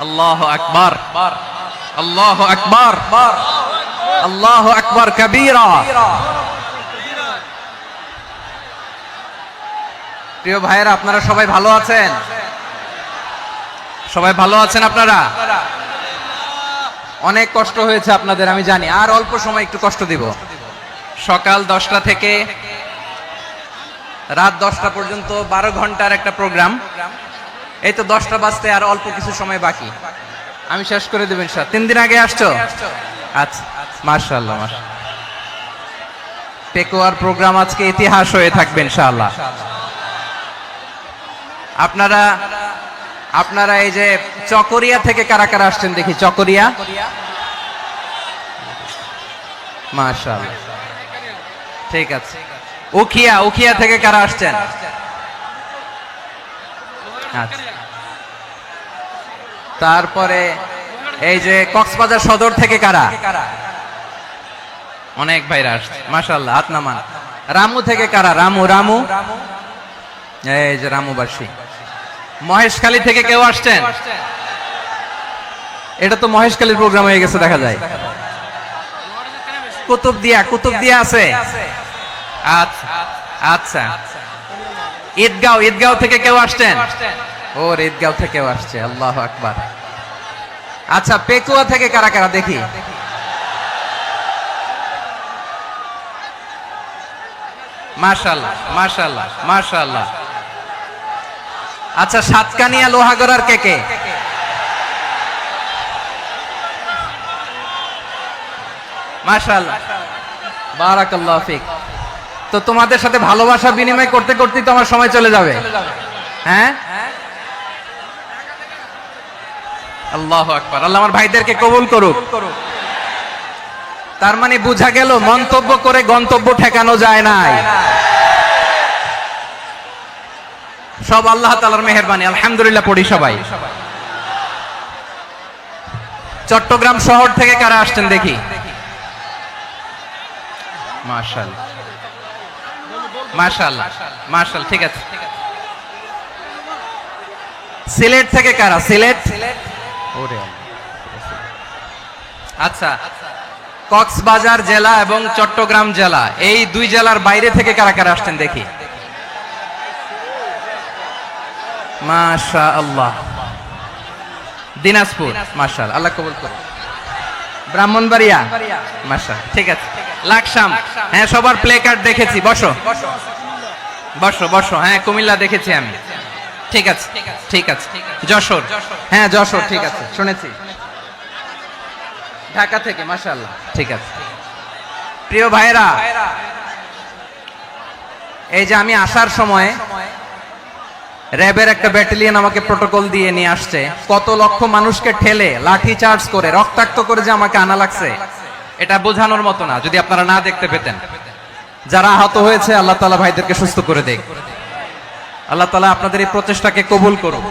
আল্লাহু আকবার, আল্লাহু আকবার, আল্লাহু আকবার কাবীরা। প্রিয় ভাইয়েরা, আপনারা সবাই ভালো আছেন? সবাই ভালো আছেন আপনারা? অনেক কষ্ট হয়েছে আপনাদের আমি জানি, আর অল্প সময় একটু কষ্ট দিব। সকাল 10টা থেকে রাত 10টা পর্যন্ত 12 ঘন্টার একটা প্রোগ্রাম। এই তো 10টা বাজতে আর অল্প কিছু সময় বাকি, আমি শেষ করে দেব ইনশাআল্লাহ। 3 দিন আগে আসছো? আচ্ছা, মাশাআল্লাহ মাশাআল্লাহ। পেকুয়ার প্রোগ্রাম আজকে ইতিহাস হয়ে থাকবে ইনশাআল্লাহ। আপনারা এই যে চকরিয়া থেকে কারা কারা আসছেন দেখি? চকরিয়া, মাশাআল্লাহ, ঠিক আছে। উখিয়া থেকে কারা আসছেন? আচ্ছা। তারপরে এই যে কক্সবাজার সদর থেকে কারা? অনেক ভাইরা আসছে, মাশাআল্লাহ, হাত নামান। রামু থেকে কারা? রামু, এই যে রামুবাসী। মহেশখালী থেকে কেউ আসছেন? এটা তো মহেশখালীর প্রোগ্রাম হয়ে গেছে দেখা যায়। কুতুবদিয়া আছে? আচ্ছা আচ্ছা। ঈদগাঁও থেকে কেউ আসছেন? ওর ঈদগাঁও থেকেও আসছে, আল্লাহু আকবার। আচ্ছা, পেকুয়া থেকে কারা কারা দেখি? মাশাআল্লাহ মাশাআল্লাহ মাশাআল্লাহ। আচ্ছা, সাতকানিয়া লোহাগড়ার কে? মাশাআল্লাহ, বারাকাল্লাহু ফিক। তো তোমাদের সাথে ভালোবাসা বিনিময় করতে করতেই তো আমার সময় চলে যাবে। হ্যাঁ, আল্লাহু আকবার। আল্লাহ আমার ভাইদেরকে কবুল করুক। তার মানে বোঝা গেল মন্তব্য করে গন্তব্য ঠেকানো যায় নাই, সব আল্লাহ তাআলার মেহেরবানি। আলহামদুলিল্লাহ পড়ি সবাই। চট্টগ্রাম শহর থেকে কারা আসছেন দেখি? মাশাআল্লাহ মাশাআল্লাহ মাশাআল্লাহ, ঠিক আছে। সিলেট থেকে কারা? সিলেট, ওরে আচ্ছা। কক্সবাজার জেলা এবং চট্টগ্রাম জেলা, এই দুই জেলার বাইরে থেকে কারা কারা আসছেন দেখি? মাশাআল্লাহ। দিনাজপুর, মাশাআল্লাহ, আল্লাহ কবুল করুন। ব্রাহ্মণবাড়িয়া, মাশাআল্লাহ, ঠিক আছে। লাকসাম, হ্যাঁ, সবার প্লে কার্ড দেখেছি। বসো বসো বসো। হ্যাঁ, কুমিল্লা দেখেছি আমি, ঠিক আছে ঠিক আছে। যশোর, হ্যাঁ যশোর, ঠিক আছে, শুনেছি। ঢাকা থেকে, মাশাআল্লাহ, ঠিক আছে। প্রিয় ভাইরা, এই যে আমি আসার সময় র্যাবের একটা ব্যাটালিয়ন আমাকে প্রটোকল দিয়ে নিয়ে আসছে। কত লক্ষ মানুষকে ঠেলে লাঠি চার্জ করে রক্তাক্ত করে যে আমাকে আনা লাগছে, এটা বোঝানোর মতো না। যদি আপনারা না দেখতে পেতেন। যারা আহত হয়েছে, আল্লাহ তাআলা ভাইদেরকে সুস্থ করে দেখ। আল্লাহ তাআলা আপনাদের এই প্রচেষ্টাকে কবুল করুন।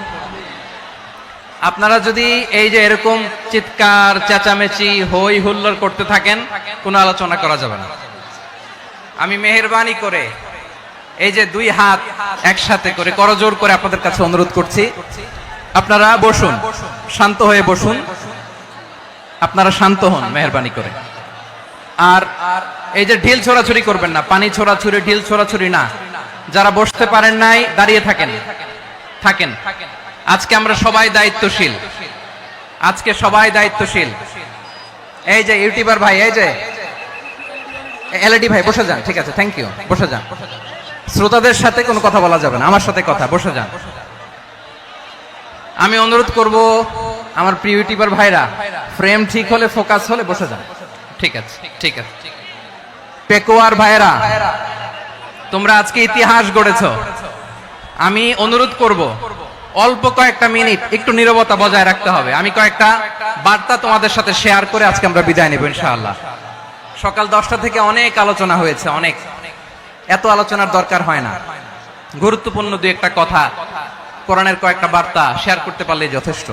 আপনারা যদি এই যে এরকম চিৎকার চেঁচামেচি হই হুল্লোড় করতে থাকেন, কোনো আলোচনা করা যাবে না। আমি মেহেরবানি করে এই যে দুই হাত একসাথে করে করজোড় করে আপনাদের কাছে অনুরোধ করছি, আপনারা বসুন, শান্ত হয়ে বসুন। আপনারা শান্ত হন মেহেরবানি করে। আর এই যে ঢিল ছোড়াছুরি করবেন না, পানি ছোড়াছুরি, ঢিল ছোড়াছুরি না। যারা বসতে পারেন নাই, দাঁড়িয়ে থাকেন। আজকে আমরা সবাই দায়িত্বশীল, আজকে সবাই দায়িত্বশীল। এই যে ইউটিউবার ভাই, এই যে এলইডি ভাই, বসে যান, ঠিক আছে, থ্যাংক ইউ, বসে যান। শ্রোতাদের সাথে কোনো কথা বলা যাবে না, আমার সাথে কথা, বসে যান। আমি অনুরোধ করব আমার প্রিয় ইউটিউবার ভাইরা, ফ্রেম ঠিক হলে, ফোকাস হলে বসে যান, ঠিক আছে ঠিক আছে। পেকুয়ার ভাইরা, তোমরা আজকে ইতিহাস গড়েছো। আমি অনুরোধ করব অল্প কয়েকটা মিনিট একটু নীরবতা বজায় রাখতে হবে। আমি কয়েকটা বার্তা তোমাদের সাথে শেয়ার করে আজকে আমরা বিদায় নেব ইনশাআল্লাহ। সকাল 10টা থেকে অনেক আলোচনা হয়েছে, অনেক, এত আলোচনার দরকার হয় না। গুরুত্বপূর্ণ দুই একটা কথা, কোরআনের কয়েকটা বার্তা শেয়ার করতে পারলেই যথেষ্ট।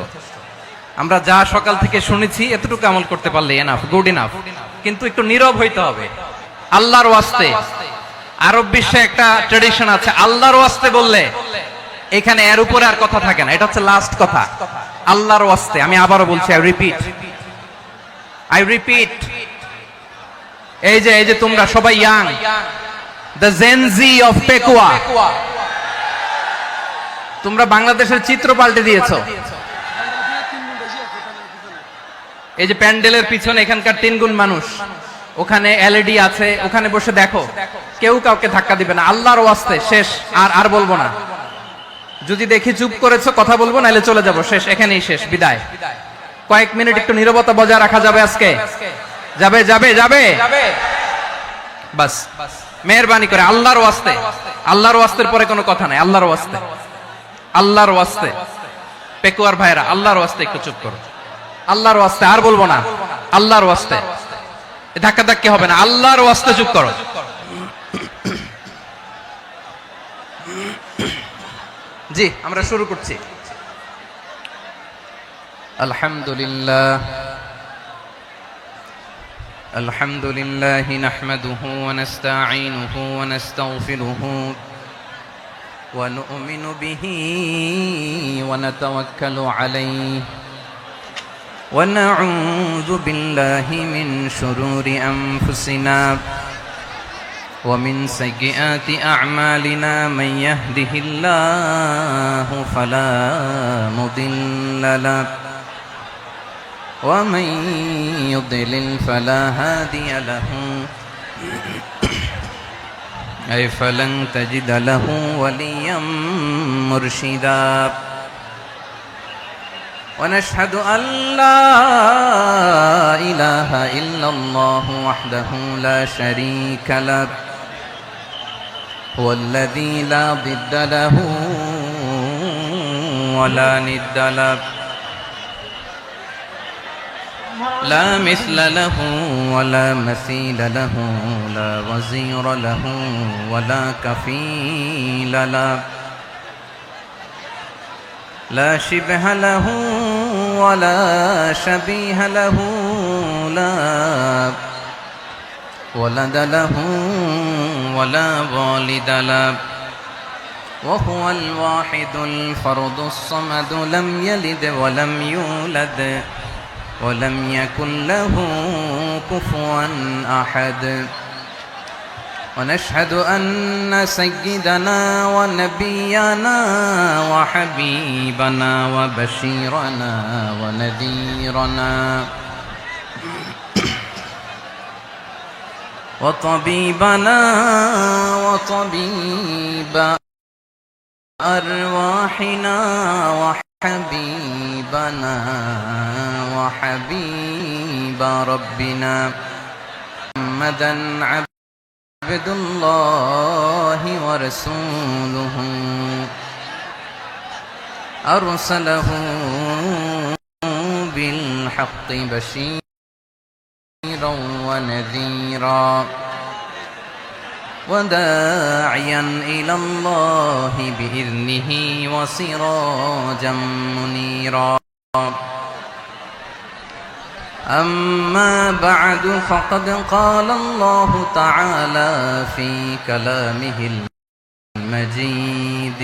আমরা যা সকাল থেকে শুনেছি এতটুকু আমল করতে পারলে এনাফ, গুড ইনাফ। কিন্তু একটু নীরব হইতে হবে আল্লাহর ওয়াস্তে। আরব বিশ্বে একটা ট্র্যাডিশন আছে, আল্লাহর ওয়াস্তে বললে এখানে এর উপরে আর কথা থাকে না, এটা হচ্ছে লাস্ট কথা। আল্লাহর ওয়াস্তে আমি আবারও বলছি, আই রিপিট, এই যে তোমরা সবাই young, the Gen Z of Pekua, তোমরা বাংলাদেশের চিত্র পাল্টে দিয়েছো। এই যে প্যান্ডেলের পিছনে এখানকার 3 গুণ মানুষ, ওখানে এলইডি আছে, ওখানে বসে দেখো, কেউ কাউকে ধাক্কা দিবে না। আল্লাহর ওয়াস্তে শেষ, আর বলবো না। যদি দেখি চুপ করেছো, কথা বলবো, নাহলে চলে যাবো, শেষ, এখানেই শেষ, বিদায়। কয়েক মিনিট একটু নীরবতা বজায় রাখা যাবে আজকে? যাবে যাবে যাবে বাস, মেহেরবানি করে আল্লাহর ওয়াস্তে, আল্লাহর ওয়াস্তের পরে কোনো কথা নাই, আল্লাহর ওয়াস্তে, আল্লাহর ওয়াস্তে। পেকুয়ার ভাইরা, আল্লাহর ওয়াস্তে একটু চুপ করো, আল্লাহর ওয়াস্তে, আর বলবো না, আল্লাহর ওয়াস্তে, ধাক্কা ধাক্কি হবে না, আল্লাহর ওয়াস্তে চুপ করো। জি, আমরা শুরু করছি। আলহামদুলিল্লাহ, আলহামদুলিল্লাহি নাহমাদুহু ওয়া নাস্তাঈনুহু ওয়া নাস্তাগফিরুহু ওয়া নু'মিনু বিহি ওয়া নাতাওয়াক্কালু আলাইহি ওয়া নাউযু বিল্লাহি মিন শুরুরি আনফুসিনা ومن سيئات أعمالنا من يهده الله فلا مضل له ومن يضلل فلا هادي له أي فلن تجد له وليا مرشدا ونشهد أن لا إله إلا الله وحده لا شريك له هو الذي لا ضد له ولا ند له لا مثل له ولا مثيل له لا وزير له ولا كفيل له لا شبه له ولا شبيه له لا ولد له ولا والد له وهو الواحد الفرد الصمد لم يلد ولم يولد ولم يكن له كفوا أحد ونشهد أن سيدنا ونبينا وحبيبنا وبشيرنا ونذيرنا وطبيبنا وطبيب أرواحنا وحبيبنا وحبيب ربنا محمدا عبد الله ورسوله أرسله بالحق بشيرا ونذيرا وداعيا إلى الله بإذنه وسراجا منيرا أما بعد فقد قال الله تعالى في كلامه المجيد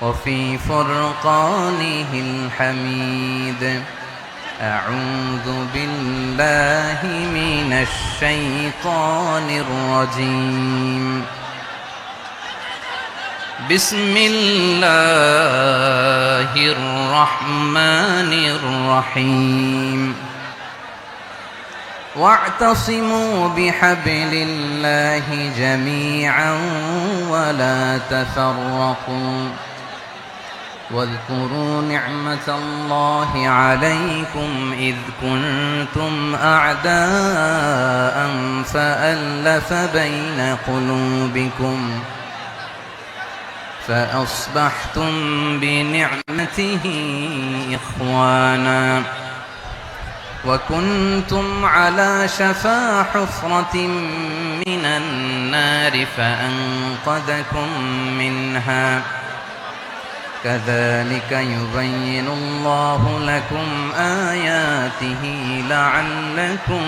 وفي فرقانه الحميد أعوذ بالله من الشيطان الرجيم بسم الله الرحمن الرحيم واعتصموا بحبل الله جميعا ولا تفرقوا واذكروا نعمة الله عليكم إذ كنتم أعداء فألف بين قلوبكم فأصبحتم بنعمته إخوانا وكنتم على شفا حفرة من النار فأنقذكم منها كذلك يبين الله لكم آياته لعلكم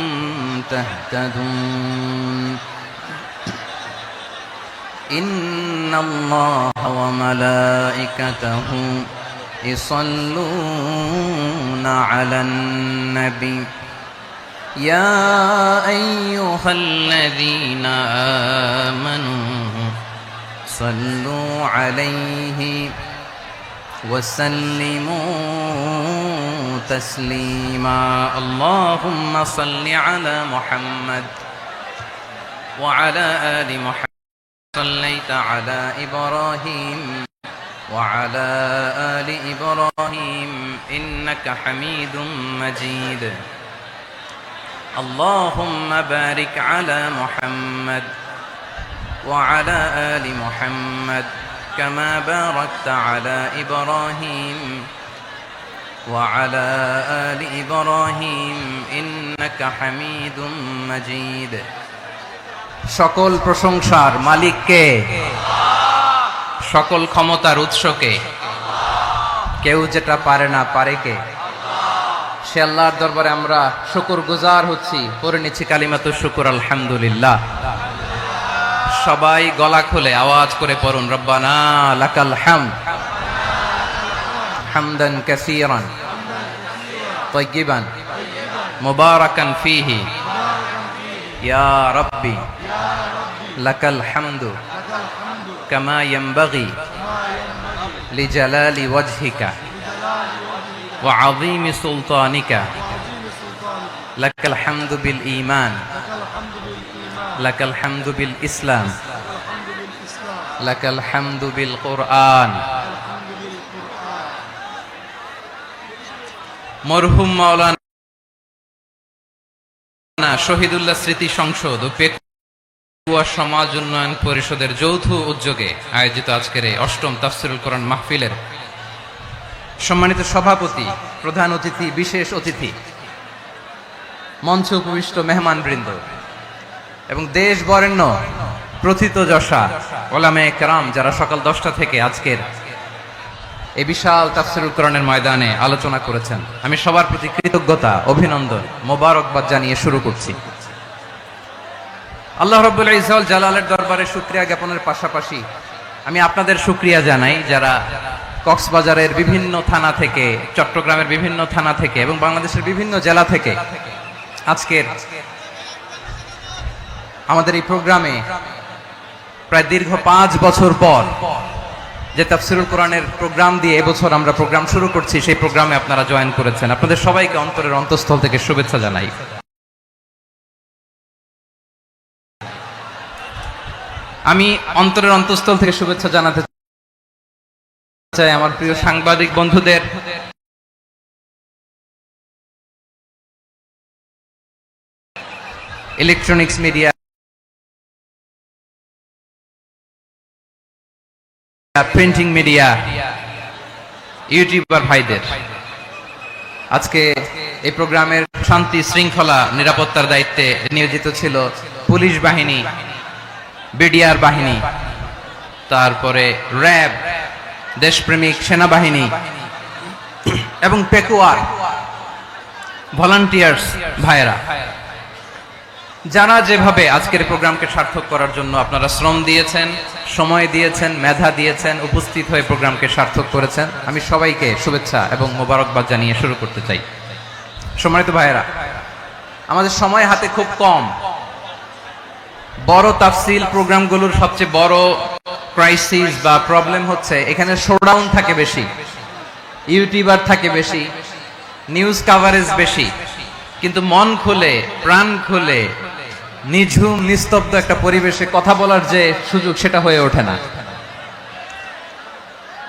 تهتدون ইন্নাল্লাহা ওয়া মালাইকাতাহু ইসাল্লুনা আলান নবী ইয়া আইয়ুহাল্লাযীনা আমানু সাল্লু আলাইহি وسلموا تسليما اللهم صل على محمد وعلى آل محمد صليت على إبراهيم وعلى آل إبراهيم إنك حميد مجيد اللهم بارك على محمد وعلى آل محمد كما باركت على إبراهيم وعلى آل إبراهيم إنك حميد مجيد সকল প্রশংসার মালিক কে? সকল ক্ষমতার উৎস কে? কেউ যেটা পারে না পারে কে? সে আল্লাহর দরবারে আমরা শুকরগুজার হচ্ছি, পড়ে নিচ্ছি কালিমাতুশ শুকর আলহামদুলিল্লাহ। সবাই গলা খুলে আওয়াজ করে পড়ুন, রব্বানা লাকাল হামদ হামদান কাসীরান তাইয়িবান মুবারাকান ফীহি ইয়া রাব্বি লাকাল হামদু কামা ইয়ানবাগি লিজালালি ওয়াজহিকা ওয়া আযীমি সুলতানিকা লাকাল হামদু বিল ঈমান লাকাল হামদু বিল ইসলাম লাকাল হামদু বিল কুরআন। মরহুম মাওলানা শহীদুল্লাহ স্মৃতি সংসদ ও পেকুয়া সমাজ উন্নয়ন পরিষদের যৌথ উদ্যোগে আয়োজিত আজকের এই অষ্টম তাফসীরুল কোরআন মাহফিলের সম্মানিত সভাপতি, প্রধান অতিথি, বিশেষ অতিথি, মঞ্চে উপবিষ্ট মেহমানবৃন্দ এবং দেশ বরেণ্য প্রথিতযশা ওলামায়ে কেরাম যারা সকাল 10টা থেকে আজকের এই বিশাল তাফসীরুল কোরআনের ময়দানে আলোচনা করেছেন, আমি সবার প্রতি কৃতজ্ঞতা, অভিনন্দন, মোবারকবাদ জানিয়ে শুরু করছি। আল্লাহ রাব্বুল ইজ্জত ওয়াল জালালের দরবারে শুকরিয়া জ্ঞাপনের পাশাপাশি আমি আপনাদের শুকরিয়া জানাই যারা কক্সবাজারের বিভিন্ন থানা থেকে, চট্টগ্রামের বিভিন্ন থানা থেকে এবং বাংলাদেশের বিভিন্ন জেলা থেকে আজকের আমাদের এই প্রোগ্রামে প্রায় দীর্ঘ 5 বছর পর যে তাফসীরুল কোরআনের প্রোগ্রাম দিয়ে এবছর আমরা প্রোগ্রাম শুরু করছি, সেই প্রোগ্রামে আপনারা জয়েন করেছেন। আপনাদের সবাইকে অন্তরের অন্তঃস্থল থেকে শুভেচ্ছা জানাই। আমি অন্তরের অন্তঃস্থল থেকে শুভেচ্ছা জানাতে চাই আমার প্রিয় সাংবাদিক বন্ধুদের, electronics media, printing media, YouTuber ভাইদের। আজকে এই প্রোগ্রামের শান্তি শৃঙ্খলা নিরাপত্তার দায়িত্বে নিয়োজিত ছিল পুলিশ বাহিনী, বিডিআর বাহিনী, তারপরে র্যাব, দেশপ্রেমিক সেনাবাহিনী এবং পেকুয়ার ভলান্টিয়ার্স ভাইয়েরা, যারা যেভাবে আজকের প্রোগ্রামকে সার্থক করার জন্য আপনারা শ্রম দিয়েছেন, সময় দিয়েছেন, মেধা দিয়েছেন, উপস্থিত হয়ে প্রোগ্রামকে সার্থক করেছেন, আমি সবাইকে শুভেচ্ছা এবং মোবারকবাদ জানিয়ে শুরু করতে চাই। সম্মানিত ভাইয়েরা, আমাদের সময় হাতে খুব কম। বড় তাফসীল প্রোগ্রামগুলোর সবচেয়ে বড় ক্রাইসিস বা প্রবলেম হচ্ছে এখানে শোডাউন থাকে বেশি, ইউটিউবার থাকে বেশি, নিউজ কাভারেজ বেশি, কিন্তু মন খুলে, প্রাণ খুলে, নিঝুম নিস্তব্ধ একটা পরিবেশে কথা বলার যে সুযোগ, সেটা হয়ে ওঠে না।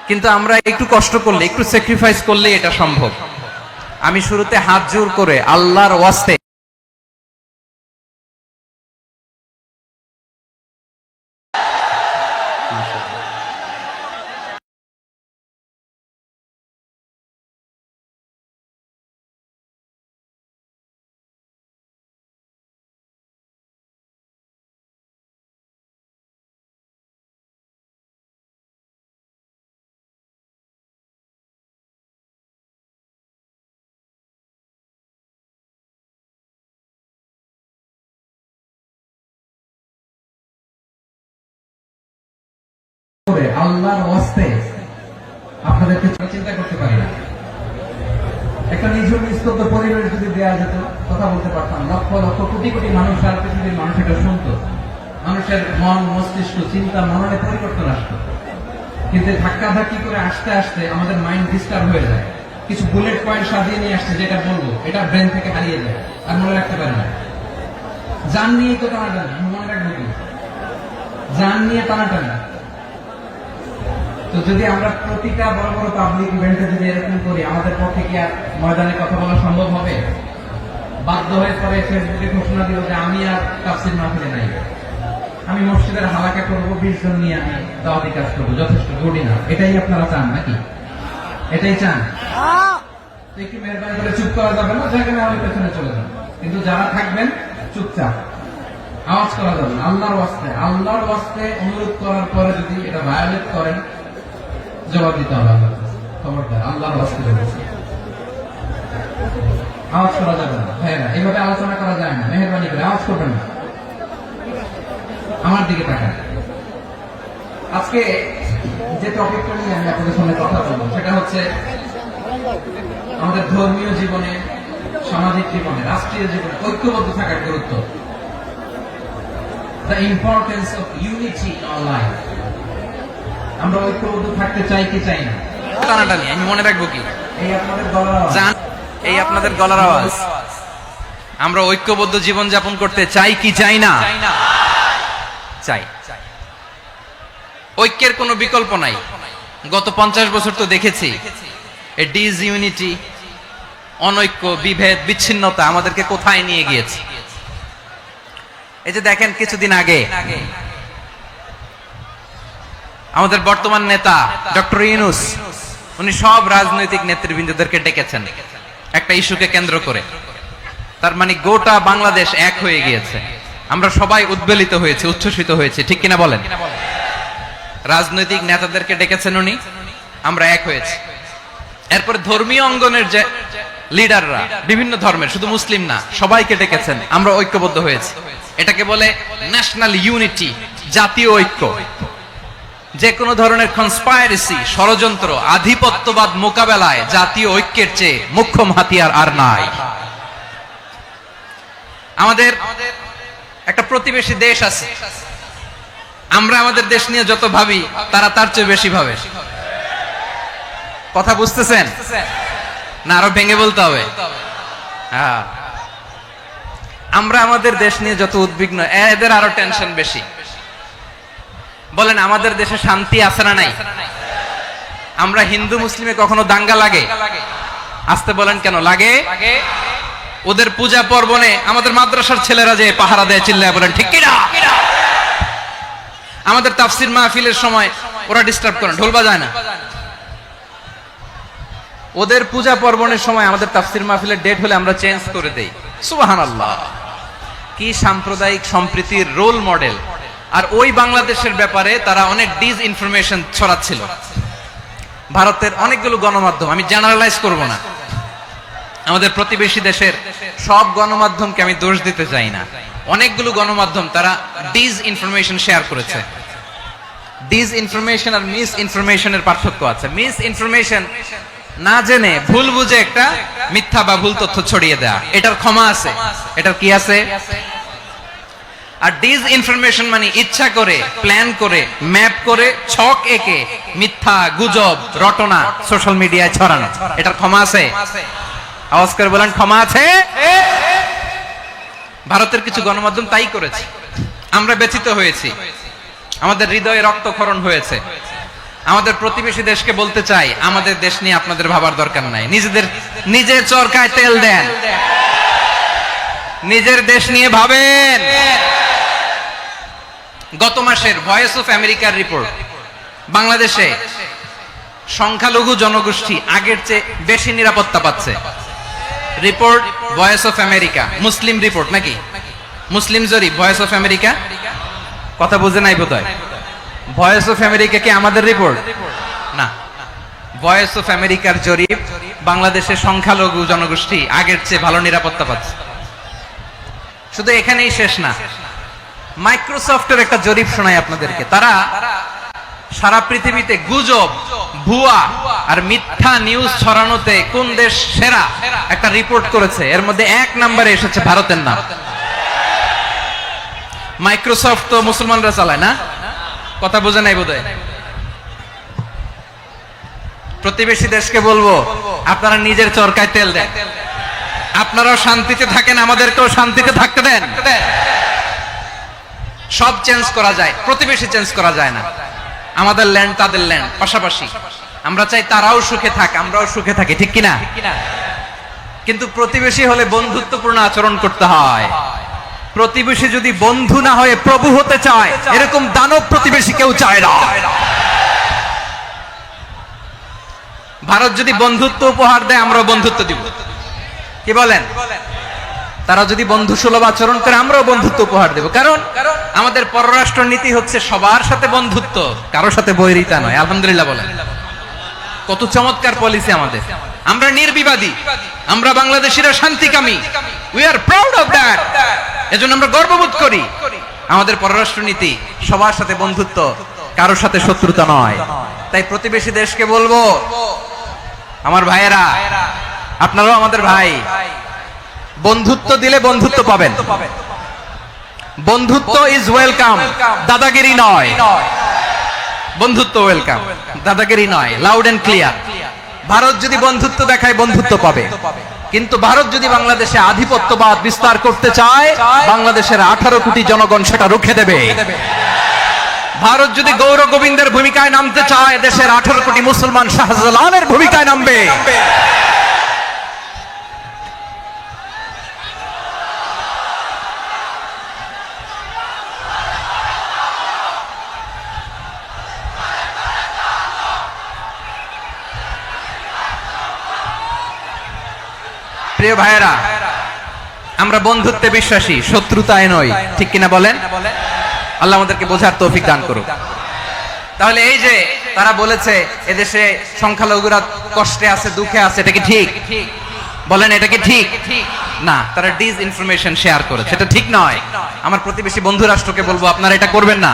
কিন্তু আমরা একটু কষ্ট করলে, একটু স্যাক্রিফাইস করলে এটা সম্ভব। আমি শুরুতে হাত জোর করে আল্লাহর ওয়াস্তে আল্লাহর ওয়াস্তে আপনাদেরকে চিন্তা করতে পারি না। একটা নিঝুম নিস্তব্ধ পরিবেশ যদি দেওয়া যেত, কথা বলতে পারতাম, লক্ষ লক্ষ কোটি কোটি মানুষ আর পৃথিবীর মানুষ এটা শুনতো, মানুষের মন মস্তিষ্ক চিন্তা মননে পরিবর্তন আসতো। কিন্তু ধাক্কাধাক্কি করে আসতে আসতে আমাদের মাইন্ড ডিস্টার্ব হয়ে যায়। কিছু বুলেট পয়েন্ট সাজিয়ে নিয়ে আসছে, যেটা বলবো এটা ব্রেন থেকে হারিয়ে যায়, আর মনে রাখতে পারে না। জান নিয়ে তো টানাটানি, মনে রাখবো কি জান নিয়ে টানাটানি। তো যদি আমরা প্রতিটা বড় বড় পাবলিক ইভেন্টে যদি এরকম করি, আমাদের পক্ষে কি আর ময়দানে কথা বলা সম্ভব হবে? বাধ্য হয়ে পরে ফেসবুকে ঘোষণা দিল যে আমি আর তাফসীর মাহফিলে নাই, আমি মসজিদের হালাকা করবো, 20 জন নিয়ে আমি দাওয়াতি কাজ করবো, যথেষ্ট গুড না? এটাই আপনারা চান নাকি? এটাই চান? একটু মেহরবানি করে চুপ করা যাবে না, যেখানে আমি পেছনে চলে যাবো, কিন্তু যারা থাকবেন চুপচাপ, আওয়াজ করা যাবে না। আল্লাহর ওয়াস্তে অনুরোধ করার পরে যদি এটা ভায়োলেট করেন, জবাব দিতে হবে। খবরদার, আল্লাহর ওয়াস্তে বলেছি, আওয়াজ করা যাবে না। ভাইয়েরা, এইভাবে আলোচনা করা যায় না, মেহরবানি করে আওয়াজ করবেন না। আমার দিকে তাকান। আজকে যে টপিকটা নিয়ে আমি আপনাদের সামনে কথা বলবো, সেটা হচ্ছে আমাদের ধর্মীয় জীবনে, সামাজিক জীবনে, রাষ্ট্রীয় জীবনে ঐক্যবদ্ধ থাকার গুরুত্ব। The importance of unity in our life. আমরা ঐক্যবদ্ধ থাকতে চাই কি চাই না? টানাটানি আমি মনে রাখবো কি? এই আপনাদের গলার আওয়াজ, এই আপনাদের গলার আওয়াজ। আমরা ঐক্যবদ্ধ জীবন যাপন করতে চাই কি চাই না? চাই। ঐক্যের কোনো বিকল্প নাই। গত 50 বছর তো দেখেছি এই ডিসইউনিটি, অনৈক্য, বিভেদ, বিচ্ছিন্নতা আমাদেরকে কোথায় নিয়ে গিয়েছে। এই যে দেখেন, কিছুদিন আগে আমাদের বর্তমান নেতা ডক্টর ইউনূস, উনি সব রাজনৈতিক নেতৃবৃন্দদেরকে ডেকেছেন একটা ইস্যুকে কেন্দ্র করে। তার মানে গোটা বাংলাদেশ এক হয়ে গিয়েছে। আমরা সবাই উদ্বেলিত হয়েছে, উচ্ছ্বসিত হয়েছে, ঠিক কিনা বলেন? রাজনৈতিক নেতাদেরকে ডেকেছেন উনি, আমরা এক হয়েছি। এরপরে ধর্মীয় অঙ্গনের যে লিডাররা, বিভিন্ন ধর্মের, শুধু মুসলিম না, সবাইকে ডেকেছেন, আমরা ঐক্যবদ্ধ হয়েছি। এটাকে বলে ন্যাশনাল ইউনিটি, জাতীয় ঐক্য। যে কোনো ধরনের কনস্পাইরেসি, ষড়যন্ত্র, আধিপত্যবাদ মোকাবেলায় জাতীয় ঐক্যের চেয়ে মুখ্য হাতিয়ার আর নাই। আমাদের একটা প্রতিবেশী দেশ আছে, আমরা আমাদের দেশ নিয়ে যত ভাবি, তারা তার চেয়ে বেশি ভাবে। কথা বুঝতেছেন না? আরো ভেঙে বলতে হবে। হ্যাঁ, আমরা আমাদের দেশ নিয়ে যত উদ্বিগ্ন, এদের আরো টেনশন বেশি। বলেন, আমাদের দেশে শান্তি আছে না নাই? আমরা হিন্দু মুসলিমে কখনো দাঙ্গা লাগে? আসতে বলেন, কেন লাগে? ওদের পূজা পার্বণে আমাদের মাদ্রাসার ছেলেরা যে পাহারা দেয়, চিল্লায় বলেন ঠিক কিনা? আমাদের তাফসীর মাহফিলের সময় ওরা ডিস্টার্ব করে, ঢোল বাজায় না। ওদের পূজা পার্বণের সময় আমাদের তাফসীর মাহফিলের ডেট হলে আমরা চেঞ্জ করে দেই। সুবহানাল্লাহ, কি সাম্প্রদায়িক সম্প্রীতির রোল মডেল। আর ওই বাংলাদেশের ব্যাপারে তারা অনেক ডিসইনফরমেশন ছড়াচ্ছিল। ভারতের অনেকগুলো গণমাধ্যম, আমি জেনারেলাইজ করব না, আমাদের প্রতিবেশী দেশের সব গণমাধ্যমকে আমি দোষ দিতে চাই না, অনেকগুলো গণমাধ্যম তারা ডিসইনফরমেশন শেয়ার করেছে। ডিসইনফরমেশন আর মিস ইনফরমেশনের পার্থক্য আছে। মিস ইনফরমেশন না জেনে ভুল বুঝে একটা মিথ্যা বা ভুল তথ্য ছড়িয়ে দেয়া, এটার ক্ষমা আছে, এটার কি আছে? আর ডিসইনফরমেশন মানে ইচ্ছা করে, প্ল্যান করে, ম্যাপ করে, ছক এঁকে মিথ্যা, গুজব, রটনা সোশ্যাল মিডিয়ায় ছড়ানো, এটার ক্ষমা আছে? আওয়াজ করে বলেন, ক্ষমা আছে? ভারতের কিছু গণমাধ্যম তাই করেছে, আমরা ব্যথিত হয়েছি, আমাদের হৃদয়ে রক্তক্ষরণ হয়েছে। আমাদের প্রতিবেশী দেশকে বলতে চাই, আমাদের দেশ নিয়ে আপনাদের ভাবার দরকার নাই, নিজের চরকায় তেল দেন, নিজের দেশ নিয়ে ভাবেন। গত মাসের ভয়েস অফ আমেরিকার রিপোর্ট, বাংলাদেশে সংখ্যালঘু জনগোষ্ঠী আগের চেয়ে বেশি নিরাপত্তা পাচ্ছে। Report voice of America, Muslim report নাকি? মুসলিম জরিপ, ভয়েস অফ আমেরিকা। কথা বুঝে নাই বোধহয়। ভয়েস অফ আমেরিকা কি আমাদের রিপোর্ট না? ভয়েস অফ আমেরিকার জরিপ, বাংলাদেশের সংখ্যালঘু জনগোষ্ঠী আগের চেয়ে ভালো নিরাপত্তা পাচ্ছে। শুধু এখানেই শেষ না, মাইক্রোসফটের একটা জরিপ শোনাই আপনাদেরকে। তারা সারা পৃথিবীতে গুজব, ভুয়া আর মিথ্যা নিউজ ছড়ানোতে কোন দেশ সেরা একটা রিপোর্ট করেছে, এর মধ্যে 1 নম্বরে এসেছে ভারতের নাম। মাইক্রোসফট তো মুসলমানরা চালায় না, কথা বোঝে নাই বোধহয়। প্রতিবেশী দেশকে বলবো, আপনারা নিজের চরকায় তেল দেন, আপনারাও শান্তিতে থাকেন, আমাদেরকেও শান্তিতে থাকতে দেন। সব চেঞ্জ করা যায়, প্রতিবেশী চেঞ্জ করা যায় না। আমাদের ল্যান্ড তাদের ল্যান্ড, পাশাপাশি। আমরা চাই তারাও সুখে থাক, আমরাও সুখে থাকি, ঠিক কিনা? কিন্তু প্রতিবেশী হলে বন্ধুত্বপূর্ণ আচরণ করতে হয়। প্রতিবেশী যদি বন্ধু না হয়ে প্রভু হতে চায়, এরকম দানব প্রতিবেশী কেউ চায় না। ভারত যদি বন্ধুত্ব উপহার দেয়, আমরাও বন্ধুত্ব দিব, কি বলেন? তারা যদি বন্ধু সুলভ আচরণ করে, আমরাও বন্ধুত্ব উপহার দেব। কারণ আমাদের পররাষ্ট্র নীতি হচ্ছে সবার সাথে বন্ধুত্ব, কারোর সাথে বৈরিতা নয়। আলহামদুলিল্লাহ বলেন, কত চমৎকার পলিসি আমাদের। আমরা নির্বিবাদী, আমরা বাংলাদেশিরা শান্তিকামী। We are proud of that. এজন্য আমরা গর্ববোধ করি। আমাদের পররাষ্ট্র নীতি সবার সাথে বন্ধুত্ব, কারোর সাথে শত্রুতা নয়। তাই প্রতিবেশী দেশকে বলবো, আমার ভাইয়েরা, আপনারাও আমাদের ভাই, বন্ধুত্ব দিলে বন্ধুত্ব পাবেন। বন্ধুত্ব ইজ ওয়েলকাম, দাদাগিরি নয়। বন্ধুত্ব ওয়েলকাম, দাদাগিরি নয়। Loud and clear. ভারত যদি বন্ধুত্ব দেখায়, বন্ধুত্ব পাবে। কিন্তু ভারত যদি বাংলাদেশে আধিপত্যবাদ বিস্তার করতে চায়, বাংলাদেশের 18 কোটি জনগণ সেটা রুখে দেবে। ভারত যদি গৌর গোবিন্দের ভূমিকায় নামতে চায়, দেশের 18 কোটি মুসলমান শাহজালালের ভূমিকায় নামবে। প্রিয় ভাইয়েরা, আমরা বন্ধুত্বে বিশ্বাসী, শত্রুতায় নই, ঠিক কিনা বলেন? আল্লাহ আমাদেরকে বোঝার তৌফিক দান করুক। তাহলে এই যে তারা বলেছে এদেশে সংখ্যালঘুরা কষ্টে আছে, দুঃখে আছে, এটা কি ঠিক? বলেন, এটা কি ঠিক? না, তারা ডিস ইনফরমেশন শেয়ার করেছে, এটা ঠিক নয়। আমার প্রতিবেশী বন্ধু রাষ্ট্রকে বলবো, আপনারা এটা করবেন না,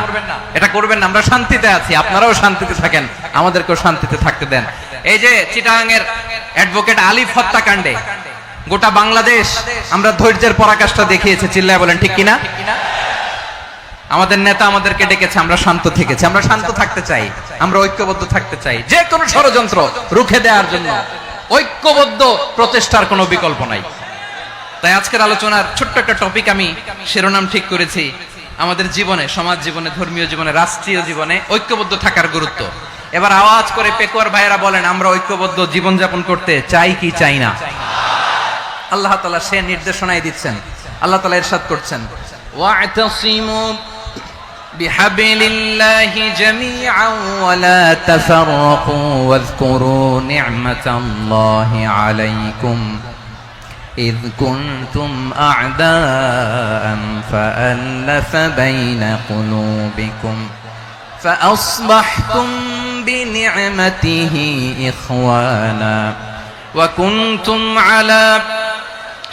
এটা করবেন না। আমরা শান্তিতে আছি, আপনারাও শান্তিতে থাকেন, আমাদেরকেও শান্তিতে থাকতে দেন। এই যে চিটাগাং এর অ্যাডভোকেট আলিফ হত্যাকাণ্ডে গোটা বাংলাদেশ আমরা ধৈর্যের পরাকাষ্ঠা দেখিয়েছে, চিল্লায় বলেন ঠিক কিনা? আমাদের নেতা আমাদেরকে ডেকেছে, আমরা শান্ত থেকেছি। আমরা শান্ত থাকতে চাই, আমরা ঐক্যবদ্ধ থাকতে চাই। যে কোনো ষড়যন্ত্র রুখে দেওয়ার জন্য ঐক্যবদ্ধ প্রচেষ্টার কোনো বিকল্প নাই। তাই আজকের আলোচনার ছোট্ট একটা টপিক আমি শিরোনাম ঠিক করেছি, আমাদের জীবনে, সমাজ জীবনে, ধর্মীয় জীবনে, রাষ্ট্রীয় জীবনে ঐক্যবদ্ধ থাকার গুরুত্ব। এবার আওয়াজ করে পেকুয়ার ভাইয়েরা বলেন, আমরা ঐক্যবদ্ধ জীবনযাপন করতে চাই কি চাই না? আল্লাহ তাআলা সে নির্দেশনাই দিচ্ছেন। আল্লাহ তাআলা ইরশাদ করছেন, ওয়া'তাসিমু বিহাবলিল্লাহি জামিআন ওয়া লা তাফাররাকু ওয়াযকুরু নি'মাতাল্লাহি আলাইকুম إذ كنتم أعداء فألف بين قلوبكم فأصبحتم بنعمته إخوانا وكنتم على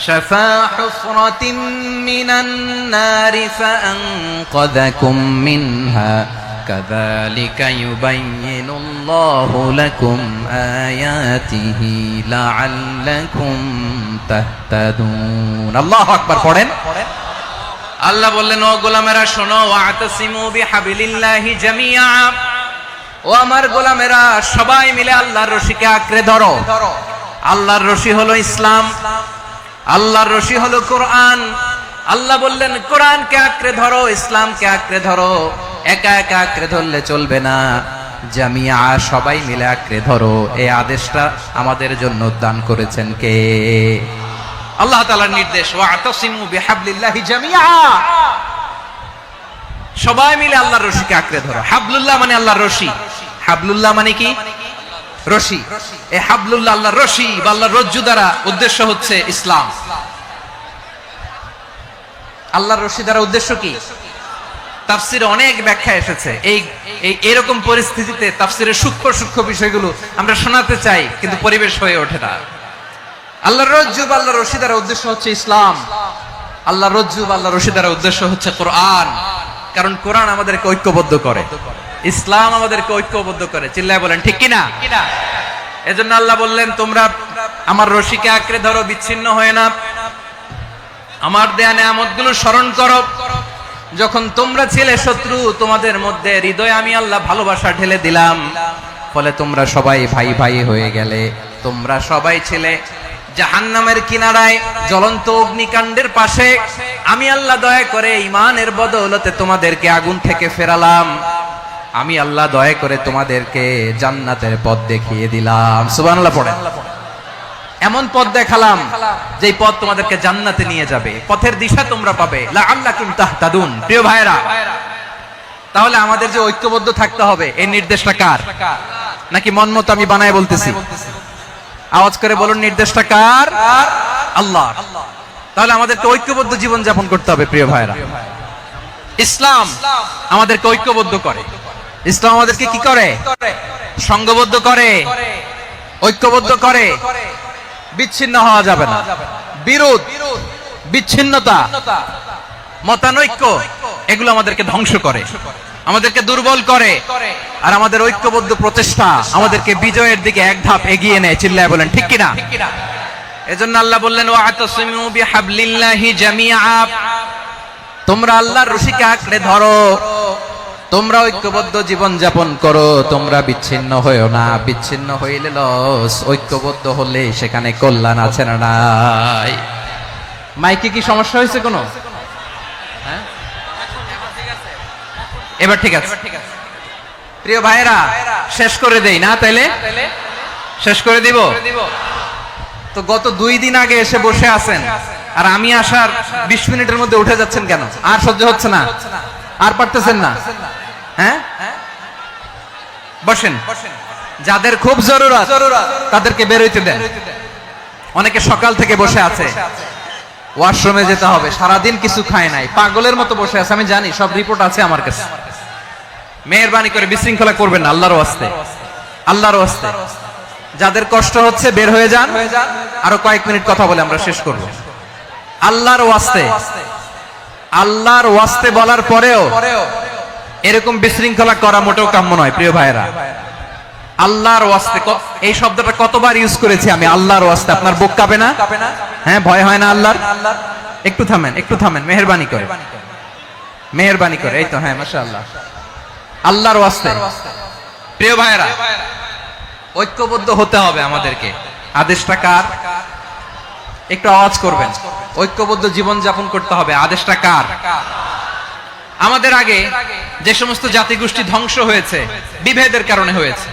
شفا حفرة من النار فأنقذكم منها كذلك يبين الله لكم آياته لعلكم تهتدون الله أكبر পড়েন আল্লাহ বললেন, ও গোলামেরা শোনো, ওয়াতাসিমু বিহাবিলিল্লাহি জামিআ, ও আমার গোলামেরা সবাই মিলে আল্লাহর রশিকে আঁকড়ে ধরো। আল্লাহর রশি হলো ইসলাম, আল্লাহর রশি হলো কোরআন। আল্লাহ বললেন, কোরআনকে আঁকড়ে ধরো, ইসলামকে আঁকড়ে ধরো। একা একা আঁকড়ে ধরলে চলবে না, জামিয়া, সবাই মিলে আঁকড়ে ধরো। এই আদেশটা আমাদের জন্য দান করেছেন কে? আল্লাহ তাআলার নির্দেশ, ওয়াতাসিমু বিহাবলিল্লাহি জামিআ, সবাই মিলে আল্লাহর রশিকে আঁকড়ে ধরো। হাবলুল্লাহ মানে আল্লাহর রশি। হাবলুল্লাহ মানে কি? রশি। এই হাবলুল্লাহ আল্লাহর রশি বা আল্লাহর রজ্জু দ্বারা উদ্দেশ্য হচ্ছে ইসলাম। আল্লাহর রশি দ্বারা উদ্দেশ্য কি? তাফসিরে অনেক ব্যাখ্যা এসেছে। এই এরকম পরিস্থিতিতে তাফসিরের সূক্ষ্ম সূক্ষ্ম বিষয়গুলো আমরা শোনাতে চাই, কিন্তু পরিবেশ হয়ে ওঠে না। আল্লাহর রজ্জু বা আল্লাহর রশি দ্বারা উদ্দেশ্য হচ্ছে ইসলাম। আল্লাহর রজ্জু বা আল্লাহর রশি দ্বারা উদ্দেশ্য হচ্ছে কোরআন, কারণ কোরআন আমাদেরকে ঐক্যবদ্ধ করে। ইসলাম আমাদেরকে ঐক্যবদ্ধ করে, চিল্লায় বলেন ঠিক কিনা? এজন্য আল্লাহ বললেন তোমরা আমার রশিকে আঁকড়ে ধরো, বিচ্ছিন্ন হয়ে না, আমার দেয়া নেয়ামতগুলো স্মরণ করো। যখন তোমরা ছিলে শত্রু, তোমাদের মধ্যে হৃদয়ে আমি আল্লাহ ভালোবাসা ঢেলে দিলাম, ফলে তোমরা সবাই ভাই ভাই হয়ে গেলে। তোমরা সবাই ছিলে জাহান্নামের কিনারায় জ্বলন্ত অগ্নিকাণ্ডের পাশে, আমি আল্লাহ দয়া করে ঈমানের বদৌলতে তোমাদেরকে আগুন থেকে ফেরালাম। আমি আল্লাহ দয়া করে তোমাদেরকে জান্নাতের পথ দেখিয়ে দিলাম। সুবহানাল্লাহ পড়েন। এমন পথ দেখালাম যেই পথ তোমাদেরকে জান্নাতে নিয়ে যাবে, পথের দিশা তোমরা পাবে। লাআল্লাকুম তাহতাদুন। প্রিয় ভাইরা, তাহলে আমাদের যে ঐক্যবদ্ধ থাকতে হবে, এই নির্দেশটা কার? নাকি মন মতো আমি বানায় বলতেছি? আওয়াজ করে বলুন, নির্দেশটা কার? আল্লাহ। তাহলে আমাদেরকে ঐক্যবদ্ধ জীবন যাপন করতে হবে। প্রিয় ভাইরা, ইসলাম আমাদেরকে ঐক্যবদ্ধ করে। ইসলাম আমাদেরকে কি করে? সংঘবদ্ধ করে, ঐক্যবদ্ধ করে। বিচ্ছিন্ন হওয়া যাবে না। বিরোধ, বিচ্ছিন্নতা, মতানৈক্য, এগুলো আমাদেরকে ধ্বংস করে, আমাদেরকে দুর্বল করে। আর আমাদের ঐক্যবদ্ধ প্রচেষ্টা আমাদেরকে বিজয়ের দিকে এক ধাপ এগিয়ে নেয়। চিল্লায় বলেন ঠিক কিনা? এজন্য আল্লাহ বললেন ওয়াতাসিমু বিহাবলিল্লাহি জামিআ। তোমরা আল্লাহর রশিকে আঁকড়ে ধরো, তোমরা ঐক্যবদ্ধ জীবন যাপন করো, তোমরা বিচ্ছিন্ন হয়েও না। বিচ্ছিন্ন হইলে লস, ঐক্যবদ্ধ হলে সেখানে কল্যাণ আছে না নাই? মাইকে কি সমস্যা হয়েছে কোনো? হ্যাঁ, এবার ঠিক আছে। প্রিয় ভাইরা, শেষ করে দেই না? তাইলে শেষ করে দিব তো। গত 2 দিন আগে এসে বসে আছেন, আর আমি আসার 20 মিনিটের মধ্যে উঠে যাচ্ছেন কেন? আর সহ্য হচ্ছে না? আর পারতেছেন না? হ্যাঁ, বসেন। যাদের খুব জরুরত তাদেরকে বের হইতে দেন। অনেকে সকাল থেকে বসে আছে, ওয়াশরুমে যেতে হবে, সারাদিন কিছু খায় নাই, পাগলের মতো বসে আছে। আমি জানি, সব রিপোর্ট আছে আমার কাছে। মেহেরবানি করে বিশৃঙ্খলা করবেন না, আল্লাহর ওয়াস্তে, আল্লাহর ওয়াস্তে। যাদের কষ্ট হচ্ছে বের হয়ে যান। আরো কয়েক মিনিট কথা বলে আমরা শেষ করব। আল্লাহর ওয়াস্তে, আল্লাহর ওয়াস্তে বলার পরেও এরকম বিশৃঙ্খলা করা মোটেও কাম্য নয়। প্রিয় ভাইরা, আল্লাহর ওয়াস্তে, এই শব্দটা কতবার ইউজ করেছি আমি, আল্লাহর ওয়াস্তে। আপনার বুক কাঁপে না? হ্যাঁ, ভয় হয় না আল্লাহর? একটু থামেন, একটু থামেন, মেহেরবানি করে, মেহেরবানি করে। এই তো, হ্যাঁ, মাশাআল্লাহ। আল্লাহর ওয়াস্তে। প্রিয় ভাইরা, ঐক্যবদ্ধ হতে হবে আমাদেরকে। আদেশটা কার? একটু আওয়াজ করবেন। ঐক্যবদ্ধ জীবন যাপন করতে হবে। আদেশটা কার? আমাদের আগে যে সমস্ত জাতিগোষ্ঠী ধ্বংস হয়েছে, বিভেদের কারণে হয়েছে।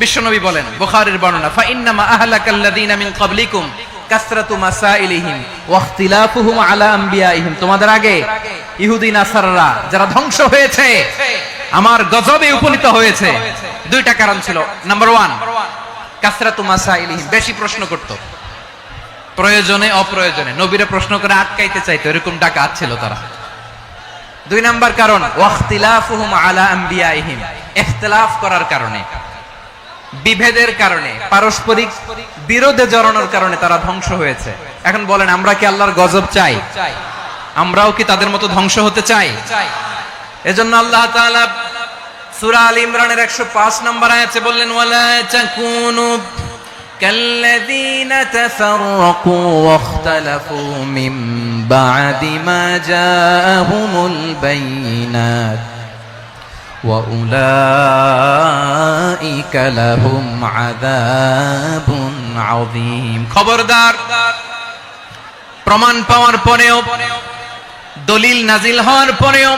বিশ্বনবী বলেন, বুখারীর বর্ণনা, ফা ইন্নামা আহলাকাল্লাযীনা মিন ক্বাবলিকুম কাসরাতু মাসাইলিহিম ওয়া ইখতিলাফুহুম আলা আমবিয়াইহিম। তোমাদের আগে ইহুদি নাসারারা যারা ধ্বংস হয়েছে, আমার গজবে উপনীত হয়েছে, 2টা কারণ ছিল। নাম্বার 1, কাসরাতু মাসাইলিহিম, বেশি প্রশ্ন করত, প্রয়োজনে অপ্রয়োজনে নবীরা প্রশ্ন করে আটকাইতে চাইতো, এরকম ডাকাত ছিল তারা। 2 নাম্বার কারণ, ওয়াখতিলাফুহুম আলা আমবিয়াইহিম, ইখতিলাফ করার কারণে, বিভেদের কারণে, পারস্পরিক বিরোধে জড়ানোর কারণে তারা ধ্বংস হয়েছে। এখন বলেন, আমরা কি আল্লাহর গজব চাই? আমরাও কি তাদের মতো ধ্বংস হতে চাই? এজন্য আল্লাহ তাআলা সূরা আল ইমরানের 105 নম্বর আয়াতে বললেন, ওয়ালা তাকুনু কাল্লাযীনা তাফাররাকু ওয়াখতালাফু মিন বা'দি মা জাআহুমুল বাইয়িনাত ওয়া উলাইকা লাহুম আযাবুন আযীম। খবরদার, প্রমাণ পাওয়ার পরেও, দলিল নাজিল হওয়ার পরেও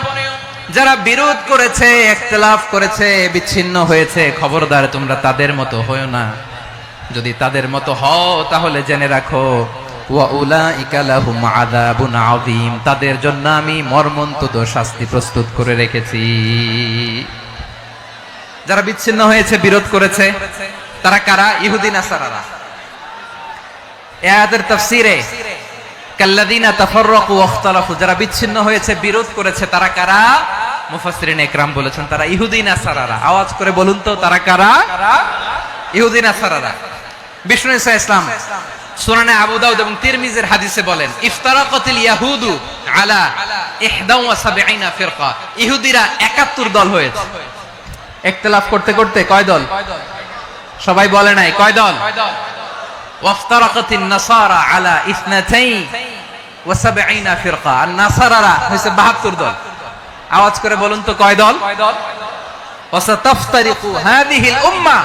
যারা বিরোধ করেছে, ইখতিলাফ করেছে, বিচ্ছিন্ন হয়েছে, খবরদার তোমরা তাদের মতো হয়ো না। যদি তাদের মতো হও তাহলে জেনে রাখো, ওয়া উলাইকা লাহুম আযাবুন আযীম, তাদের জন্য আমি মর্মন্তুদ শাস্তি প্রস্তুত করে রেখেছি। যারা বিচ্ছিন্ন হয়েছে, বিরোধ করেছে, তারা কারা? ইহুদি নাসারারা। এই আয়াতের তাফসীরে কাল্লাযীনা তাফাররাকু ওয়াখতালাফু, যারা বিচ্ছিন্ন হয়েছে, বিরোধ করেছে, তারা কারা? মুফাসসিরিন ইকরাম বলেছেন তারা ইহুদি নাসারারা। আওয়াজ করে বলুন তো, তারা কারা? ইহুদি নাসারারা। বিষ্ণু ঈসা ইসলাম সুনানে আবু দাউদ এবং তিরমিজির হাদিসে বলেন, ইফতারাকাতিল ইয়াহুদু আলা 71 ফিরকা, ইহুদিরা 71 দল হয়েছে। ইখতিলাফ করতে করতে কয় দল? সবাই বলে নাই কয় দল? ওয়াফতারাকাতিন নাসারা আলা 72 ফিরকা। আর নাসারারা হইছে 72 দল। আওয়াজ করে বলুন তো কয় দল? ওয়াসাতাফতারিকু হাদিহিল উম্মাহ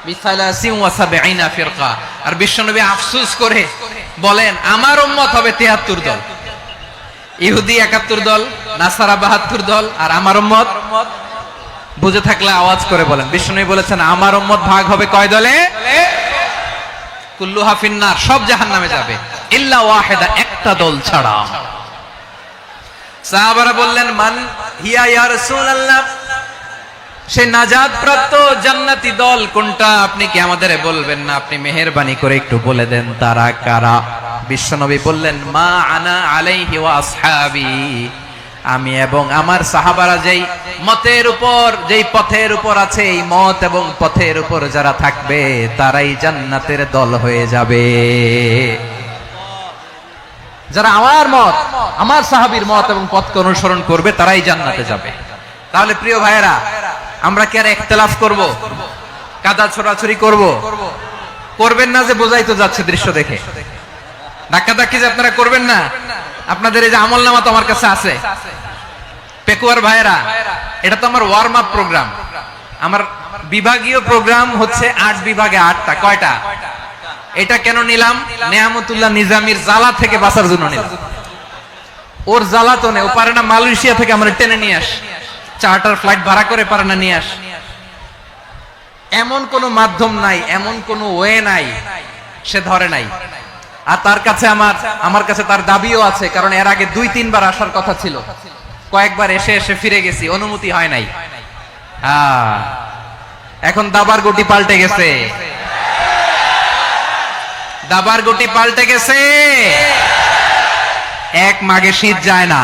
বি73 ফিরকা। আর বিশ্বনবী আফসোস করে বলেন আমার উম্মত হবে 73 দল। ইহুদি 71 দল, নাসারা 72 দল, আর আমার উম্মত বুঝে থাকলে আওয়াজ করে বলেন। বিশ্বনবী বলেছেন আমার উম্মত ভাগ হবে কয় দলে? কুল্লুহা ফিন্নার, সব জাহান্নামে যাবে, ইল্লা ওয়াহিদা, একটা দল ছাড়া। সাহাবারা বললেন মান হিয়া ইয়া রাসূলুল্লাহ, সেই নাজাত প্রাপ্ত জান্নাতি দল কোনটা? আপনি কি আমাদের বলবেন না? আপনি মেহেরবানি করে একটু বলে দেন তারা কারা। বিশ্বনবী বললেন মা আনা আলাইহি ওয়া আসহাবি, আমি এবং আমার সাহাবারা যেই মতের উপর, যেই পথের উপর আছে, এই মত এবং পথের উপর যারা থাকবে তারাই জান্নাতের দল হয়ে যাবে। যারা আমার মত, আমার সাহাবীর মত এবং পথকে অনুসরণ করবে তারাই জান্নাতে যাবে। তাহলে প্রিয় ভাইয়েরা, আমরা কি আর ইখতিলাফ করব? কাদা ছোড়াছুরি করব? করবেন না যে বোঝাই তো যাচ্ছে দৃশ্য দেখে। ধাক্কাধাক্কি যে আপনারা করবেন না। আপনাদের এই যে আমলনামা তো আমার কাছে আছে। পেকুয়ার ভাইয়েরা, এটা তো আমার ওয়ার্ম আপ প্রোগ্রাম। আমার বিভাগীয় প্রোগ্রাম হচ্ছে 8 বিভাগে 8টা। কয়টা? এটা কেন নিলাম? নেয়ামতুল্লাহ নিজামীর জ্বালা থেকে বাঁচার জন্য নিলাম। ওর জ্বালাতনে ও পারে না মালয়েশিয়া থেকে আমরা টেনে নিয়ে আস, চার্টার ফ্লাইট ভাড়া করে পারে না নিয়ে আস। এমন কোন মাধ্যম নাই, এমন কোন ওয়ে নাই সে ধরে নাই। আর তার কাছে আমার কাছে তার দাবিও আছে, কারণ এর আগে 2-3 বার আসার কথা ছিল। কয়েকবার এসে এসে ফিরে গেছি, অনুমতি হয় নাই। এখন দাবার গুটি পাল্টে গেছে, দাবার গুটি পাল্টে গেছে। এক মাঘে শীত যায় না,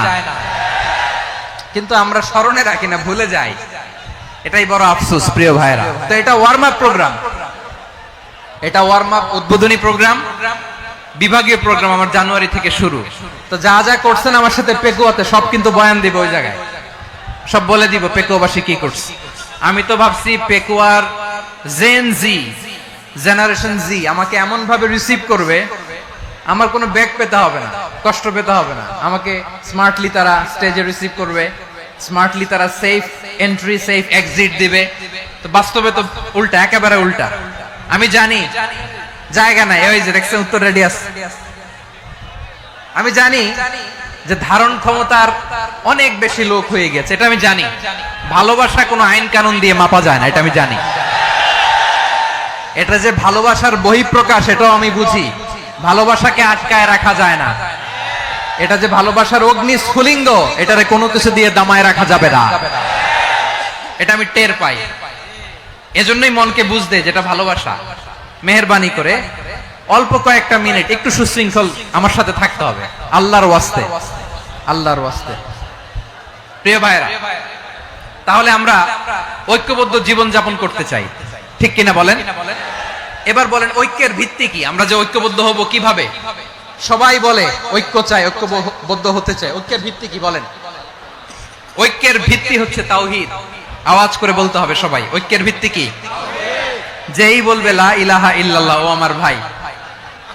কিন্তু আমরা স্মরণে রাখি না, ভুলে যাই। এটাই বড় আফসোস প্রিয় ভাইরা। তো এটা ওয়ার্ম আপ প্রোগ্রাম, এটা ওয়ার্ম আপ উদ্বোধনী প্রোগ্রাম, বিভাগীয় প্রোগ্রাম আমার জানুয়ারি থেকে শুরু। তো যা যা করছেন আমার সাথে পেকুয়াতে সব কিন্তু বয়ান দিব, ওই জায়গায় সব বলে দিব পেকুয়াবাসী কি করছে। আমি তো ভাবছি পেকুয়ার জেন জি, জেনারেশন জি আমাকে এমন ভাবে রিসিভ করবে, আমার কোনো ব্যাক পেতে হবে না, কষ্ট পেতে হবে না। আমাকে স্মার্টলি তারা স্টেজে রিসিভ করবে, স্মার্টলি তারা সেফ এন্ট্রি সেফ এক্সিট দিবে। তো বাস্তবে তো উল্টা, একেবারে উল্টা। আমি জানি জায়গা নাই, ওই যে দেখছেন উত্তর রেডি আছে। আমি জানি যে ধারণ ক্ষমতার অনেক বেশি লোক হয়ে গেছে, এটা আমি জানি। ভালোবাসা কোনো আইন কানুন দিয়ে মাপা যায় না, এটা আমি জানি। এটা যে ভালোবাসার বহিঃপ্রকাশ, এটাও আমি বুঝি। ভালোবাসাকে আটকায় রাখা যায় না। এটা যে ভালোবাসার অগ্নি স্ফুলিঙ্গ, এটারে কোনো কিছু দিয়ে দামায় রাখা যাবে না, এটা আমি টের পাই। এজন্যই মনকে বুঝতে যেটা ভালোবাসা। মেহেরবানি করে অল্প কয়েকটা মিনিট একটু সুশৃঙ্খল আমার সাথে থাকতে হবে, আল্লাহর ওয়াস্তে, আল্লাহর ওয়াস্তে। প্রিয় ভাইরা, তাহলে আমরা ঐক্যবদ্ধ জীবন যাপন করতে চাই, ঠিক কিনা বলেন? এবার বলেন ঐক্যের ভিত্তি কি? আমরা যে ঐক্যবদ্ধ হব কিভাবে? সবাই বলে ঐক্য চাই, ঐক্যবদ্ধ হতে চাই। ঐক্যের ভিত্তি কি বলেন? ঐক্যের ভিত্তি হচ্ছে তাওহীদ। আওয়াজ করে বলতে হবে সবাই, ঐক্যের ভিত্তি কি? যেই বলবে লা ইলাহা ইল্লাল্লাহ, ও আমার ভাই,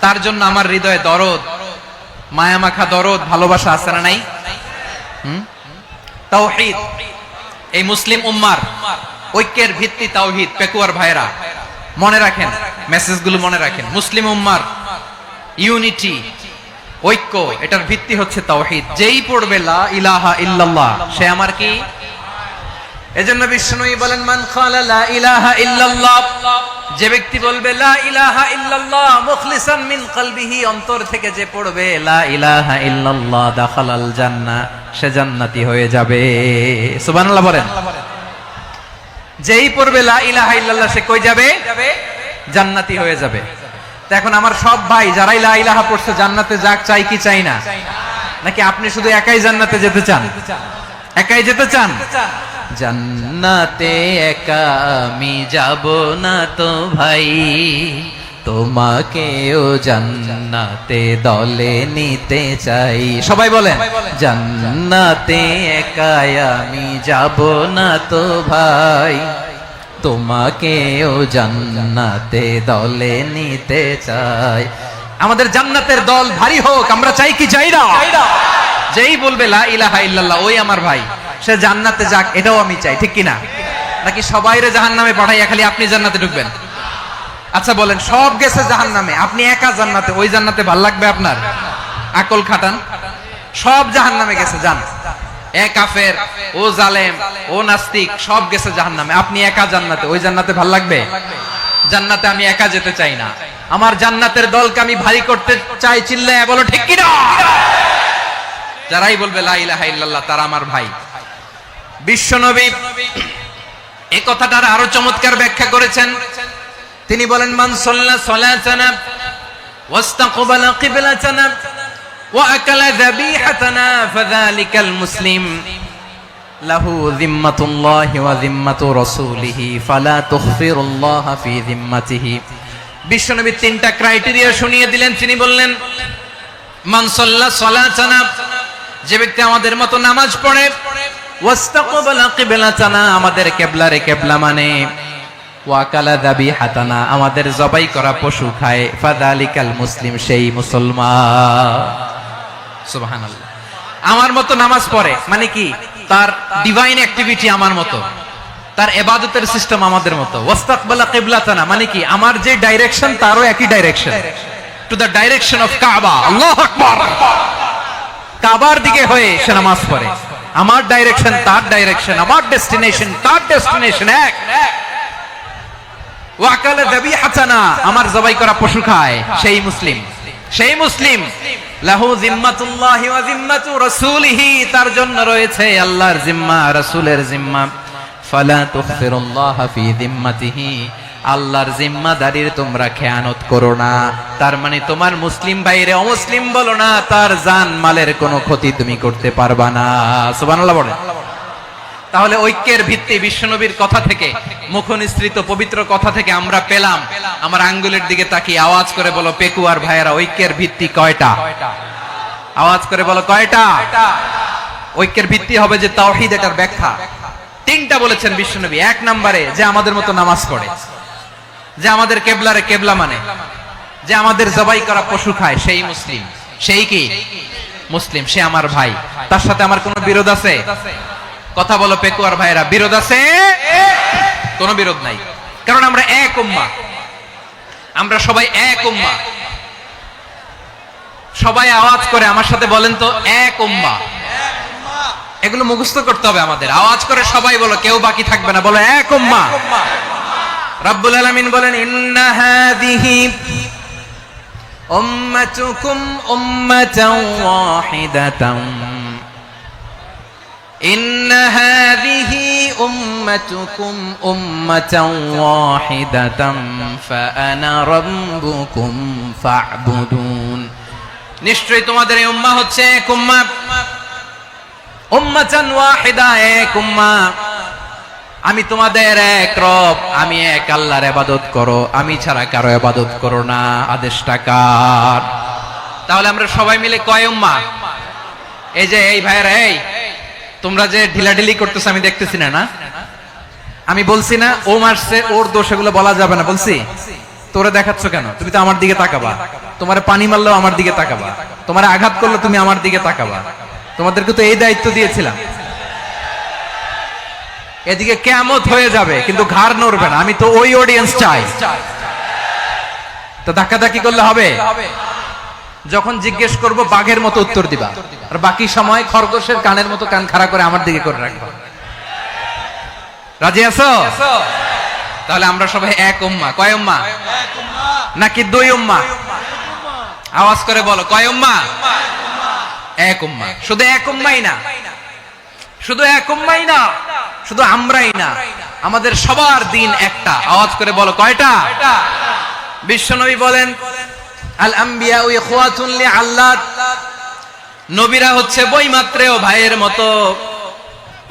তার জন্য আমার হৃদয়ে দরদ, মায়ামাখা দরদ, ভালোবাসা আছে না নাই? তাওহীদ, এই মুসলিম উম্মার ঐক্যের ভিত্তি তাওহীদ। পেকুয়ার ভাইরা মনে রাখেন, মেসেজগুলো মনে রাখেন। মুসলিম উম্মার ইউনিটি, ঐক্য, এটার ভিত্তি হচ্ছে তাওহীদ। যেই পড়বে লা ইলাহা ইল্লাল্লাহ, সে আমার কি? এজন্য বিষ্ণুই বলেন মান ক্বালা লা ইলাহা ইল্লাল্লাহ, যে ব্যক্তি বলবে লা ইলাহা ইল্লাল্লাহ মুখলিসান মিন কলবিহি, অন্তর থেকে যে পড়বে লা ইলাহা ইল্লাল্লাহ, দাখালাল জান্নাহ, সে জান্নাতি হয়ে যাবে। সুবহানাল্লাহ বলেন। যেই পড়বে লা ইলাহা ইল্লাল্লাহ, সে কই যাবে? জান্নাতি হয়ে যাবে। তো এখন আমার সব ভাই যারাই লা ইলাহা পড়ছে জান্নাতে যাক, চাই কি চাই না? নাকি আপনি শুধু একাই জান্নাতে যেতে চান? একাই যেতে চান? জান্নাতে একা আমি যাব না তো ভাই, তোমাকেও জান্নাতে দলে নিতে চাই। সবাই বলেন, জান্নাতে একাই আমি যাব না তো ভাই, তোমাকেও জান্নাতে দলে নিতে চাই। আমাদের জান্নাতের দল ভারী হোক, আমরা চাই কি চাই না? যেই বলবে লা ইলাহা ইল্লাল্লাহ ওই আমার ভাই, সে জান্নাতে যাক, এটাও আমি চাই, ঠিক কিনা? নাকি সবাইরে জাহান্নামে পাঠাইয়া খালি আপনি জান্নাতে ঢুকবেন? আচ্ছা বলেন, সব গেছে জাহান্নামে, আপনি একা জান্নাতে, ওই জান্নাতে ভাল লাগবে আপনার? আকল খাটান। সব জাহান্নামে গেছে, যান। এ কাফের, ও জালেম, ও নাস্তিক, সব গেছে জাহান্নামে, আপনি একা জান্নাতে, ওই জান্নাতে ভাল লাগবে? জান্নাতে আমি একা যেতে চাই না, আমার জান্নাতের দলকে আমি ভারী করতে চাই। চিল্লায় বলো ঠিক কিনা? যারাই বলবে লা ইলাহা ইল্লাল্লাহ তারা আমার ভাই। বিশ্বনবী এই কথাটার আরো চমৎকার ব্যাখ্যা করেছেন। তিনি বলেন, মান সাল্লা সালাতানা ওয়াস্তাকবালা কিবলাতানা ওয়া আকালা যাবিহাতানা ফাযালিকাল মুসলিম লাহু যিম্মাতুল্লাহি ওয়া যিম্মাতু রাসূলিহি ফালা তুখফিরুল্লাহা ফি যিম্মাতিহি। বিশ্বনবী তিনটা ক্রাইটেরিয়া শুনিয়ে দিলেন। তিনি বললেন, মান সাল্লা সালাতানা, যে ব্যক্তি আমাদের মতো নামাজ পড়ে, ওয়াস্তাকবালা কিবলাতানা, আমাদের কিবলারে কিবলা মানে, ওয়াকালা যাবিহাতানা, আমাদের জবাই করা পশু খায়, ফাযালিকাল মুসলিম, সেই মুসলমান। সুবহানাল্লাহ। আমার মতো নামাজ পড়ে মানে কি? তার ডিভাইন অ্যাক্টিভিটি আমার মতো, তার ইবাদতের সিস্টেম আমাদের মতো। ওয়াস্তাকবালা কিবলাতানা মানে কি? আমার যে ডাইরেকশন তারও একই direction, to the direction of কাবা। আল্লাহু আকবার। কাবার দিকে হয়ে সে নামাজ পড়ে, আমার ডাইরেকশন তার ডাইরেকশন, আমার ডেস্টিনেশন তার ডেস্টিনেশন এক। ওয়াকালা যাবিহাতানা, আমার জবাই করা পশু খায়, সেই মুসলিম। সেই মুসলিম লাহু যিম্মাতুল্লাহি ওয়া যিম্মাতু রাসূলিহি, তার জন্য রয়েছে আল্লাহর জিম্মা, রাসূলের জিম্মা। ফালা তুখফিরুল্লাহা ফি যিম্মাতিহি, আল্লাহর জিম্মাদারির তোমরা খেয়ানত করো না। তার মানে তোমার মুসলিম ভাইরে অমুসলিম বলো না, তার জান মালের কোনো ক্ষতি তুমি করতে পারবা না। সুবহানাল্লাহ বলেন। তাহলে ঐক্যের ভিত্তি বিশ্বনবীর কথা থেকে, মুখনিসৃত পবিত্র কথা থেকে আমরা পেলাম। আমার আঙ্গুলের দিকে তাকিয়ে আওয়াজ করে বলো পেকুয়ার ভাইয়েরা, ঐক্যের ভিত্তি কয়টা? আওয়াজ করে বলো কয়টা? ঐক্যের ভিত্তি হবে যে তাওহীদ, এটার ব্যাখ্যা তিনটা বলেছেন বিশ্বনবী। এক নম্বরে, যে আমাদের মতো নামাজ পড়ে, যে আমাদের কেবলারে কেবলা মানে, যে আমাদের জবাই করা পশু খায়, সেই মুসলিম। সেই কি মুসলিম? সে আমার ভাই। তার সাথে আমার কোনো বিরোধ আছে? কথা বলো পেকুয়ার ভাইরা, বিরোধ আছে? কোনো বিরোধ নাই, কারণ আমরা এক উম্মাহ, আমরা সবাই এক উম্মাহ। সবাই আওয়াজ করে আমার সাথে বলেন তো, এক উম্মাহ। এগুলো মুখস্থ করতে হবে আমাদের। আওয়াজ করে সবাই বলো, কেউ বাকি থাকবে না, বলো এক উম্মাহ। রব্বুল আলামিন বলেন, ইন্না হাযিহি উম্মাতুকুম উম্মাতান ওয়াহিদাতান, ইন্না হাযিহি উম্মাতুকুম উম্মাতান ওয়াহিদাতান ফাআনা রাব্বুকুম ফা'বুদুন। নিশ্চয়ই তোমাদের এই উম্মাহ হচ্ছে এক উম্মাহ, উম্মাতান ওয়াহিদা, এক উম্মাহ। আমি তোমাদের এক রব, আমি এক আল্লাহর ইবাদত করো, আমি ছাড়া কারো ইবাদত করো না। আদেশটা কার? তাহলে আমরা সবাই মিলে কয় উম্মাহ? এই যে এই ভাইয়েরা, এই তোমরা যে ঢিলাঢিলি করতেছো আমি দেখতেছি না। আমি বলছি না ও মারছে, ওর দোষ, এগুলো বলা যাবে না। বলছি তোরে দেখাচ্ছ কেন? তুমি তো আমার দিকে তাকাবা। তোমারে পানি মারলেও আমার দিকে তাকাবা, তোমারে আঘাত করলে তুমি আমার দিকে তাকাবা। তোমাদেরকে তো এই দায়িত্ব দিয়েছিলাম। এদিকে কিয়ামত হয়ে যাবে কিন্তু ঘাড় নড়বে না। আমি তো ওই অডিয়েন্স চাই। তো ধাক্কাধাক্কি করলে হবে? যখন জিজ্ঞেস করব বাঘের মতো উত্তর দিবা, আর বাকি সময় খরগোশের কানের মতো কান খাড়া করে আমার দিকে করে রাখবা। রাজি আছো? তাহলে আমরা সবাই এক উম্মাহ। কয় উম্মাহ? নাকি দুই উম্মাহ? আওয়াজ করে বলো, কয় উম্মাহ? এক উম্মাহ। শুধু এক উম্মাহই না, শুধু এক উম্মাহই না, শুধু আমরাই না, আমাদের সবার দিন একটা। আওয়াজ করে বলো কয়টা? বিশ্বনবী বলেন, আল আম্বিয়া ইখওয়াতুন লিআল্লাত, নবীরা হচ্ছে বৈমাত্রেয় ভাইয়ের মতো।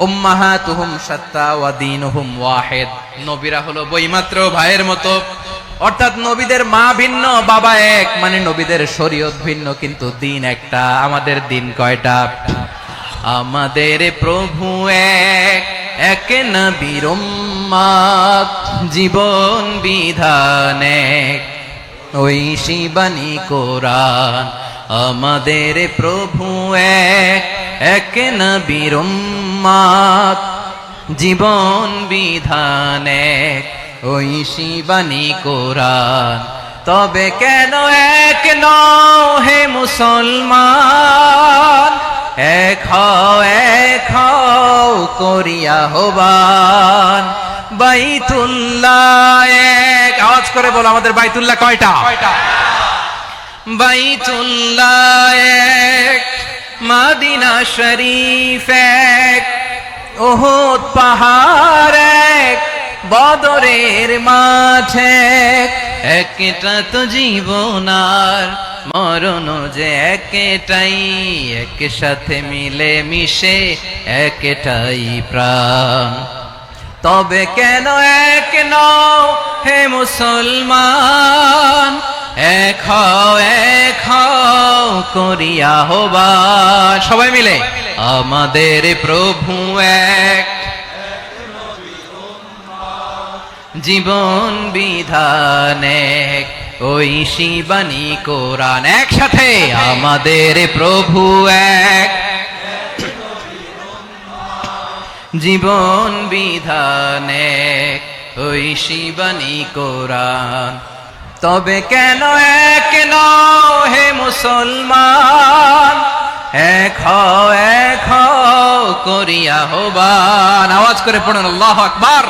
উম্মাহাতুহুম শাত্তা ওয়া দীনুহুম ওয়াহিদ, নবীরা হলো বৈমাত্রেয় ভাইয়ের মতো, অর্থাৎ নবীদের মা ভিন্ন বাবা এক, মানে নবীদের শরীয়ত ভিন্ন কিন্তু দিন একটা। আমাদের দিন কয়টা? আমাদের প্রভু এক, এক নবীর উম্মত, জীবন বিধান এক, ঐশী বাণী কোরআন। আমাদের প্রভু এক, এক নবীর উম্মত, জীবন বিধান এক, ঐশী বাণী কোরআন। তবে কেন এক নও হে মুসলমান, এক হও করিয়া হবান। বাইতুল্লাহ এক, আওয়াজ করে বলো আমাদের বাইতুল্লাহ কয়টা? বাইতুল্লাহ এক, মদিনা শরীফ এক, উহুদ পাহাড় এক, বদরের মাঠে একটা তো জীবন আর মরণ যে একটাই, একসাথে মিলে মিশে একটাই প্রাণ। তবে কেন এক নও হে মুসলমান, এক হও করিয়া হবান। সবাই মিলে আমাদের প্রভু এক, জীবন বিধান এক, ঐশী বাণী কোরআন। একসাথে আমাদের প্রভু এক, জীবন বিধান এক, ঐশী বাণী কোরআন। তবে কেন এক নও হে মুসলমান, এক হও করিয়া হবান। আওয়াজ করে পড়ুন আল্লাহু আকবার।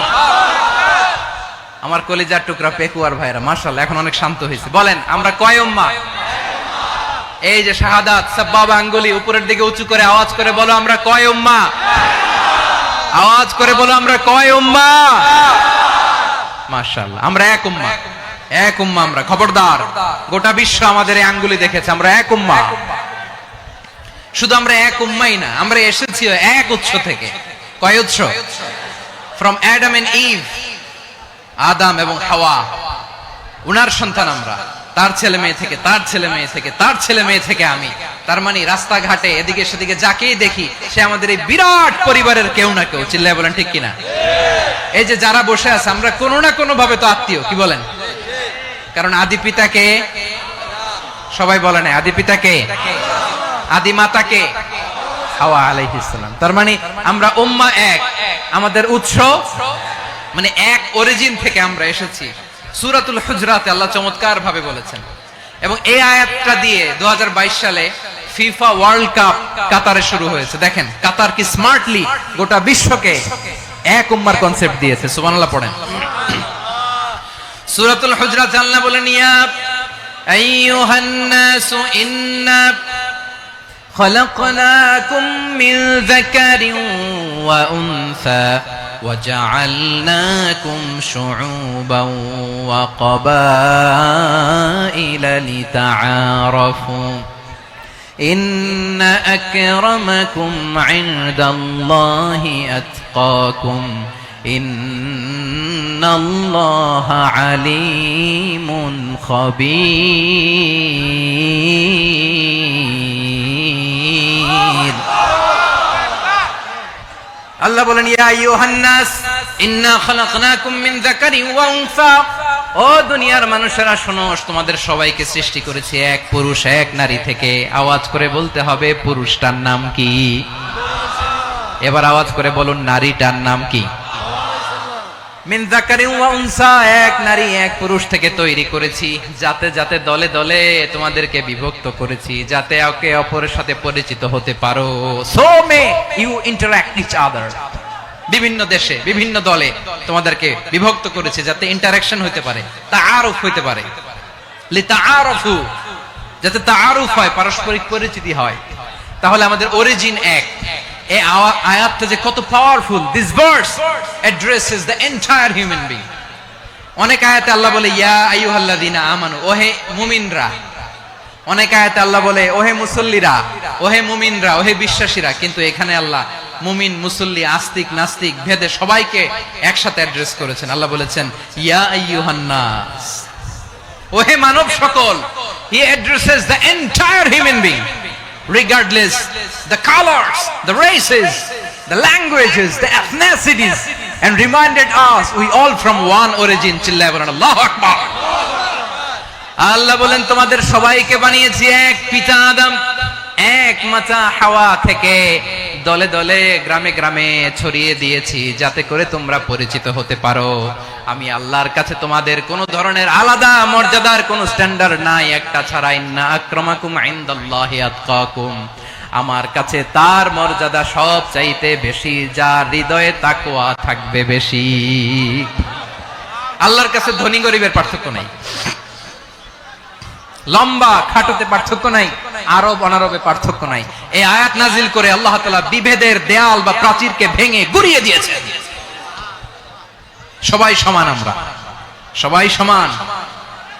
আমার কলিজার টুকরা পেকুয়ার ভাইরা মাশাআল্লাহ এখন অনেক শান্ত হয়েছে। বলেন আমরা কয় উম্মাহ? এই যে শাহাদাত সাব্বাবা আঙ্গুলি উপরের দিকে উঁচু করে আওয়াজ করে বলো আমরা কয় উম্মাহ? আওয়াজ করে বলো আমরা কয় উম্মাহ? মাশাআল্লাহ আমরা এক উম্মাহ, এক উম্মাহ আমরা। খবরদার, গোটা বিশ্ব আমাদের এই আঙ্গুলি দেখেছে, আমরা এক উম্মাহ। শুধু আমরা এক উম্মাই না, আমরা এসেছি এক উৎস থেকে। কয় উৎস? ফ্রম অ্যাডাম এন্ড ইভ, আদম এবং হাওয়া, উনার সন্তান আমরা। তার ছেলে মেয়ে থেকে, তার ছেলে মেয়ে থেকে, তার ছেলে মেয়ে থেকে আমি। তার মানে রাস্তাঘাটে এদিকে সেদিকে যাকেই দেখি সে আমাদের এই বিরাট পরিবারের কেউ না কেউ। চিল্লায় বলেন ঠিক কিনা? এই যে যারা বসে আছে আমরা কোনো না কোনো ভাবে তো আত্মীয়, কি বলেন? কারণ আদি পিতাকে সবাই বলে না, আদি পিতাকে, আদি মাতাকে হাওয়া আলাইহিস সালাম। তার মানে আমরা উম্মাহ এক, আমাদের উৎস মানে এক অরিজিন থেকে আমরা এসেছি। সূরাতুল হুজরাতে আল্লাহ চমৎকার ভাবে বলেছেন। এবং এই আয়াতটা দিয়ে 2022 সালে ফিফা ওয়ার্ল্ড কাপ কাতারে শুরু হয়েছে। দেখেন কাতার কি স্মার্টলি গোটা বিশ্বকে এক উম্মার কনসেপ্ট দিয়েছে। সুবহানাল্লাহ পড়েন। সূরাতুল হুজরাত আল্লাহ বলেন ইয়া আইয়ুহান নাসু ইন্না খলাকনাকুম মিন যাকারিন ওয়া উনসা وجعلناكم شعوبا وقبائل لتعارفوا إن أكرمكم عند الله أتقاكم إن الله عليم خبير আল্লাহ বলেন ইয়া আইয়ুহান নাস ইন্না খালাকনাকুম মিন যাকারিন ওয়া উনসা, ও দুনিয়ার মানুষেরা শোনো, তোমাদের সবাইকে সৃষ্টি করেছি এক পুরুষ এক নারী থেকে। আওয়াজ করে বলতে হবে পুরুষটার নাম কি? এবার আওয়াজ করে বলুন নারীটার নাম কি? মিন যাকারিন ওয়া উনসা, এক নারী এক পুরুষ থেকে তৈরি করেছি। যাতে যাতে দলে দলে তোমাদেরকে বিভক্ত করেছি, যাতে একে অপরের সাথে পরিচিত হতে পারো। So may you interact each other. বিভিন্ন দেশে বিভিন্ন দলে তোমাদেরকে বিভক্ত করেছি যাতে ইন্টারঅ্যাকশন হতে পারে, তাআরুফ হতে পারে। লিতাআরফু, যাতে তাআরুফ হয়, পারস্পরিক পরিচিতি হয়। তাহলে আমাদের অরিজিন এক। এই আয়াতটা যে কত powerful. This verse addresses the entire human being. অনেক আয়াতে আল্লাহ বলে ইয়া আইয়ুহাল্লাযীনা আমানু, ওহে মুমিনরা। অনেক আয়াতে আল্লাহ বলে ওহে মুসল্লিরা, ওহে মুমিনরা, ওহে বিশ্বাসীরা। কিন্তু এখানে আল্লাহ মুমিন মুসল্লি আস্তিক নাস্তিক ভেদে সবাইকে একসাথে অ্যাড্রেস করেছেন। আল্লাহ বলেছেন ইয়া আইয়ুহান নাস, ওহে মানব সকল, he addresses the entire human being regardless the colors, the races, the languages, the ethnicities, and reminded us we all from one origin. চিল্লায় বলেন আল্লাহু আকবার। আল্লাহ বলেন তোমাদের সবাইকে বানিয়েছি এক পিতা আদম, এক মাতা হাওয়া থেকে, দলে দলে গ্রামে গ্রামে ছড়িয়ে দিয়েছি যাতে করে তোমরা পরিচিত হতে পারো। আমি আল্লাহর কাছে তোমাদের কোন ধরনের আলাদা মর্যাদার কোন স্ট্যান্ডার্ড নাই একটা ছাড়া। ইন্না আক্রামাকুম ইনদাল্লাহি আতকাকুম, আমার কাছে তার মর্যাদা সব চাইতে বেশি যার হৃদয়ে তাকওয়া থাকবে বেশি। আল্লাহর কাছে ধনী গরিবের পার্থক্য নাই, লম্বা খাটোতে পার্থক্য নাই, আরব অনারবে পার্থক্য নাই। এই আয়াত নাজিল করে আল্লাহ তাআলা বিভেদের দেয়াল বা প্রাচীরকে ভেঙে গুড়িয়ে দিয়েছেন। সবাই সমান, আমরা সবাই সমান,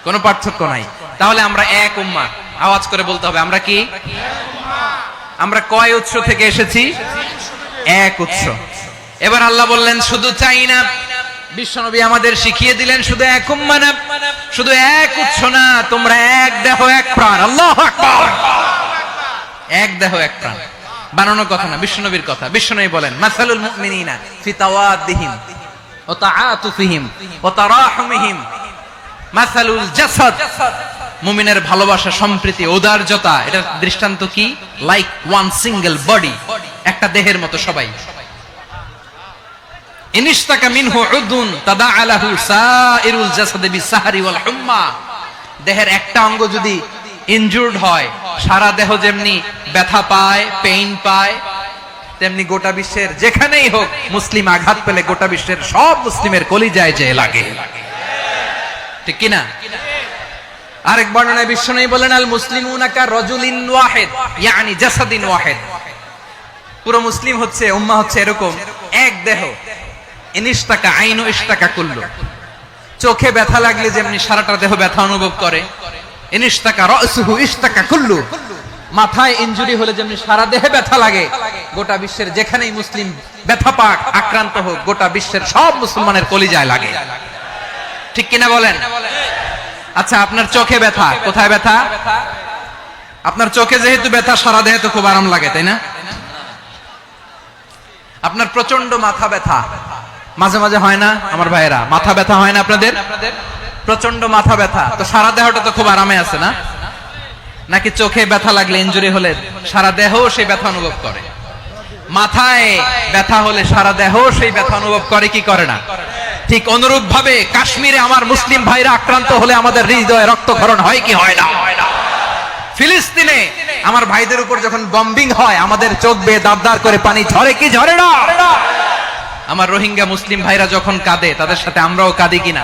কোনো পার্থক্য নাই। তাহলে আমরা এক উম্মাহ, আওয়াজ করে বলতে হবে আমরা কি? আমরা কয় উৎস থেকে এসেছি? এক উৎস। এবার আল্লাহ বললেন শুধু চাই না, বিশ্বনবী আমাদের শিখিয়ে দিলেন শুধু এক উম্মাহ না, শুধু এক উৎস না, তোমরা এক দেহ এক প্রাণ। আল্লাহু আকবার। এক দেহ এক প্রাণ বানানো কথা না, বিশ্বনবীর কথা। বিশ্বনবী বলেন মাসালুল মুমিনিনা ফি তাওয়াদ্দিহিম ওয়া তাআতুফিহিম ওয়া তারাহুমিহিম মাসালুল জাসাদ, মুমিনের ভালোবাসা, সম্প্রীতি, ঔদার্যতা, এটা দৃষ্টান্ত কি? লাইক ওয়ান সিঙ্গেল বডি, একটা দেহের মতো সবাই। ইনিশতাকা মিনহু উদুন তাদাআলাহু সাইরুল জাসাদি বিসাহরি ওয়াল হুম্মা, দেহের একটা অঙ্গ যদি ইনজুরড হয় সারা দেহ যেমনি ব্যথা পায়, পেইন পায়, তেমনি গোটা বিশ্বের যেখানেই হোক মুসলিম আঘাত পেলে গোটা বিশ্বের সব মুসলিমের কলিজায় যে লাগে, ঠিক কি না? আরেক বর্ণনায় বিশ্বনবী বলেন আল মুসলিমুনা কা রাজুলিন ওয়াহিদ ইয়ানি জাসাদিন ওয়াহিদ, পুরো মুসলিম হচ্ছে, উম্মাহ হচ্ছে এরকম এক দেহ। ইনিশতাকা আইনু ইশতাকা কুল্লু, চোখে ব্যথা লাগলে যেমনি সারাটা দেহ ব্যথা অনুভব করে, ইনিশতাকা রাসুহু ইশতাকা কুল্লু, মাথায় ইনজুরি হলে যেমনি সারা দেহে ব্যথা লাগে, গোটা বিশ্বের যেখানেই মুসলিম ব্যথা পাক, আক্রান্ত হোক, গোটা বিশ্বের সব মুসলমানের কলিজায় লাগে, ঠিক কিনা বলেন? আচ্ছা, আপনার চোখে ব্যথা, কোথায় ব্যথা? আপনার চোখে যেহেতু ব্যথা, সারা দেহে তো খুব আরাম লাগে, তাই না? আপনার প্রচন্ড মাথা ব্যথা মাঝে মাঝে হয় না আমার ভাইয়েরা? মাথা ব্যথা হয় না আপনাদের? প্রচন্ড মাথা ব্যথা, তো সারা দেহটা তো খুব আরামে আছে না? নাকি চোখে ব্যথা লাগলে, ইনজুরি হলে সারা দেহ সেই ব্যথা অনুভব করে? মাথায় ব্যথা হলে সারা দেহ সেই ব্যথা অনুভব করে কি করে না? ঠিক অনুরূপ ভাবে কাশ্মীরে আমার মুসলিম ভাইরা আক্রান্ত হলে আমাদের হৃদয়ে রক্তক্ষরণ হয় কি হয় না? ফিলিস্তিনে আমার ভাইদের উপর যখন বম্বিং হয় আমাদের চোখ বেয়ে দাবদার করে পানি ঝরে কি ঝরে না? আমার রোহিঙ্গা মুসলিম ভাইরা যখন কাঁদে তাদের সাথে আমরাও কাঁদি কিনা?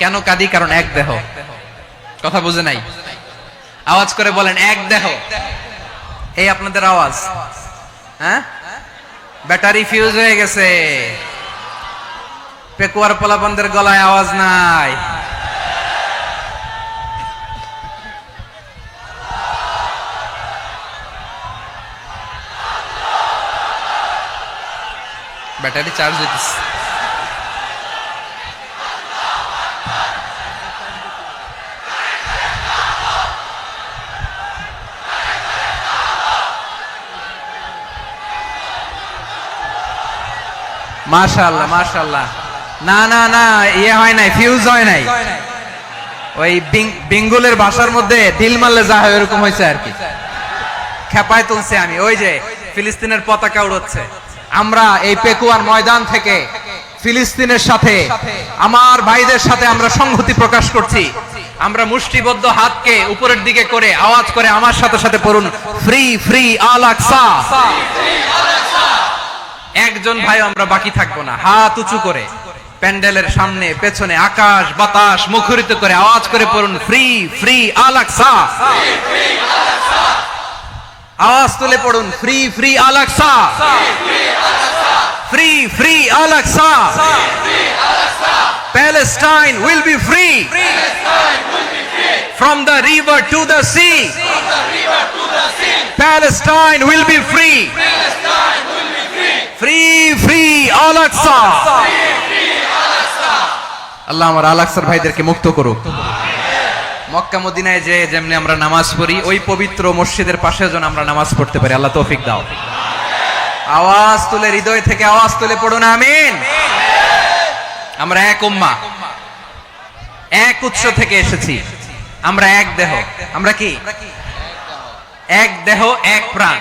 কেন কাঁদি? কারণ এক দেহ। কথা বুঝে নাই? আওয়াজ করে বলেন এক দেহ। এই আপনাদের আওয়াজ, হ্যাঁ? ব্যাটারি ফিউজ হয়ে গেছে, পেকুয়ার পোলাপানদের গলায় আওয়াজ নাই। ব্যাটারি চার্জ দিতেছে। মাশাআল্লাহ মাশাআল্লাহ। না না না, ইয়ে হয় নাই, ফিউজ হয় নাই, ওই বেঙ্গলের ভাষার মধ্যে দিল মারলে যা হয় এরকম হয়েছে আর কি। খেপায় তুলছে আমি, ওই যে ফিলিস্তিনের পতাকা উড়াচ্ছে। আমরা এই পেকুয়ার ময়দান থেকে ফিলিস্তিনের সাথে, আমার ভাইদের সাথে আমরা সংহতি প্রকাশ করছি। আমরা মুষ্টিবদ্ধ হাতকে উপরের দিকে করে আওয়াজ করে আমার সাথে সাথে পড়ুন, ফ্রি ফ্রি আল আকসা। একজন ভাই আমরা বাকি থাকবো না, হাত উঁচু করে প্যান্ডেলের সামনে পেছনে আকাশ বাতাস মুখরিত করে আওয়াজ করে পড়ুন, ফ্রি ফ্রি আল আকসা। আওয়াজ তুলে পড়ুন, free free Al Aqsa, free free Al Aqsa. Palestine will be free from the river to the sea. Palestine will be free. Free free Al Aqsa. আল্লাহ আমার আল আকসার ভাইদেরকে মুক্ত করুক। মক্কা মদিনায় যে যেমনি আমরা নামাজ পড়ি, ওই পবিত্র মসজিদের পাশে যেন আমরা নামাজ পড়তে পারি। আল্লাহ তৌফিক দাও। আওয়াজ তুলে, হৃদয় থেকে আওয়াজ তুলে পড়ুন আমিন। আমরা এক উম্মাহ, এক উৎস থেকে এসেছি, আমরা এক দেহ। আমরা কি? এক দেহ এক প্রাণ।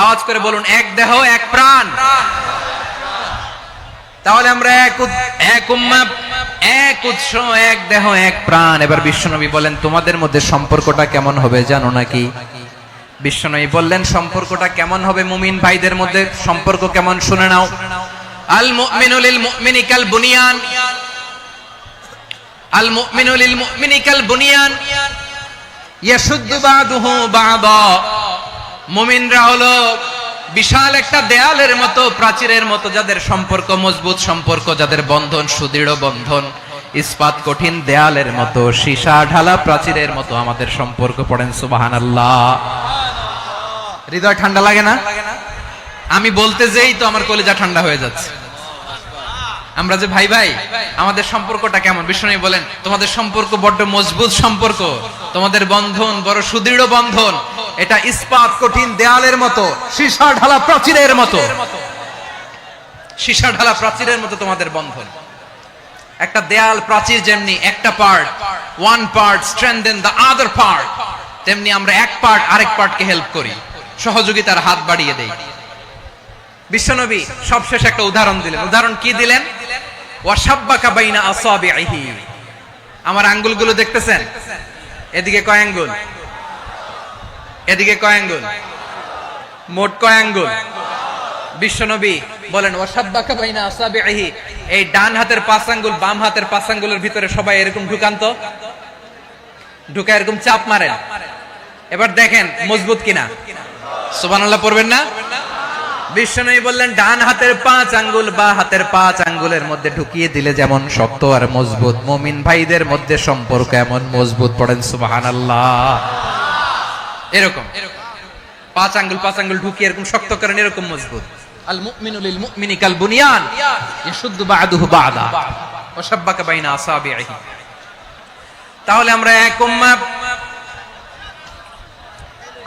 আওয়াজ করে বলুন, এক দেহ এক প্রাণ। তাহলে আমরা এক উম্মাহ, এক উৎস, এক দেহ এক প্রাণ। এবার বিশ্বনবী বলেন, তোমাদের মধ্যে সম্পর্কটা কেমন হবে জানো নাকি? বিশ্বনবী বললেন, সম্পর্কটা কেমন হবে? মুমিন ভাইদের মধ্যে সম্পর্ক কেমন শুনে নাও। আল মুমিনু লিল মুমিনি কাল বুনিয়ান, আল মুমিনু লিল মুমিনি কাল বুনিয়ান ইয়াশুদ্দু বাদুহু বাদা। মুমিনরা হলো বিশাল একটা দেয়ালের মতো, প্রাচীরের মতো, যাদের সম্পর্ক মজবুত সম্পর্ক, যাদের বন্ধন সুদৃঢ় বন্ধন, ইস্পাত কঠিন দেয়ালের মতো, সীসা ঢালা প্রাচীরের মতো আমাদের সম্পর্ক। পড়েন সুবহানাল্লাহ। হৃদয় ঠান্ডা লাগে না? আমি বলতে যেই তো আমার কলিজা ঠান্ডা হয়ে যাচ্ছে। আমরা যে ভাই ভাই, আমাদের সম্পর্কটা কেমন? বিষ্ণু বলেন, তোমাদের সম্পর্ক বড্ড মজবুত সম্পর্ক, তোমাদের বন্ধন বড় সুদৃঢ় বন্ধন, এটা ইস্পাত কঠিন দেয়ালের মতো, সীসা ঢালা প্রাচীরের মতো। সীসা ঢালা প্রাচীরের মতো তোমাদের বন্ধন। একটা দেয়াল প্রাচীর যেমনি একটা part, one part strengthen the other part, তেমনি আমরা এক পার্ট আরেক পার্টকে হেল্প করি, সহযোগিতার হাত বাড়িয়ে দেই। বিশ্বনবী সবশেষ একটা উদাহরণ দিলেন। উদাহরণ কি দিলেন? ওয়াশাব্বাকা বাইনা আসাবিহি। আমার আঙ্গুলগুলো দেখতেছেন? এদিকে কয় আঙ্গুল? এদিকে কয় আঙ্গুল? মোট কয় আঙ্গুল? বিশ্বনবী বলেন, ওয়াশাব্বাকা বাইনা আসাবিহি। এই ডান হাতের 5 আঙ্গুল বাম হাতের 5 আঙ্গুলের ভিতরে সবাই এরকম ঢুকান্ত, ঢুকা এরকম চাপ মারেন। এবার দেখেন মজবুত কিনা। সুবহানাল্লাহ পড়বেন না? বিশ্বনবী বললেন, ডান হাতের 5 আঙ্গুল বা হাতের 5 আঙ্গুলের মধ্যে ঢুকিয়ে দিলে যেমন শক্ত আর মজবুত, মুমিন ভাইদের মধ্যে সম্পর্ক এমন মজবুত। পড়েন সুবহানাল্লাহ। এরকম 5 আঙ্গুল ঢুকিয়ে এরকম শক্ত করেন, এরকম মজবুত। আল মুমিনু লিল মুমিনি কাল বুনিয়ান ইয়াশুদ্দু বাদুহু বাদা ওয়া শাব্বাকা বাইনা আসাবিহি। তাহলে আমরা এক উম্মাহ,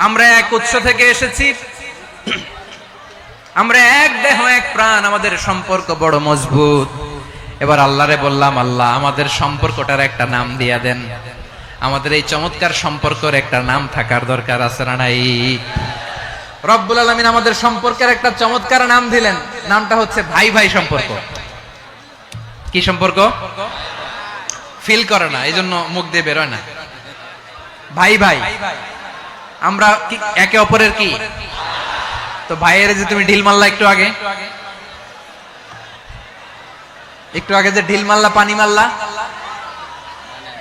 আমরা এক উৎস থেকে এসেছি, আমরা এক দেহ এক প্রাণ, আমাদের সম্পর্ক বড় মজবুত। এবার আল্লাহরে বললাম, আল্লাহ আমাদের সম্পর্কটার একটা নাম দিয়া দেন। আমাদের এই চমৎকার সম্পর্কের একটা নাম থাকার দরকার আছে না নাই? রব্বুল আলামিন আমাদের সম্পর্কের একটা চমৎকার নাম দিলেন। নামটা হচ্ছে ভাই ভাই সম্পর্ক। কি সম্পর্ক? ফিল করে না, এই জন্য মুখ দিয়ে বেরোয় না। ভাই ভাই, আমরা একে অপরের কি? তো ভাইয়ের যে তুমি ঢিল মারলা একটু আগে, যে ঢিল মারলা, পানি মারলা,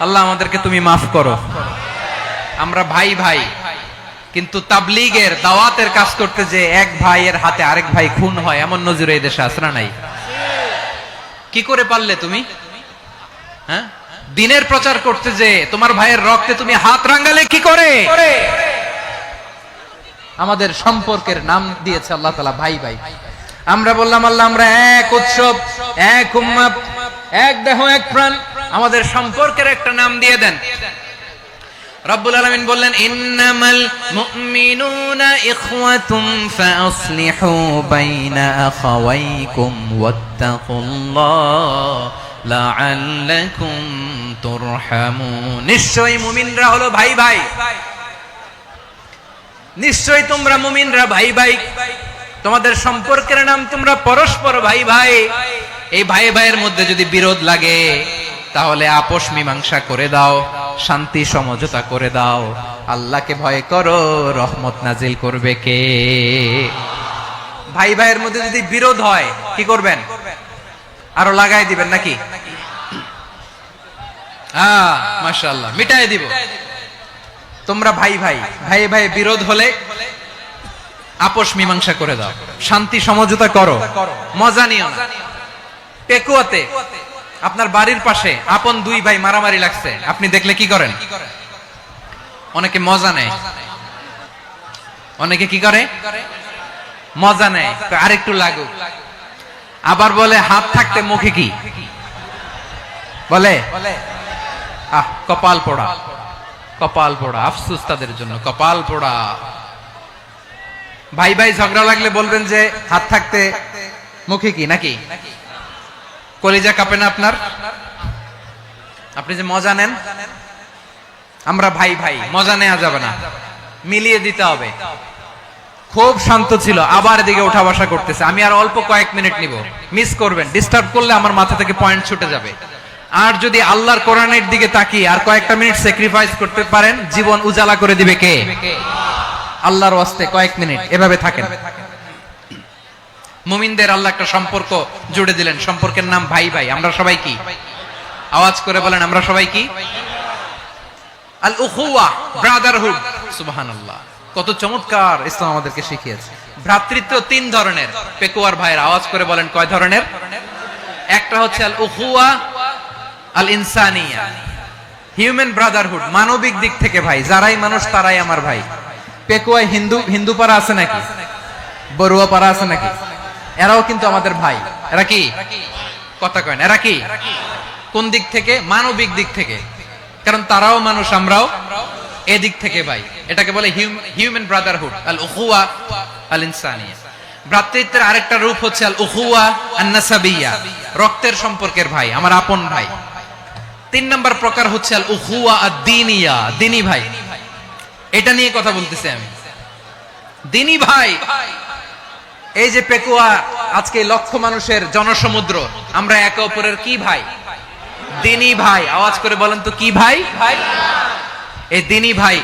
আল্লাহ আমাদেরকে তুমি মাফ করো। আমরা ভাই ভাই, কিন্তু তাবলীগের দাওয়াতের কাজ করতে যে এক ভাইয়ের হাতে আরেক ভাই খুন হয়, এমন নজির এই দেশে আছে না নাই? কি করে পারলে তুমি? হ্যাঁ, দিনের প্রচার করতে যে তোমার ভাইয়ের রক্তে তুমি হাত রাঙ্গালে কি করে? আমাদের সম্পর্কের নাম দিয়েছে আল্লাহ তাআলা ভাই ভাই। আমরা বললাম, আল্লাহ আমরা এক উৎসব, এক উম্মাহ, এক দেহ এক প্রাণ, আমাদের সম্পর্কের একটা নাম দিয়ে দেন। রব্বুল আলামিন বললেন, ইন্নামাল মুমিনুনা ইখওয়াতুম ফাসলিহু বাইনা আখাওয়াইকুম ওয়াত্তাকুল্লাহ লাআল্লাকুম তুরহামুন। নিশ্চয়ই মুমিনরা হলো ভাই ভাই, নিশ্চয়ই তোমরা মুমিনরা ভাই ভাই, তোমাদের সম্পর্কের নাম তোমরা পরস্পর ভাই ভাই। এই ভাই ভাইয়ের মধ্যে যদি বিরোধ লাগে তাহলে আপোষ মীমাংসা করে দাও, শান্তি সমঝোতা করে দাও। আল্লাহকে ভয় করো, রহমত নাজিল করবে কে? ভাই ভাইয়ের মধ্যে যদি বিরোধ হয় কি করবেন? আরো লাগাই দিবেন নাকি? মাশাআল্লাহ, মিটাই দিব। তোমরা ভাই ভাই, ভাই ভাই বিরোধ হলে আপোষ মীমাংসা করে দাও, শান্তি সমঝোতা করো, মজা নিও না। পেকুয়াতে আপনার বাড়ির পাশে আপন দুই ভাই মারামারি লাগছে, আপনি দেখলে কি করেন? অনেকে মজা নেয়। অনেকে কি করে? মজা নেয়, আরেকটু লাগুক। আবার বলে হাত থাকতে মুখে কি বলে? কপাল পোড়া, কপাল পোড়া, আফসোস তাদের জন্য, কপাল পোড়া। ভাই ভাই ঝগড়া লাগলে বলবেন যে হাত থাকতে মুখে কি নাকি? কলিজা কাঁপে না আপনার? আপনি যে মজা নেন, আমরা ভাই ভাই, মজা নেওয়া যাবে না, মিলিয়ে দিতে হবে। খুব শান্ত ছিল, আবার এদিকে ওঠা বসা করতেছে। আমি আর অল্প কয়েক মিনিট নিব, মিস করবেন, ডিস্টার্ব করলে আমার মাথা থেকে পয়েন্ট ছুটে যাবে। আর যদি আল্লাহর কোরআনের দিকে তাকিয়ে আর কয়েকটা মিনিট স্যাক্রিফাইস করতে পারেন, জীবন উজালা করে দিবে কে? আল্লাহর ওয়াস্তে কয়েক মিনিট এভাবে থাকেন। মুমিনদের আল্লাহ একটা সম্পর্ক জুড়ে দিলেন, সম্পর্কের নাম ভাই ভাই। আমরা সবাই কি? আওয়াজ করে বলেন, আমরা সবাই কি? আল উখুয়া, ব্রাদারহুড। সুবহানাল্লাহ, কত চমৎকার ইসলাম আমাদেরকে শিখিয়েছে। ভ্রাতৃত্ব তিন ধরনের। পেকুয়ার ভাইয়ের আওয়াজ করে বলেন, কয় ধরনের? একটা হচ্ছে আল উখুয়া আল ইনসানিয়া, হিউম্যান ব্রাদারহুড, মানবিক দিক থেকে ভাই, যারাই মানুষ তারাই আমার ভাই। পেকুয়ায় হিন্দু পাড়া আছে নাকি? বড়ুয়া পাড়া আছে নাকি? এরাও কিন্তু আমাদের ভাই। এরা কি? কথা কয় না, এরা কি? কোন দিক থেকে? মানবিক দিক থেকে, কারণ তারাও মানুষ, আমরাও এদিক থেকে ভাই। এটাকে বলে হিউম্যান ব্রাদারহুড, আল উখুয়া আল ইনসানিয়া। ভ্রাতৃত্বের আরেকটা রূপ হচ্ছে আল উখুয়া আন নাসাবিয়া, রক্তের সম্পর্কের ভাই, আমার আপন ভাই। তিন নম্বর প্রকার হচ্ছে আল উখুয়া আদ দীনিয়া, দিনী ভাই। এটা নিয়ে কথা বলতেছি আমি, দিনী ভাই। এই যে পেকুয়া, আজকে লক্ষ মানুষের জনসমুদ্র, আমরা একে অপরের কি ভাই? দিনী ভাই। আওয়াজ করে বলেন তো, কি ভাই? এই দিনী ভাই,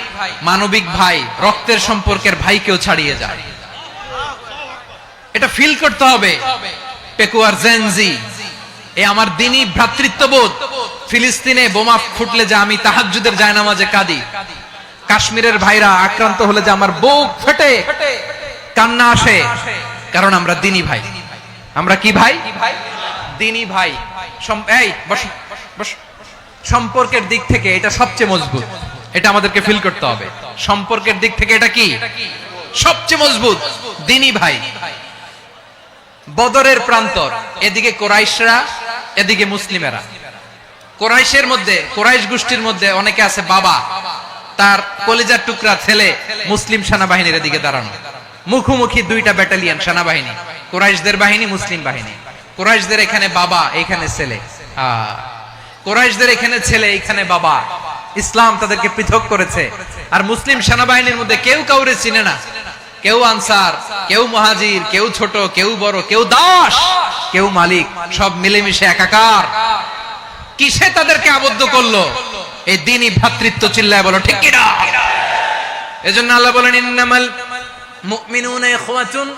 মানবিক ভাই, রক্তের সম্পর্কের ভাইকেও ছাড়িয়ে যায়। এটা ফিল করতে হবে। পেকুয়ার জেনজি, এ আমার দিনী ভ্রাতৃত্ববোধ। ফিলিস্তিনে বোমা ফুটলে যে আমি তাহাজ্জুদের জায়নামাজে কাঁদি, কাশ্মীরের ভাইরা আক্রান্ত হলে যে আমার বুক ফেটে কান্না আসে, কারণ আমরা দিনী ভাই। আমরা কি ভাই? দিনী ভাই। এই বসো বসো। সম্পর্কের দিক থেকে এটা সবচেয়ে মজবুত, এটা আমাদেরকে ফিল করতে হবে। সম্পর্কের দিক থেকে এটা কি? সবচেয়ে মজবুত, দিনী ভাই। বদরের প্রান্তর, এদিকে কোরাইশরা, এদিকে মুসলিমেরা। কোরাইশের মধ্যে, কোরাইশ গোষ্ঠীর মধ্যে অনেকে আছে বাবা, তার কলিজার টুকরা ছেলে মুসলিম সেনাবাহিনীর এদিকে দাঁড়ানো, মুখোমুখি দুইটা ব্যাটালিয়ন সেনাবাহিনী, কোরাইশদের বাহিনী, মুসলিম বাহিনী। কোরাইশদের এখানে বাবা, এখানে ছেলে। কোরাইশদের এখানে ছেলে, এখানে বাবা। ইসলাম তাদেরকে পৃথক করেছে। আর মুসলিম সেনাবাহিনীর মধ্যে কেউ কাউরে চিনে না, কেউ আনসার, কেউ মুহাজির, কেউ ছোট, কেউ বড়, কেউ দাস, কেউ মালিক, সব মিলেমিশে একাকার। কিসে তাদেরকে আবদ্ধ করলো? এই দিনই ভ্রাতৃত্ব। চিল্লায় বলো ঠিক কিনা? এজন্য আল্লাহ বলেন, ইন্নামাল মুমিনুনা ইখওয়াতুন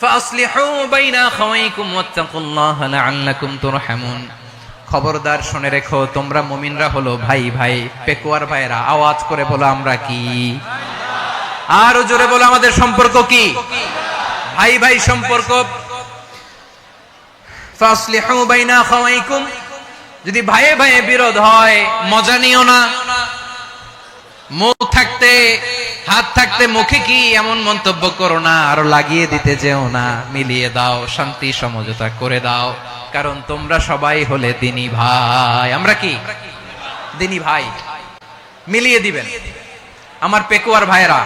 ফাসলিহু বাইনা আখাওয়াইকুম ওয়াত্তাকুল্লাহা লাআল্লাকুম তুরহামুন। খবরদার শুনে রেখো, তোমরা মুমিনরা হলো ভাই ভাই। পেকুয়ার ভাইরা আওয়াজ করে বলো, আমরা কি? আরো জোরে বলো, আমাদের সম্পর্ক কি? ভাই ভাই সম্পর্ক। ফাসলিহু বাইনা আখাওয়াইকুম, যদি ভাইয়ে ভাইয়ে বিরোধ হয় মজা নিও না। মুখ থাকতে, হাত থাকতে মুখে কি এমন মন্তব্য করো না, আরো লাগিয়ে দিতে যেও না। মিলিয়ে দাও, শান্তি সমঝোতা করে দাও, কারণ তোমরা সবাই হলে দিনী ভাই। আমরা কি? দিনী ভাই। মিলিয়ে দিবেন। আমার পেকুয়ার ভাইরা,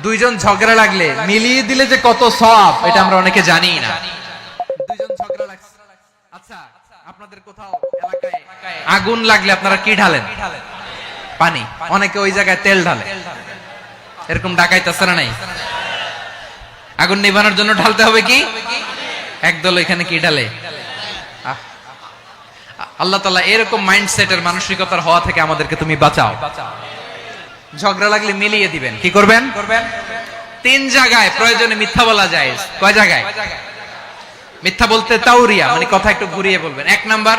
দুইজন ঝগড়া লাগলে মিলিয়ে দিলে যে কত সওয়াব, এটা আমরা অনেকে জানি না। দুইজন ঝগড়া লাগছে, আচ্ছা আপনাদের কোথাও এলাকায় আগুন লাগলে আপনারা কি ঢালেন? পানি। অনেকে ওই জায়গায় তেল ঢালে। এরকম ডাকাইতেছে না নাই? আগুন নিভানোর জন্য ঢালতে হবে কি? একদল এখানে কি ঢালে? আল্লাহ তাআলা এরকম মাইন্ডসেটের, মানসিকতার হওয়া থেকে আমাদেরকে তুমি বাঁচাও। ঝগড়া লাগলে মিলিয়ে দিবেন। কি করবেন? তিন জায়গায় প্রয়োজনে মিথ্যা বলা যায়। কয় জায়গায় মিথ্যা বলতে? তাওরিয়া, মানে কথা একটু ঘুরিয়ে বলবেন। এক নাম্বার,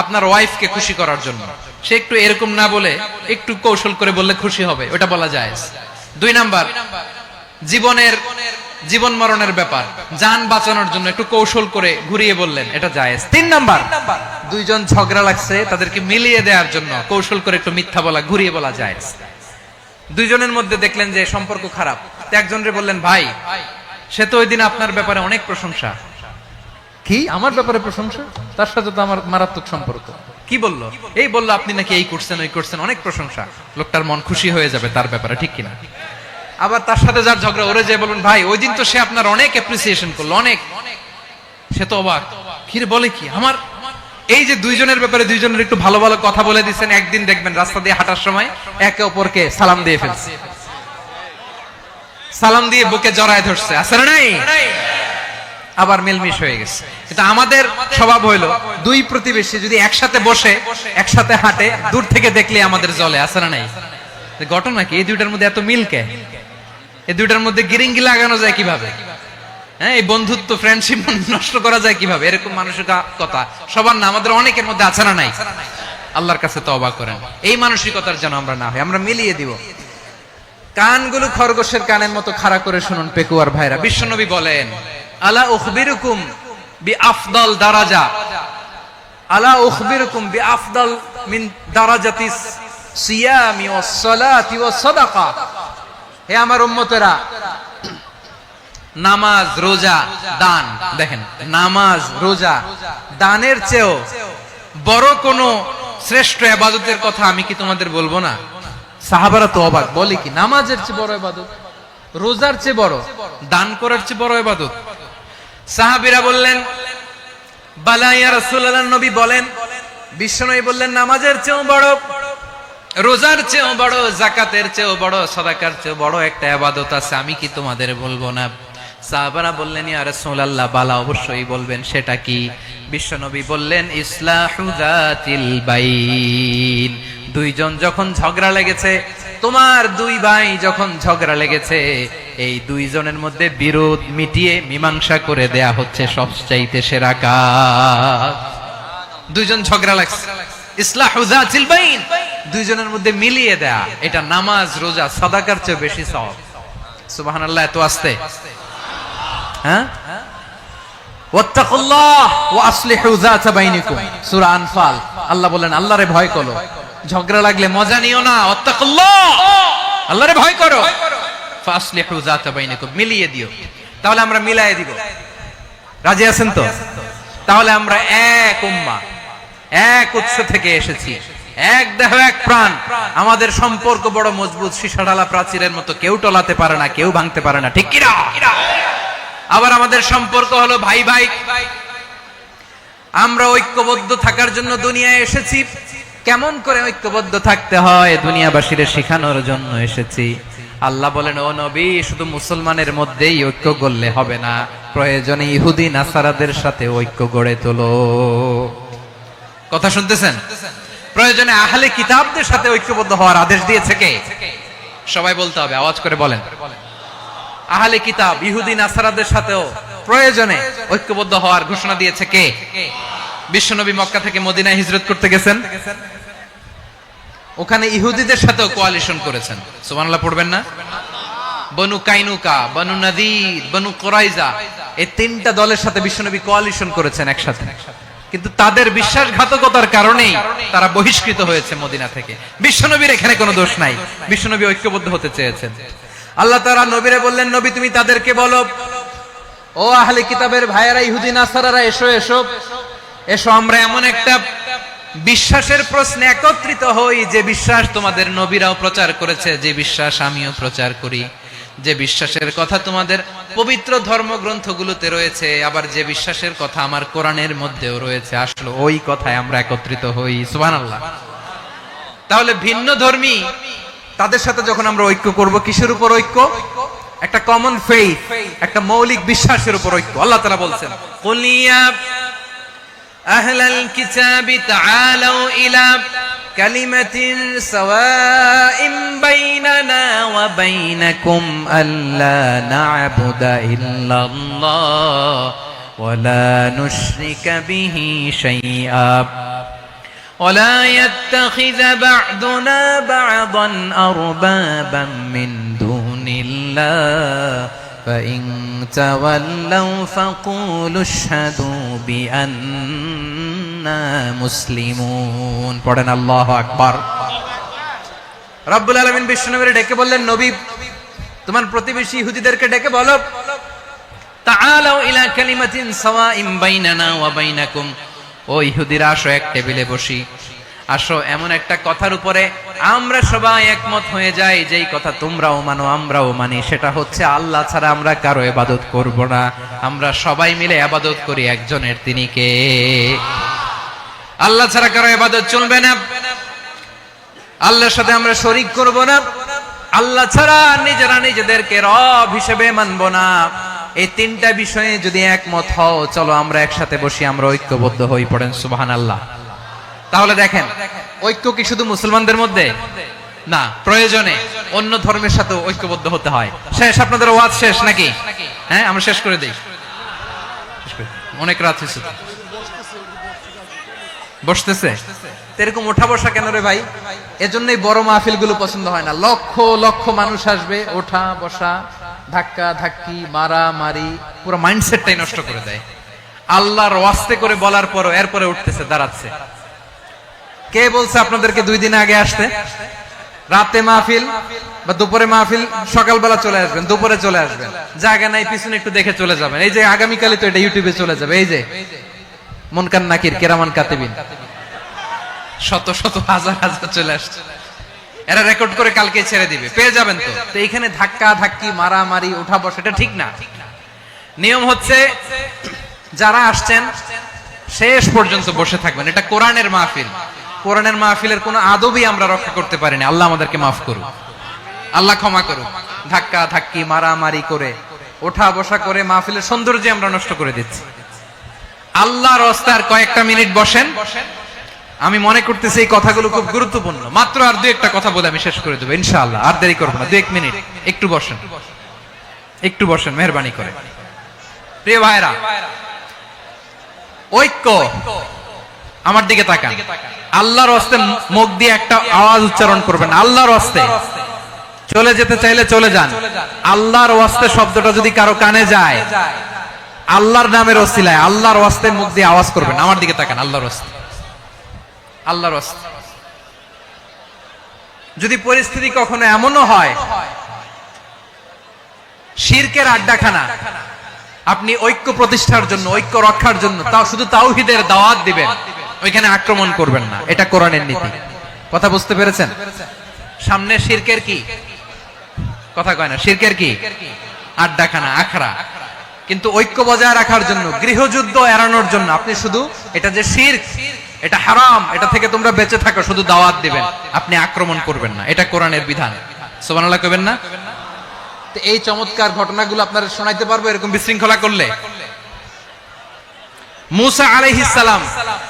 আপনার ওয়াইফকে খুশি করার জন্য, সে একটু এরকম না বলে একটু কৌশল করে বললে খুশি হবে, ওটা বলা যায়। দুই নাম্বার, জীবন মরণের ব্যাপার, জান বাঁচানোর জন্য একটু কৌশল করে ঘুরিয়ে বললেন, এটা জায়েজ। তিন নাম্বার, দুইজন ঝগড়া লাগছে, তাদেরকে মিলিয়ে দেওয়ার জন্য কৌশল করে একটু মিথ্যা বলা, ঘুরিয়ে বলা জায়েজ। দুইজনের মধ্যে দেখলেন যে সম্পর্ক খারাপ, একজনরে বললেন, ভাই সে তো ওই দিন আপনার ব্যাপারে অনেক প্রশংসা। কি? আমার ব্যাপারে প্রশংসা? তার সাথে তো আমার মারাত্মক সম্পর্ক। কি বললো? এই বললো আপনি নাকি এই করছেন ওই করছেন, অনেক প্রশংসা। লোকটার মন খুশি হয়ে যাবে তার ব্যাপারে, ঠিক কিনা? আবার তার সাথে যার ঝগড়া, ওরে যে বলুন ভাই ওই দিন তো সে আপনার অনেক অ্যাপ্রিসিয়েশন করলো, অনেক, সে তো অবাক, কি রে বলে কি আমার। এই যে দুইজনের ব্যাপারে দুইজনের একটু ভালো ভালো কথা বলে দিচ্ছেন, একদিন দেখবেন রাস্তা দিয়ে হাঁটার সময় একে অপরকে সালাম দিয়ে ফেলছে, সালাম দিয়ে বুকে জড়ায় ধরছে, আছে না নাই? আবার মিলমিশ হয়ে গেছে। কিন্তু আমাদের স্বভাব হইলো দুই প্রতিবেশী যদি একসাথে বসে একসাথে হাঁটে, দূর থেকে দেখলে আমাদের জ্বলে, আছে না নাই? ঘটনা কি এই দুইটার মধ্যে এত মিল কে? এই দুইটার মধ্যে গিরিঙ্গি লাগানো যায় কিভাবে? হ্যাঁ, এই বন্ধুত্ব ফ্রেন্ডশিপ নষ্ট করা যায় কিভাবে? এরকম মানসিকতা সবার না, আমাদের অনেকের মধ্যে আছে না নাই? আল্লাহর কাছে তওবা করেন এই মানসিকতার যেন আমরা না হই, আমরা মিলিয়ে দিব। কানগুলো খরগোশের কানের মতো খাড়া করে শুনুন পেকুয়ার ভাইরা। বিশ্বনবী বলেন, আলা উখবিরুকুম বিআফদাল দারাজা, আলা উখবিরুকুম বিআফদাল মিন দারাজাতিস সিয়ামি ওয়াস সালাতি ওয়াস সাদাকা। হে আমার উম্মতেরা, নামাজ, রোজা, দান, দেখেন নামাজ, রোজা, দানের চেয়েও বড় কোন শ্রেষ্ঠ ইবাদতের কথা আমি কি তোমাদের বলবো না? সাহাবারা তো অবাক, বলে কি নামাজের চেয়ে বড় ইবাদত, রোজার চেয়ে বড়, দান করার চেয়ে বড় ইবাদত? সাহাবীরা বললেন, বালা ইয়া রাসূলুল্লাহ, নবী বলেন। বিশ্বনবী বললেন, নামাজের চেয়েও বড়, রোজার চেয়েও বড়, যাকাতের চেয়েও বড়, সাদাকার চেয়েও বড় একটা ইবাদত আছে, আমি কি তোমাদের বলবো না? সাহাবারা বললেন, ইয়া রাসূলুল্লাহ, বালা, অবশ্যই বলবেন, সেটা কি? বিশ্বনবী বললেন, ইসলাহু যাতিল বাইন। দুইজন যখন ঝগড়া লেগেছে, তোমার দুই ভাই যখন ঝগড়া লেগেছে, এই দুইজনের মধ্যে বিরোধ মিটিয়ে মীমাংসা করে দেয়া হচ্ছে সবচাইতে সেরা কাজ। দুইজন ঝগড়া লাগছে, ইসলাহু যাতিল বাইন, দুইজনের মধ্যে মিলিয়ে দেয়া, এটা নামাজ, রোজা, সাদাকার চেয়ে বেশি সওয়াব। সুবহানাল্লাহ, এত আস্তে, হ্যাঁ? ওয়াত্তাকুল্লাহ ওয়া আসলিহু যাতা বাইনিকুম, সূরা আনফাল। আল্লাহ বলেন, আল্লাহরে ভয় করো, ঝগড়া লাগলে মজা নিও না, ওয়াত্তাকুল্লাহ, আল্লাহরে ভয় করো, ফাসলিহু যাতা বাইনিকুম, মিলিয়ে দিও। তাহলে আমরা মিলায়ে দিব, রাজি আছেন তো? তাহলে আমরা এক উম্মাহ, এক উৎস থেকে এসেছি, এক দেহ এক প্রাণ, আমাদের সম্পর্ক বড় মজবুত, সীসাঢালা প্রাচীরের মতো, কেউ টলাতে পারে না, কেউ ভাঙতে পারে না, ঠিক কিনা? আবার আমাদের সম্পর্ক হলো ভাই ভাই, আমরা ঐক্যবদ্ধ থাকার জন্য দুনিয়ায় এসেছি। কেমন করে ঐক্যবদ্ধ থাকতে হয় দুনিয়াবাসীর শেখানোর জন্য এসেছি। আল্লাহ বলেন, ও নবী, শুধু মুসলমানের মধ্যেই ঐক্য গড়লে হবে না, প্রয়োজনে ইহুদি নাসারাদের সাথে ঐক্য গড়ে তোলো। কথা শুনতেছেন? প্রয়োজনে আহলে কিতাবদের সাথে ঐক্যবদ্ধ হওয়ার আদেশ দিয়েছে কে? সবাই বলতে হবে, আওয়াজ করে বলেন। আহলে কিতাব, ইহুদি নাসারাদের সাথেও প্রয়োজনে ঐক্যবদ্ধ হওয়ার ঘোষণা দিয়েছে কে? বিশ্বনবী মক্কা থেকে মদিনায় হিজরত করতে গেছেন, ওখানে ইহুদিদের সাথেও কোয়ালিশন করেছেন। সুবহানাল্লাহ পড়বেন না? বনু কাইনুকা, বনু নাদির, বনু কুরাইজা, এই তিনটা দলের সাথে বিশ্বনবী কোয়ালিশন করেছেন একসাথে। কিন্তু তাদের বিশ্বাসঘাতকতার কারণেই তারা বহিষ্কৃত হয়েছে মদিনা থেকে। বিশ্বনবীর এখানে কোনো দোষ নাই, বিশ্বনবী ঐক্যবদ্ধ হতে চেয়েছেন। আল্লাহ তাআলা নবীরে বললেন, নবী তুমি তাদেরকে বলো, ও আহলে কিতাবের ভাইয়েরা, ইহুদি নাসারারা, এসো এসো এসো, আমরা এমন একটা বিশ্বাসের প্রশ্নে একত্রিত হই, যে বিশ্বাস তোমাদের নবীরাও প্রচার করেছে, যে বিশ্বাস আমিও প্রচার করি, যে বিশ্বাসের কথা তোমাদের পবিত্র ধর্মগ্রন্থগুলোতে রয়েছে, আবার যে বিশ্বাসের কথা আমার কোরআনের মধ্যেও রয়েছে, আসলে ওই কথায় আমরা একত্রিত হই। সুবহানাল্লাহ। তাহলে ভিন্ন ধর্মী তাদের সাথে যখন আমরা ঐক্য করব, কিসের উপর ঐক্য? একটা কমন ফেইথ, একটা মৌলিক বিশ্বাসের উপর ঐক্য। আল্লাহ তাআলা বলছেন, কুলিয়া আহলাল কিতাবি তাআলাউ ইলা কালিমাতিন সাওয়াইন বাইনানা ওয়া বাইনাকুম আল্লা না'বুদা ইল্লাল্লাহ ওয়া লা নুশরিকা বিহি শাইআ ولا يتخذ بعضنا بعضا أربابا من دون الله فإن تولوا فقولوا اشهدوا بأننا مسلمون পড়েন আল্লাহু আকবার। রব্বুল আলামিন বিশ্বনবীকে ডেকে বললেন, নবী তোমার প্রতিবেশী ইহুদিদেরকে ডেকে বলো, তাআলাউ ইলা কালিমাতিন সাওয়াইন বাইনানা ওয়া বাইনাকুম, ও ইহুদিরা, আসো এক টেবিলে বসি, আসো এমন একটা কথার উপরে আমরা সবাই একমত হয়ে যাই, যেই কথা তোমরাও মানো আমরাও মানি, সেটা হচ্ছে আল্লাহ ছাড়া আমরা কারো ইবাদত করব না, আমরা সবাই মিলে ইবাদত করি একজনের, তিনি কে? আল্লাহ ছাড়া কারো ইবাদত চলবে না, আল্লাহর সাথে আমরা শরীক করব না, আল্লাহ ছাড়া নিজেরা নিজেদেরকে রব হিসেবে মানব না। এই তিনটা বিষয়ে যদি একমত হও, চলো আমরা একসাথে বসি, আমরা ঐক্যবদ্ধ হই। পড়েন সুবহানাল্লাহ। তাহলে দেখেন, ঐক্য কি শুধু মুসলমানদের মধ্যে না, প্রয়োজনে অন্য ধর্মের সাথে ঐক্যবদ্ধ হতে হয়। শেষ, আপনাদের ওয়াজ শেষ নাকি? হ্যাঁ, আমরা শেষ করে দিই, অনেক রাত হয়েছে। বসতেছে এরকম ওঠা বসা কেন রে ভাই? এজন্যই বড় মাহফিল গুলো পছন্দ হয় না। লক্ষ লক্ষ মানুষ আসবে, ওঠা বসা, ধাক্কা ধাক্কি, মারা মারি, পুরো মাইন্ডসেটটাই নষ্ট করে দেয়। আল্লাহর ওয়াস্তে করে বলার পরও এরপরে উঠতেছে, দাঁড়াচ্ছে। কে বলছে আপনাদেরকে 2 দিন আগে আসতে? রাতে মাহফিল বা দুপুরে মাহফিল, সকালবেলা চলে আসবেন, দুপুরে চলে আসবেন, জায়গা নাই পিছনে একটু দেখে চলে যাবেন। এই যে আগামীকালই তো এটা ইউটিউবে চলে যাবে। এই যে মুনকার নাকির, কেরামান কাতিবিন, শত শত হাজার হাজার চলে আসছে, এরা রেকর্ড করে কালকে ছেড়ে দিবে, পেয়ে যাবেন। তো এইখানে ধাক্কা ধাক্কি, মারামারি, ওঠা বসা, এটা ঠিক না। নিয়ম হচ্ছে যারা আসছেন শেষ পর্যন্ত বসে থাকবেন। এটা কোরআনের মাহফিল, কোরআনের মাহফিলের কোনো আদবই আমরা রক্ষা করতে পারিনি। আল্লাহ আমাদেরকে মাফ করুক, আল্লাহ ক্ষমা করুক। ধাক্কা ধাক্কি, মারামারি করে, ওঠা বসা করে মাহফিলের সৌন্দর্য আমরা নষ্ট করে দিচ্ছি। আল্লাহর রাস্তায় কয়েকটা মিনিট বসেন। আমি মনে করতেছি এই কথাগুলো খুব গুরুত্বপূর্ণ। মাত্র আর 2-1টা কথা বলে আমি শেষ করে দেবো ইনশাআল্লাহ, আর দেরি করবো না। 2-1 মিনিট একটু বসেন, একটু বসেন মেহেরবানি করে। প্রিয় ভাইরা, ঐক্য, আমার দিকে তাকান। আল্লাহর রাস্তায় মুখ দিয়ে একটা আওয়াজ উচ্চারণ করবেন, আল্লাহর রাস্তায়। চলে যেতে চাইলে চলে যান। আল্লাহর রাস্তায় শব্দটা যদি কারো কানে যায়, আল্লাহর নামের ওসিলায় আল্লাহর রাস্তায় মুখ দিয়ে আওয়াজ করবেন। আমার দিকে তাকান, আল্লাহর রাস্তায়, আল্লাহর রাস্তায়। যদি পরিস্থিতি কখনো এমনও হয় শিরকের আড্ডাখানা, আপনি ঐক্য প্রতিষ্ঠার জন্য, ঐক্য রক্ষার জন্য তাও শুধু তাওহীদের দাওয়াত দিবেন, ওইখানে আক্রমণ করবেন না। এটা কোরআনের নীতি। কথা বুঝতে পেরেছেন? সামনে শিরকের কি কথা কয় না, শিরকের কি আড্ডাখানা, আখড়া। কিন্তু ঐক্য বজায় রাখার জন্য, গৃহযুদ্ধ এড়ানোর জন্য আপনি শুধু এটা যে শিরক, এটা হারাম, এটা থেকে তোমরা বেঁচে থাকো, শুধু দাওয়াত দিবেন, আপনি আক্রমণ করবেন না। এটা কোরআনের বিধান। সুবহানাল্লাহ কইবেন না? তো এই চমৎকার ঘটনাগুলো আপনারা শোনাইতে পারবো এরকম বিশৃঙ্খলা করলে। মুসা আলাইহিস সালাম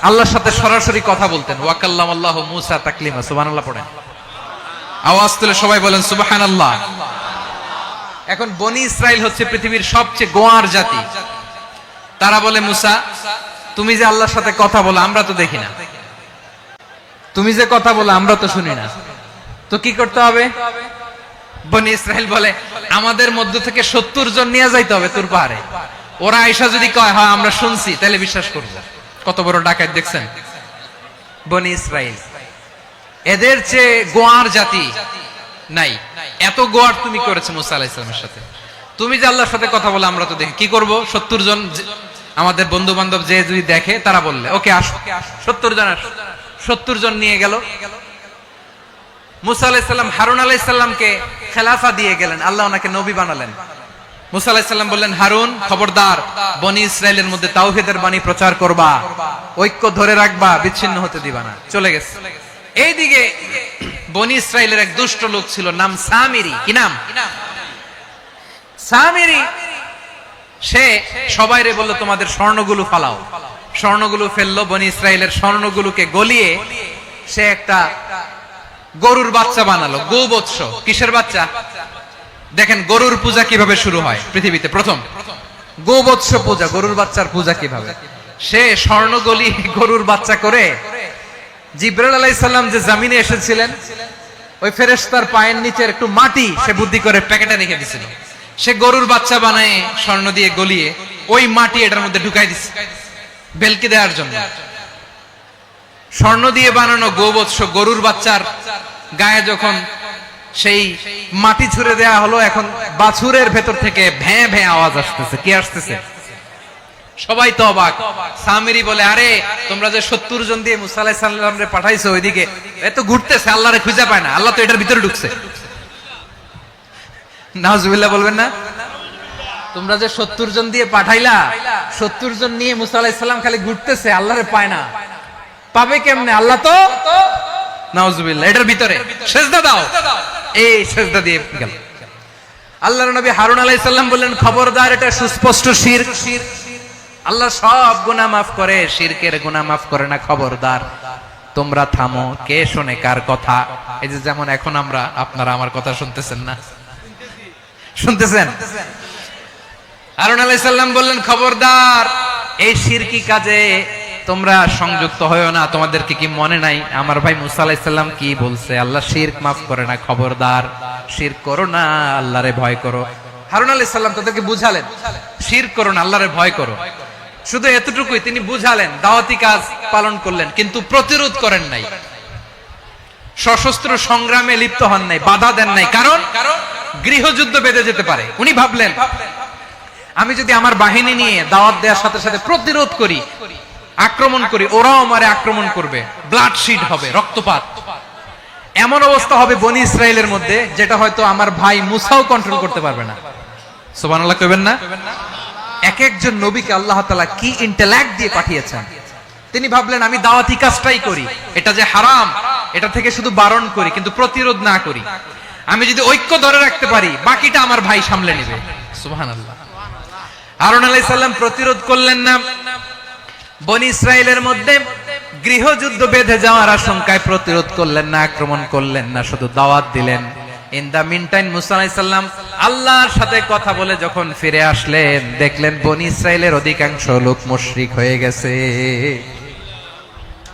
আল্লাহর সাথে সরাসরি কথা বলতেন। ওয়া কাল্লামাল্লাহু মুসা তাকলিমা। সুবহানাল্লাহ পড়েন, আওয়াজ তুলে সবাই বলেন সুবহানাল্লাহ। এখন বনি ইসরাইল হচ্ছে পৃথিবীর সবচেয়ে গোয়ার জাতি। তারা বলে, মুসা তুমি যে আল্লাহর সাথে কথা বলো আমরা তো দেখি না, তুমি যে কথা বলো আমরা তো শুনি না, তো কি করতে হবে? বনি ইসরাইল বলে, আমাদের মধ্য থেকে 70 জন নিয়ে যাইতে হবে তুর পাহাড়ে। ওরা আয়েশা যদি কয় হ্যাঁ আমরা শুনছি, তাহলে বিশ্বাস করব। কত বড় ডাকাত দেখছেন বনি ইসরাইল। এদের চেয়ে গোয়ার জাতি নাই। এত গোয়ার তুমি করেছো মুসা আলাইহিস সালামের সাথে। তুমি যে আল্লাহর সাথে কথা বলে আমরা তো দেখি, কি করব? 70 জন আমাদের বন্ধু বান্ধব যে যদি দেখে, তারা বললে ওকে আসো, 70 জন আসো। 70 জন নিয়ে গেল। মুসা আলাইহিস সালাম হারুন আলাইহিস সালামকে খেলাফা দিয়ে গেলেন, আল্লাহ ওনাকে নবী বানালেন। মুসা আলাইহিস সালাম বললেন, হারুন খবরদার, বনি ইসরাইলের মধ্যে তাওহীদের বাণী প্রচার করবা, ঐক্য ধরে রাখবা, বিচ্ছিন্ন হতে দিবা না। চলে গেছে। এইদিকে বনি ইসরাইলের এক দুষ্ট লোক ছিল, নাম সামিরি। কি নাম? সামিরি। সে সবাইরে বলল তোমাদের স্বর্ণগুলো ফালাও। স্বর্ণগুলো ফেললো। বনি ইসরাইলের স্বর্ণগুলোকে গলিয়ে সে একটা গরুর বাচ্চা বানালো। গোবৎস। কিসের বাচ্চা? দেখেন গরুর পূজা কিভাবে শুরু হয় পৃথিবীতে প্রথম, গোবৎস পূজা, গরুর বাচ্চার পূজা কিভাবে। সে স্বর্ণ গলি গরুর বাচ্চা করে জিবরাইল আলাইহিস সালাম যে জমিনে এসেছিলেন, ওই ফেরেশতার পায়ের নিচের একটু মাটি সে বুদ্ধি করে প্যাকেটে রেখে দিয়েছিল। সে গরুর বাচ্চা বানায় স্বর্ণ দিয়ে গলিয়ে ওই মাটি এটার মধ্যে ঢুকাই দিছে বেলকি দেওয়ার জন্য। স্বর্ণ দিয়ে বানানো গোবৎস গরুর বাচ্চার গায়ে যখন সেই মাটি ছুঁড়ে দেয়া হলো, এখন বাছুরের ভেতর থেকে ভ্যাঁ ভ্যাঁ আওয়াজ আসতেছে। কি আসতেছে? সবাই তো অবাক। সামিরি বলে, আরে তোমরা যে 70 জন দিয়ে মুসা আলাইহিস সালাম রে পাঠাইছো ওইদিকে, এত ঘুরতেছে, আল্লাহরে খুঁজে পায় না, আল্লাহ তো এটার ভিতরে ঢুকছে। নাউজুবিল্লাহ বলবেন না? তোমরা যে 70 জন দিয়ে পাঠাইলা, 70 জন নিয়ে মুসা আলাইহিস সালাম খালি ঘুরতেছে, আল্লাহরে পায় না। পাবে কেমনে? আল্লাহ তো নাউজুবিল্লাহ এটার ভিতরে। সেজদা দাও, এই সেজদা দিয়ে গেল। আল্লাহর নবী হারুন আলাইহিস সালাম বললেন, খবরদার, এটা সুস্পষ্ট শিরক। আল্লাহ সব গুনাহ মাফ করে, শিরকের গুনাহ মাফ করে না, খবরদার তোমরা থামো। কে শোনে কার কথা? এই যে যেমন এখন আপনারা আমার কথা শুনতেছেন না? শুনতেছেন? হারুন আলাইহিস সালাম বললেন, খবরদার, এই শিরকি কাজে তোমরা সংযুক্ত হয়ো না। তোমাদেরকে কি মনে নাই আমার ভাই মুসা আলাইহিস সালাম কি বলছে? আল্লাহ শিরক মাফ করে না, খবরদার শিরক করো না, আল্লাহরে ভয় করো। হারুন আলাইহিস সালাম তাদেরকে বুঝালেন, শিরক করো না, আল্লাহরে ভয় করো। শুধু এতটুকুই তিনি বুঝালেন, দাওয়াতি কাজ পালন করলেন, কিন্তু প্রতিরোধ করেন নাই, সশস্ত্র সংগ্রামে লিপ্ত হন নাই, বাধা দেন নাই। কারণ গৃহযুদ্ধ বেঁধে যেতে পারে। উনি ভাবলেন, আমি যদি আমার বাহিনী নিয়ে দাওয়াত দেওয়ার সাথে সাথে প্রতিরোধ করি, আক্রমণ করি, ওরাও আমারে আক্রমণ করবে, ব্লাডশিড হবে, রক্তপাত, এমন অবস্থা হবে বনি ইসরায়েলের মধ্যে যেটা হয়তো আমার ভাই মুসাও কন্ট্রোল করতে পারবে না। সুবহানাল্লাহ কইবেন না? এক একজন নবীকে আল্লাহ তাআলা কি ইন্টেলেক্ট দিয়ে পাঠিয়েছেন। তিনি ভাবলেন, আমি দাওয়াতি কাজটাই করি, এটা যে হারাম এটা থেকে শুধু বারণ করি, কিন্তু প্রতিরোধ না করি। আমি যদি ঐক্য ধরে রাখতে পারি, বাকিটা আমার ভাই সামলে নেবে। সুবহানাল্লাহ। হারুন আলাইহিস সালাম প্রতিরোধ করলেন না, বনি ইসরায়েলের মধ্যে গৃহযুদ্ধ বেঁধে যাওয়ার আশঙ্কায় প্রতিরোধ করলেন না, আক্রমণ করলেন না, শুধু দাওয়াত দিলেন। ইন দা মিন টাইম মুসা আলাইহিস সালাম আল্লাহর সাথে কথা বলে যখন ফিরে আসলেন, দেখলেন বনি ইসরায়েলের অধিকাংশ লোক মুশরিক হয়ে গেছে।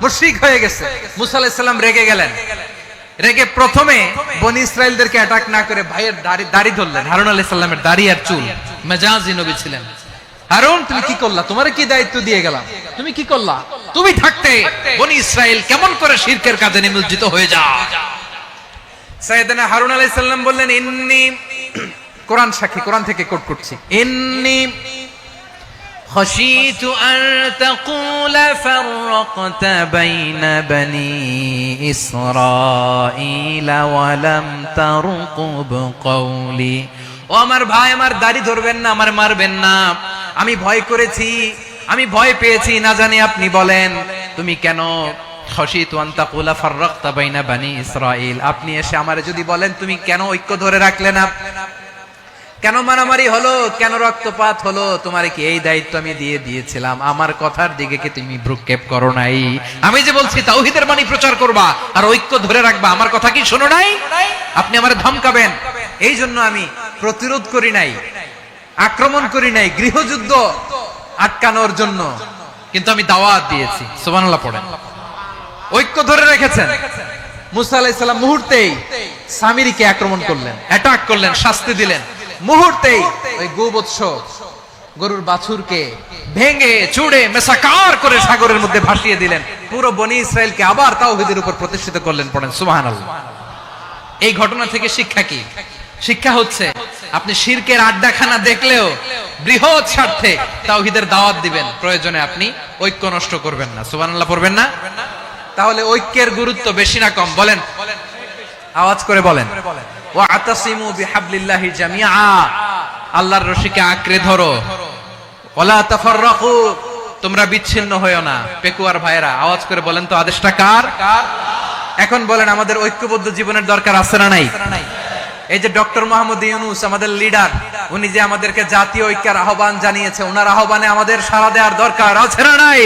মুশরিক হয়ে গেছে। মুসা আলাইহিস সালাম রেগে গেলেন। রেগে প্রথমে বনি ইসরায়েলদেরকে অ্যাটাক না করে ভাইয়ের দাড়ি ধরলেন। হারুন আলাইহিস সালামের দাড়ি আর চুল, মেজাজি নবী ছিলেন। হারুন, তুমি কি করলা? তোমারে কি দায়িত্ব দিয়ে গেলাম, তুমি কি করলা? তুমি থাকতে বনি ইসরায়েল কেমন করে শিরকের কাজে নিমজ্জিত হয়ে যায়? সাইয়েদনা হারুন আলাইহিস সালাম বললেন, ইন্নী, কোরআন সাক্ষী, কোরআন থেকে কোট করছি, ইন্নী খাশিতু আন তাকুলা ফাররাকতা বাইনা বনি ইসরাঈলা ওয়া লাম তারকুব কওলি। ও আমার ভাই, আমার দাড়ি ধরবেন না, আমার মারবেন না। আমি ভয় করেছি, আমি ভয় পেয়েছি, না জানি আপনি বলেন তুমি কেন খাশিতু আন তাকুলা ফাররাকতা বাইনা বনি ইসরাঈল, আপনি এসে আমারে যদি বলেন তুমি কেন ঐক্য ধরে রাখলে না, কেন মারামারি হলো, কেন রক্তপাত হলো, তোমারে কি এই দায়িত্ব আমি দিয়ে দিয়েছিলাম? আমার কথার দিকে কি তুমি ভ্রুক্ষেপ করো নাই? আমি যে বলছি তাওহীদের বাণী প্রচার করবা আর ঐক্য ধরে রাখবা, আমার কথা কি শোনো নাই? আপনি আমারে ধমকাবেন, এই জন্য আমি প্রতিরোধ করি নাই, আক্রমণ করি নাই, গৃহযুদ্ধ আটকানোর জন্য, কিন্তু আমি দাওয়াত দিয়েছি। সুবহানাল্লাহ পড়েন। ঐক্য ধরে রেখেছেন। মুসা আলাইহিস সালাম মুহূর্তেই সামিরীকে আক্রমণ করলেন, অ্যাটাক করলেন, শাস্তি দিলেন। মুহূর্তেই ওই গোবৎস গরুর বাছুরকে ভেঙে চুড়ে মেসাকার করে সাগরের মধ্যে ভাসিয়ে দিলেন। পুরো বনি ইসরায়েলকে আবার তাওহীদের উপর প্রতিষ্ঠিত করলেন। পড়েন সুবহানাল্লাহ। এই ঘটনা থেকে শিক্ষা কি? শিক্ষা হচ্ছে, আপনি শিরকের আড্ডাখানা দেখলেও বৃহৎ স্বার্থে তাওহীদের দাওয়াত দিবেন, প্রয়োজনে আপনি ঐক্য নষ্ট করবেন না। সুবহানাল্লাহ পড়বেন না? তাহলে ঐক্যের গুরুত্ব বেশি না কম? বলেন, আওয়াজ করে বলেন। ওয়াতাসিমু বিহাবলিল্লাহি জামিআ, আল্লাহর রশিকে আঁকড়ে ধরো। ওয়ালা তাফাররাকু, তোমরা বিচ্ছিন্ন হয়ো না। পেকুয়ার ভাইরা আওয়াজ করে বলেন তো, আদেশটা কার? এখন বলেন, আমাদের ঐক্যবদ্ধ জীবনের দরকার আছে না নাই? এই যে ডক্টর মোহাম্মদ ইউনূস আমাদের লিডার, উনি যে আমাদেরকে জাতীয় ঐক্যের আহ্বান জানিয়েছে, ওনার আহ্বানে আমাদের সাড়া দেওয়ার দরকার আছে না নাই?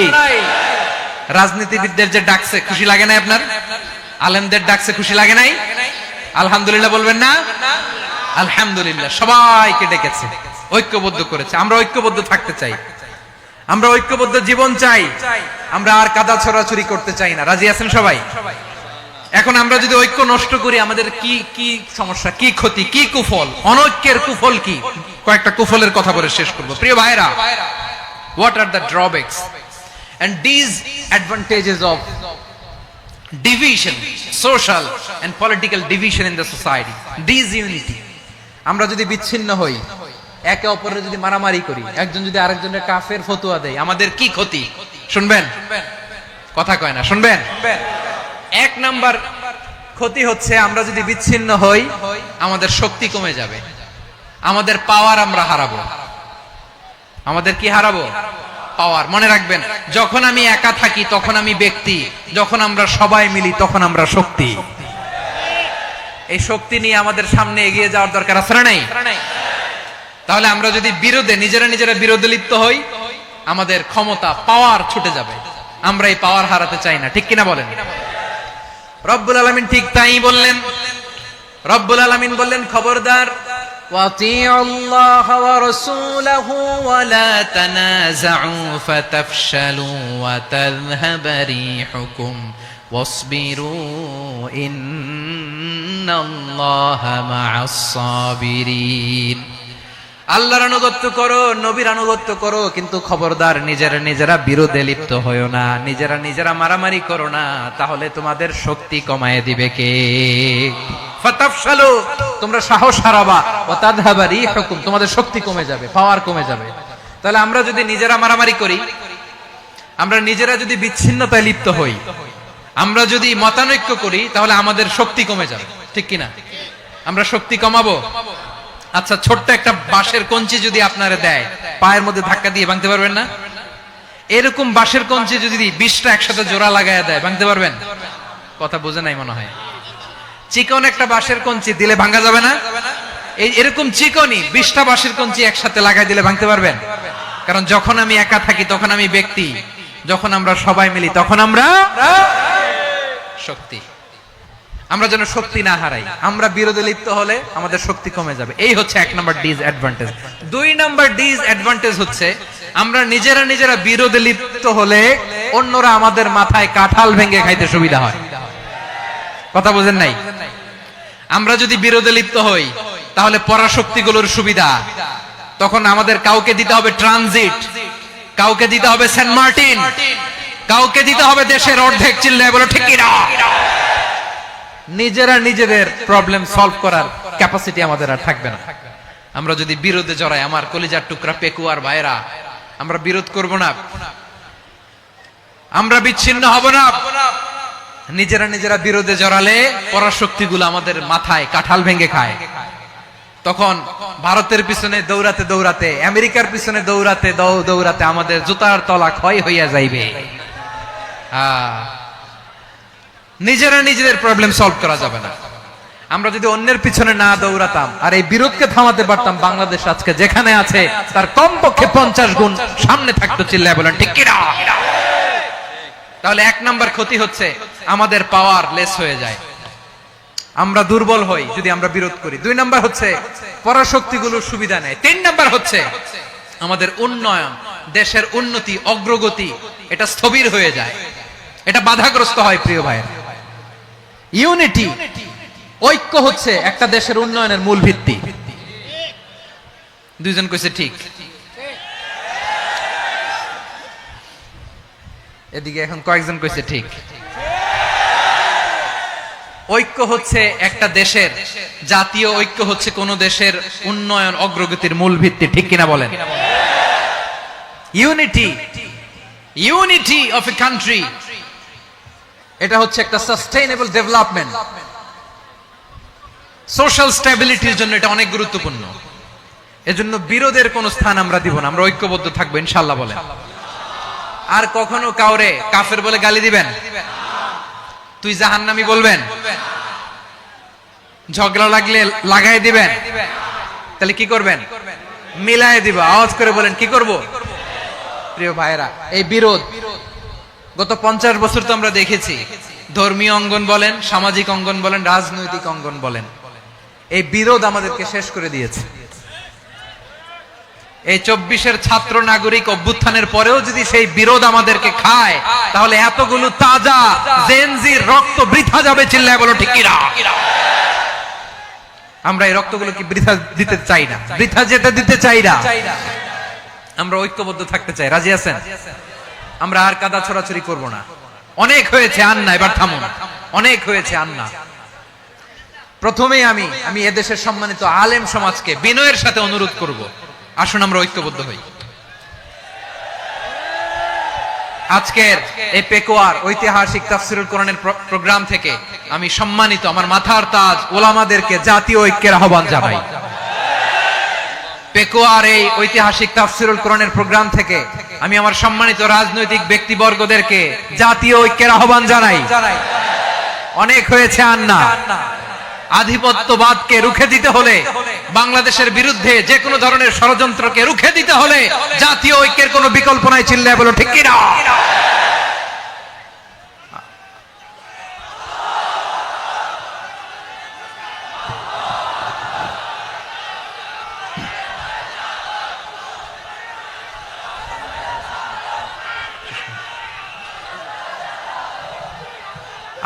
রাজনীতিবিদদের যে ডাকছে, খুশি লাগে নাই আপনার? আলেমদের ডাকছে, খুশি লাগে নাই? আলহামদুলিল্লাহ বলবেন না? আলহামদুলিল্লাহ, সবাইকে ডেকেছে, ঐক্যবদ্ধ করেছে। আমরা ঐক্যবদ্ধ থাকতে চাই, আমরা ঐক্যবদ্ধ জীবন চাই, আমরা আর কাদা ছড়াছড়ি করতে চাই না। রাজি আছেন সবাই? এখন আমরা যদি ঐক্য নষ্ট করি, আমাদের কি কি সমস্যা, কি ক্ষতি, কি কুফল? অনৈক্যের কুফল কি? কয়েকটা কুফলের কথা বলে শেষ করব। প্রিয় ভাইরা, what are the drawbacks and disadvantages of division, social and political division in the society? Disunity. আমরা যদি বিচ্ছিন্ন হই, একে অপরের যদি মারামারি করি, একজন যদি আরেকজনের কাফের ফতোয়া দেয়, আমাদের কি ক্ষতি? শুনবেন? কথা কয় না, শুনবেন? এক নাম্বার ক্ষতি হচ্ছে আমরা যদি বিচ্ছিন্ন হই, আমাদের শক্তি কমে যাবে, আমাদের পাওয়ার আমরা হারাবো। আমাদের কি হারাবো? পাওয়ার। মনে রাখবেন, যখন আমি একা থাকি তখন আমি ব্যক্তি, যখন আমরা সবাই মিলি তখন আমরা শক্তি। এই শক্তি নিয়ে আমাদের সামনে এগিয়ে যাওয়ার দরকার আছে না নাই? তাহলে আমরা যদি নিজেরা বিরোধে লিপ্ত হই, আমাদের ক্ষমতা, পাওয়ার ছুটে যাবে। আমরা এই পাওয়ার হারাতে চাই না, ঠিক কিনা বলেন? রব্বুল আলামিন ঠিক তাই বললেন। রব্বুল আলামিন বললেন, খবরদার, ওয়াতিউল্লাহ ওয়া রাসূলাহু ওয়া লা তানাযাউ ফাতাফশালু ওয়া তাযহাবা রিহুকুম ওয়াসবিরু ইন্নাল্লাহা মা'আস সাবিরিন। আল্লাহর আনুগত্য করো, নবীর আনুগত্য করো, কিন্তু খবরদার নিজেরা বিরোধে লিপ্ত হয়ো না, নিজেরা মারামারি করো না, তাহলে তোমাদের শক্তি কমায় দিবে কে? ফাতাফশালু, তোমরা সাহস হারাবা, ওয়া তাযহাবা রিহুকুম, তোমাদের শক্তি কমে যাবে, পাওয়ার কমে যাবে। তাহলে আমরা যদি নিজেরা মারামারি করি, আমরা নিজেরা যদি বিচ্ছিন্নতায় লিপ্ত হই, আমরা যদি মতানৈক্য করি, তাহলে আমাদের শক্তি কমে যাবে, ঠিক কিনা? আমরা শক্তি কমাবো। আচ্ছা, ছোট্ট একটা বাঁশের কঞ্চি যদি আপনারা দেয়, পায়ের মধ্যে ধাক্কা দিয়ে ভাঙতে পারবেন না? এরকম বাঁশের কঞ্চি যদি 20টা একসাথে জোড়া লাগায় দেয়, ভাঙতে পারবেন? কথা বোঝে নাই মনে হয়। চিকন একটা বাঁশের কঞ্চি দিলে ভাঙা যাবে না? এরকম চিকনই 20টা বাঁশের কঞ্চি একসাথে লাগাই দিলে ভাঙতে পারবেন? কারণ যখন আমি একা থাকি তখন আমি ব্যক্তি, যখন আমরা সবাই মিলি তখন আমরা শক্তি। আমরা যেন শক্তি না হারাই। আমরা বিরোধে লিপ্ত হলে আমাদের শক্তি কমে যাবে। এই হচ্ছে 1 নাম্বার ডিসঅ্যাডভান্টেজ। 2 নাম্বার ডিসঅ্যাডভান্টেজ হচ্ছে আমরা নিজেরা বিরোধে লিপ্ত হলে অন্যরা আমাদের মাথায় কাঁঠাল ভেঙে খাইতে সুবিধা হয়। কথা বোঝেন নাই? আমরা যদি বিরোধে লিপ্ত হই, তাহলে পরাশক্তিগুলোর সুবিধা, তখন আমাদের কাউকে দিতে হবে ট্রানজিট, কাউকে দিতে হবে সেন্ট মার্টিন, কাউকে দিতে হবে দেশের অর্ধেক। চিল্লায় বলো ঠিক কিনা? নিজেদের প্রবলেম সলভ করার ক্যাপাসিটি আমাদের আর থাকবে না। আমরা যদি বিরোধে জড়াই, আমার কলিজার টুকরা পেকুয়ার ভাইরা, আমরা বিরোধ করব না, আমরা বিচ্ছিন্ন হব না। নিজেরা বিরোধে জড়ালে পরাশক্তিগুলো আমাদের মাথায় কাঁঠাল ভেঙে খায়। তখন ভারতের পিছনে দৌড়াতে, আমেরিকার পিছনে দৌড়াতে আমাদের জুতার তলা ক্ষয় হইয়া যাইবে। নিজেদের প্রবলেম সলভ করা যাবে না। আমরা যদি অন্যের পিছনে না দৌড়াতাম আর এই বিরোধকে থামাতে পারতাম, বাংলাদেশ আজকে যেখানে আছে তার কমপক্ষে 50 গুণ সামনে থাকতো। চিল্লায় বলেন ঠিক কিনা? তাহলে 1 নাম্বার ক্ষতি হচ্ছে আমাদের পাওয়ার লেস হয়ে যায়, আমরা দুর্বল হই যদি আমরা বিরোধ করি। 2 নাম্বার হচ্ছে পরাশক্তিগুলোর সুবিধা নেয়। 3 নাম্বার হচ্ছে আমাদের উন্নয়ন, দেশের উন্নতি, অগ্রগতি, এটা স্থবির হয়ে যায়, এটা বাধাগ্রস্ত হয়। প্রিয় ভাইরা, ইউনিটি, ঐক্য হচ্ছে একটা দেশের উন্নয়নের মূল ভিত্তি। 2 জন কইছে ঠিক, এদিকে এখন কয়েকজন কইছে ঠিক। ঐক্য হচ্ছে একটা দেশের, জাতীয় ঐক্য হচ্ছে কোন দেশের উন্নয়ন, অগ্রগতির মূল ভিত্তি, ঠিক কিনা বলেন? ইউনিটি অফ এ কান্ট্রি, এটা হচ্ছে একটা সাস্টেইনেবল ডেভেলপমেন্ট, সোশ্যাল স্ট্যাবিলিটির জন্য এটা অনেক গুরুত্বপূর্ণ। এজন্য বিরোধের কোন স্থান আমরা দিব না, আমরা ঐক্যবদ্ধ থাকবো ইনশাআল্লাহ বলেন। আর কখনো কাউরে কাফের বলে গালি দিবেন? তুই জাহান্নামী বলবেন? ঝগড়া লাগলে লাগাই দিবেন? তাহলে কি করবেন? মিলায় দিব। আওয়াজ করে বলেন কি করব? প্রিয় ভাইরা, এই বিরোধ গত 50 বছর তো আমরা দেখেছি, ধর্মীয় অঙ্গন বলেন, সামাজিক অঙ্গন বলেন, রাজনৈতিক অঙ্গন বলেন, এই বিরোধ আমাদেরকে শেষ করে দিয়েছে। এই 24-এর ছাত্র নাগরিক অভ্যুত্থানের পরেও যদি সেই বিরোধ আমাদেরকে খায়, তাহলে এতগুলো তাজা জেনজির রক্ত বৃথা যাবে। চিল্লায় বলো ঠিক কিনা? আমরা এই রক্তগুলো কি বৃথা দিতে চাই না, বৃথা যেতে দিতে চাই না। আমরা ঐক্যবদ্ধ থাকতে চাই। রাজি আছেন? আমরা আর কাদা ছড়াছড়ি করব না। অনেক হয়েছে, আন্না, এবার থামুন। অনেক হয়েছে, আন্না। প্রথমেই আমি এদেশের সম্মানিত আলেম সমাজকে বিনয়ের সাথে অনুরোধ করব, আসুন আমরা ঐক্যবদ্ধ হই। আজকের এই পেকুয়ার ঐতিহাসিক তাফসিরুল কোরআনের প্রোগ্রাম থেকে আমি সম্মানিত আমার মাথার তাজ ওলামাদেরকে জাতীয় ঐক্যের আহ্বান জানাই। পেকুয়ার এই ঐতিহাসিক তাফসিরুল কোরআনের প্রোগ্রাম থেকে আমি আমার সম্মানিত রাজনৈতিক ব্যক্তিবর্গদেরকে জাতীয় ঐক্যের আহ্বান জানাই। অনেক হয়েছে আর না। আধিপত্যবাদকে রুখে দিতে হলে, বাংলাদেশের বিরুদ্ধে যে কোনো ধরনের ষড়যন্ত্রকে রুখে দিতে হলে জাতীয় ঐক্যের কোনো বিকল্প নাই। চিল্লায় বলো ঠিক কিনা?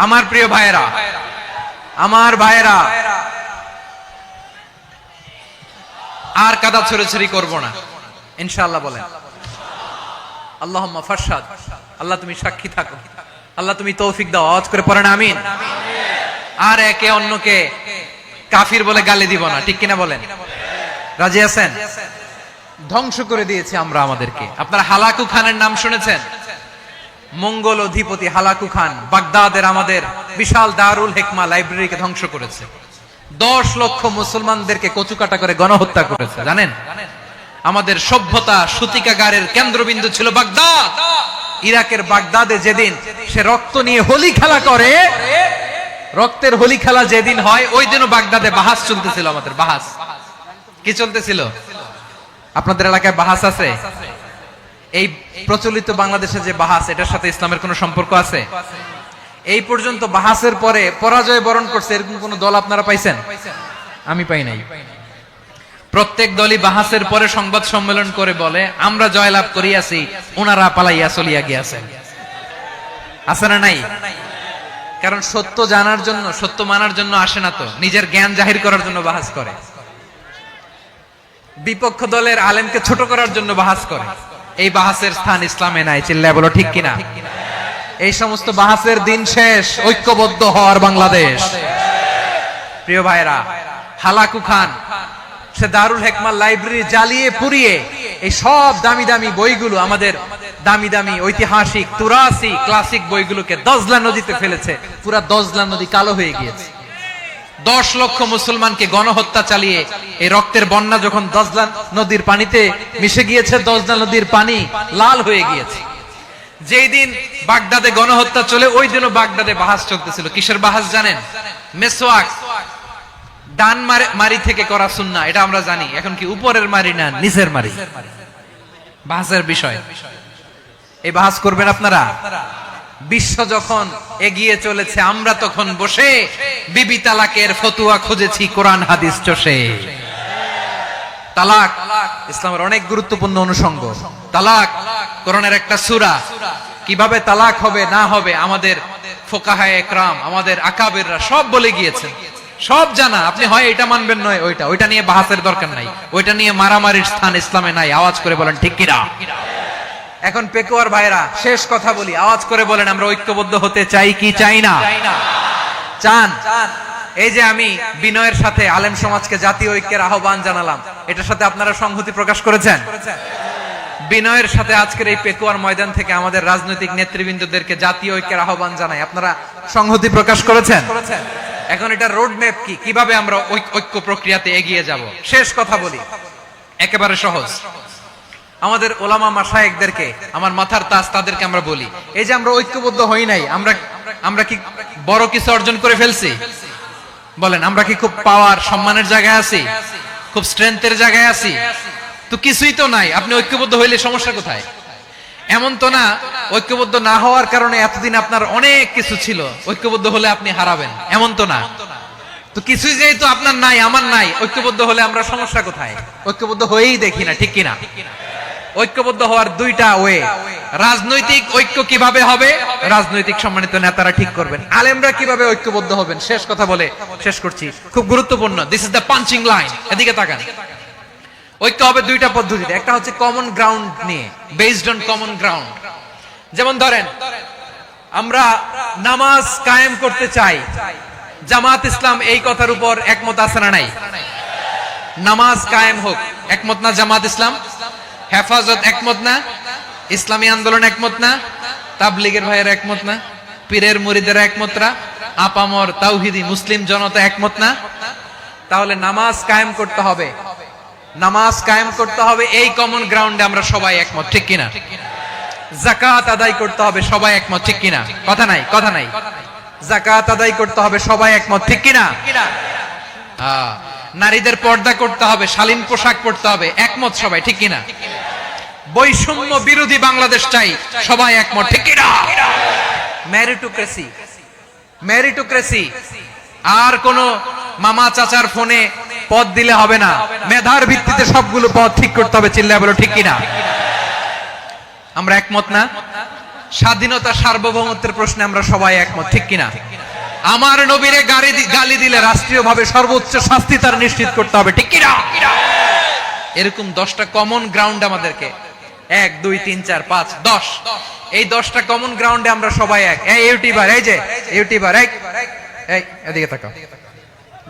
আমার প্রিয় ভাইয়েরা, আমার ভাইয়েরা, আর কাদা ছড়াছড়ি করব না ইনশাআল্লাহ। বলেন আল্লাহুম্মা ফারশাদ। আল্লাহ তুমি সাক্ষী থাকো, আল্লাহ তুমি তৌফিক দাও। আওয়াজ করে পড়েন আমিন। আর একে অন্যকে কাফির বলে গালি দিব না, ঠিক কিনা বলেন? রাজি আছেন? ধ্বংস করে দিয়েছি আমরা আমাদেরকে। আপনারা হালাকু খানের নাম শুনেছেন? মঙ্গল অধিপতি হালাকু খান বাগদাদের আমাদের বিশাল দারুল হিকমা লাইব্রেরিকে ধ্বংস করেছে। 10 লক্ষ মুসলমানদেরকে কচুকাটা করে গণহত্যা করেছে। জানেন, আমাদের সভ্যতা সূতিকাগারের কেন্দ্রবিন্দু ছিল বাগদাদ। ইরাকের বাগদাদে যেদিন সে রক্ত নিয়ে হোলি খেলা করে, রক্তের হোলি খেলা যেদিন হয়, ওই দিনও বাগদাদে বাহাস চলতেছিল। আমাদের বাহাস কি চলতেছিল? আপনাদের এলাকায় বাহাস আছে? এই প্রচলিত বাংলাদেশে যে বাহাস, এটার সাথে ইসলামের কোনো সম্পর্ক আছে? এই পর্যন্ত বাহাসের পরে পরাজয় বরণ করছে এরকম কোন দল আপনারা পাইছেন? আমি পাই নাই। প্রত্যেক দলই বাহাসের পরে সংবাদ সম্মেলন করে বলে আমরা জয়লাভ করিয়াছি, ওনারা পালাইয়া চলিয়া গিয়াছেন। আছে না নাই? কারণ সত্য জানার জন্য, সত্য মানার জন্য আসে না তো, নিজের জ্ঞান জাহির করার জন্য বাহাস করে। বিপক্ষ দলের আলেমকে ছোট করার জন্য বাহাস করে। এই বাহাসের স্থান ইসলামে নাই। চিল্লায় বলো ঠিক কিনা? এই সমস্ত বাহাসের দিন শেষ। ঐক্যবদ্ধ হওয়ার বাংলাদেশ। প্রিয় ভাইরা, হালাকু খান সে দারুল হিকমা লাইব্রেরি জ্বালিয়ে পুড়িয়ে এই সব দামি দামি বইগুলো, আমাদের দামি দামি ঐতিহাসিক তুরাসি ক্লাসিক বইগুলোকে দজলা নদীতে ফেলেছে। পুরা দজলা নদী কালো হয়ে গিয়েছে। 10 লক্ষ মুসলমানকে গণহত্যা চালিয়ে এই রক্তের বন্যা যখন দজলা নদীর পানিতে মিশে গিয়েছে, দজলা নদীর পানি লাল হয়ে গিয়েছে। যেই দিন বাগদাদে গণহত্যা চলে, ওই দিনও বাগদাদে বাহাস চলতেছিল। কিসের বাহাস জানেন? মেসওয়াক, ডান মারি থেকে করা সুন্নাহ, এটা আমরা জানি। এখন কি উপরের মারি না নিচের মারি? বাহাসের বিষয়। এই বাহাস করবেন আপনারা? বিশ্ব যখন এগিয়ে চলেছে, আমরা তখন বসে বিবি তালাকের ফতুয়া খুঁজেছি কোরআন হাদিস চষে। তালাক ইসলামের অনেক গুরুত্বপূর্ণ অনুষঙ্গ। তালাক কোরআনের একটা সূরা। কিভাবে তালাক হবে না হবে আমাদের ফুকাহায়ে ইকরাম, আমাদের আকাবেররা সব বলে গিয়েছেন, সব জানা। আপনি হয় এটা মানবেন নয় ওইটা। ওইটা নিয়ে বাহাসের দরকার নাই, ওইটা নিয়ে মারামারির স্থান ইসলামে নাই। আওয়াজ করে বলেন ঠিক কিনা? এখন পেকুয়ার ভাইরা, শেষ কথা বলি, আওয়াজ করে বলেন আমরা ঐক্যবদ্ধ হতে চাই কি চাই না? চান? এই যে আমি বিনয়ের সাথে আলেম সমাজকে জাতীয় ঐক্যের আহ্বান জানালাম, এটার সাথে আপনারা সংহতি প্রকাশ করেছেন? বিনয়ের সাথে আজকের এই পেকুয়ার ময়দান থেকে আমাদের রাজনৈতিক নেতৃবৃন্দদেরকে জাতীয় ঐক্যের আহ্বান জানাই, আপনারা সংহতি প্রকাশ করেছেন? এখন এটা রোড ম্যাপ কি, কিভাবে আমরা ঐক্য প্রক্রিয়াতে এগিয়ে যাব? শেষ কথা বলি, একেবারে সহজ। আমাদের ওলামা মাশায়েখদেরকে, আমার মাথার তাজ তাদেরকে আমরা বলি, এই যে আমরা ঐক্যবদ্ধ হই নাই, আমরা কি বড় কিছু অর্জন করে ফেলছি? বলেন, আমরা কি খুব পাওয়ার সম্মানের জায়গায় আছি? খুব স্ট্রেংথের জায়গায় আছি? তো কিছুই তো নাই। আপনি ঐক্যবদ্ধ হইলে সমস্যা কোথায়? এমন তো না ঐক্যবদ্ধ না হওয়ার কারণে এতদিন আপনার অনেক কিছু ছিল, ঐক্যবদ্ধ হলে আপনি হারাবেন, এমন তো না। তো কিছুই যেহেতু আপনার নাই, আমার নাই, ঐক্যবদ্ধ হলে আমরা সমস্যা কোথায়? ঐক্যবদ্ধ হয়েই দেখি না, ঠিক কিনা? ঐক্যবদ্ধ হওয়ার দুইটা ওয়ে। রাজনৈতিক ঐক্য কিভাবে হবে? রাজনৈতিক সম্মানিত নেতারা ঠিক করবেন। আলেমরা কিভাবে ঐক্যবদ্ধ হবেন? শেষ কথা বলে শেষ করছি, খুব গুরুত্বপূর্ণ। This is the punching line. এদিকে তাকান। ঐক্য হবে দুইটা পদ্ধতিতে। একটা হচ্ছে কমন গ্রাউন্ড নিয়ে, বেসড অন কমন গ্রাউন্ড। যেমন ধরেন, আমরা নামাজ কায়েম করতে চাই, জামাত ইসলাম এই কথার উপর একমত আছে না নাই? নামাজ কায়েম হোক, একমত না জামাত ইসলাম? হেফাজত একমত না? ইসলামী আন্দোলন একমত না? তাবলীগের ভাইয়েরা একমত না? পীরের মুরিদেরা একমত না? আপামর তাওহীদি মুসলিম জনতা একমত না? তাহলে নামাজ কায়েম করতে হবে, নামাজ কায়েম করতে হবে, এই কমন গ্রাউন্ডে আমরা সবাই একমত, ঠিক কিনা? যাকাত আদায় করতে হবে, সবাই একমত, ঠিক কিনা? কথা নাই, কথা নাই। যাকাত আদায় করতে হবে, সবাই একমত, ঠিক কিনা? নারীদের পর্দা করতে হবে, শালীন পোশাক পরতে হবে, একমত সবাই, ঠিক কিনা? বৈষম্য বিরোধী বাংলাদেশ চাই, সবাই একমত, ঠিক কিনা? মেরিটোক্রেসি, মেরিটোক্রেসি, আর কোন মামা চাচার ফোনে পদ দিলে হবে না, মেধার ভিত্তিতে সবগুলো পদ ঠিক করতে হবে, চিল্লায় বলো ঠিক কিনা? আমরা একমত না? স্বাধীনতা সার্বভৌমত্বের প্রশ্নে আমরা সবাই একমত, ঠিক কিনা? আমার নবীরে গালি দিলে রাষ্ট্রীয়ভাবে সর্বোচ্চ শাস্তি তার নিশ্চিত করতে হবে, ঠিক কিনা? এরকম 10টা কমন গ্রাউন্ড আমাদেরকে, 1 2 3 4 5 10, এই 10টা কমন গ্রাউন্ডে আমরা সবাই এক। এই ইউটিউবার, এই যে ইউটিউবার, এই এদিকে তাকাও,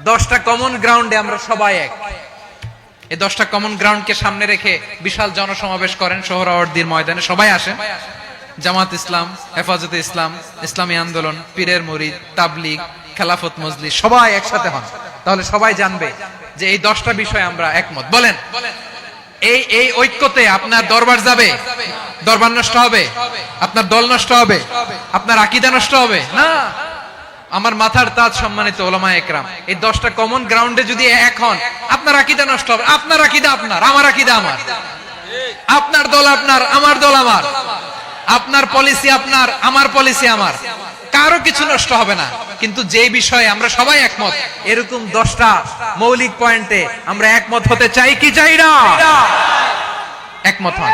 10টা কমন গ্রাউন্ডে আমরা সবাই এক। এই 10টা কমন গ্রাউন্ডকে সামনে রেখে বিশাল জনসমাবেশ করেন সোহরাওয়ার্দীর ময়দানে, সবাই আসেন। জামাত ইসলাম, হেফাজতে ইসলাম, ইসলামী আন্দোলন, পীরের মুরিদ, তাবলীগ, খেলাফত মজলিস, সবাই একসাথে হন, তাহলে সবাই জানবে যে এই 10টা বিষয়ে আমরা একমত। বলেন, এই ঐক্যতে আপনার দরবার যাবে? দরবার নষ্ট হবে? আপনার দল নষ্ট হবে? আপনার আকীদা নষ্ট হবে? না। আমার মাথার তাজ সম্মানিত ওলামায়ে একরাম, এই 10টা কমন গ্রাউন্ডে যদি এক হন, আপনার আকীদা নষ্ট হবে? আপনার আকীদা আপনার, আমার আকীদা আমার, আপনার দল আপনার, আমার দল আমার, আপনার পলিসি আপনার, আমার পলিসি আমার, কারো কিছু নষ্ট হবে না। কিন্তু যে বিষয়ে আমরা সবাই একমত, এরকম 10টা মৌলিক পয়েন্টে আমরা একমত হতে চাই কি চাই না? একমত হন।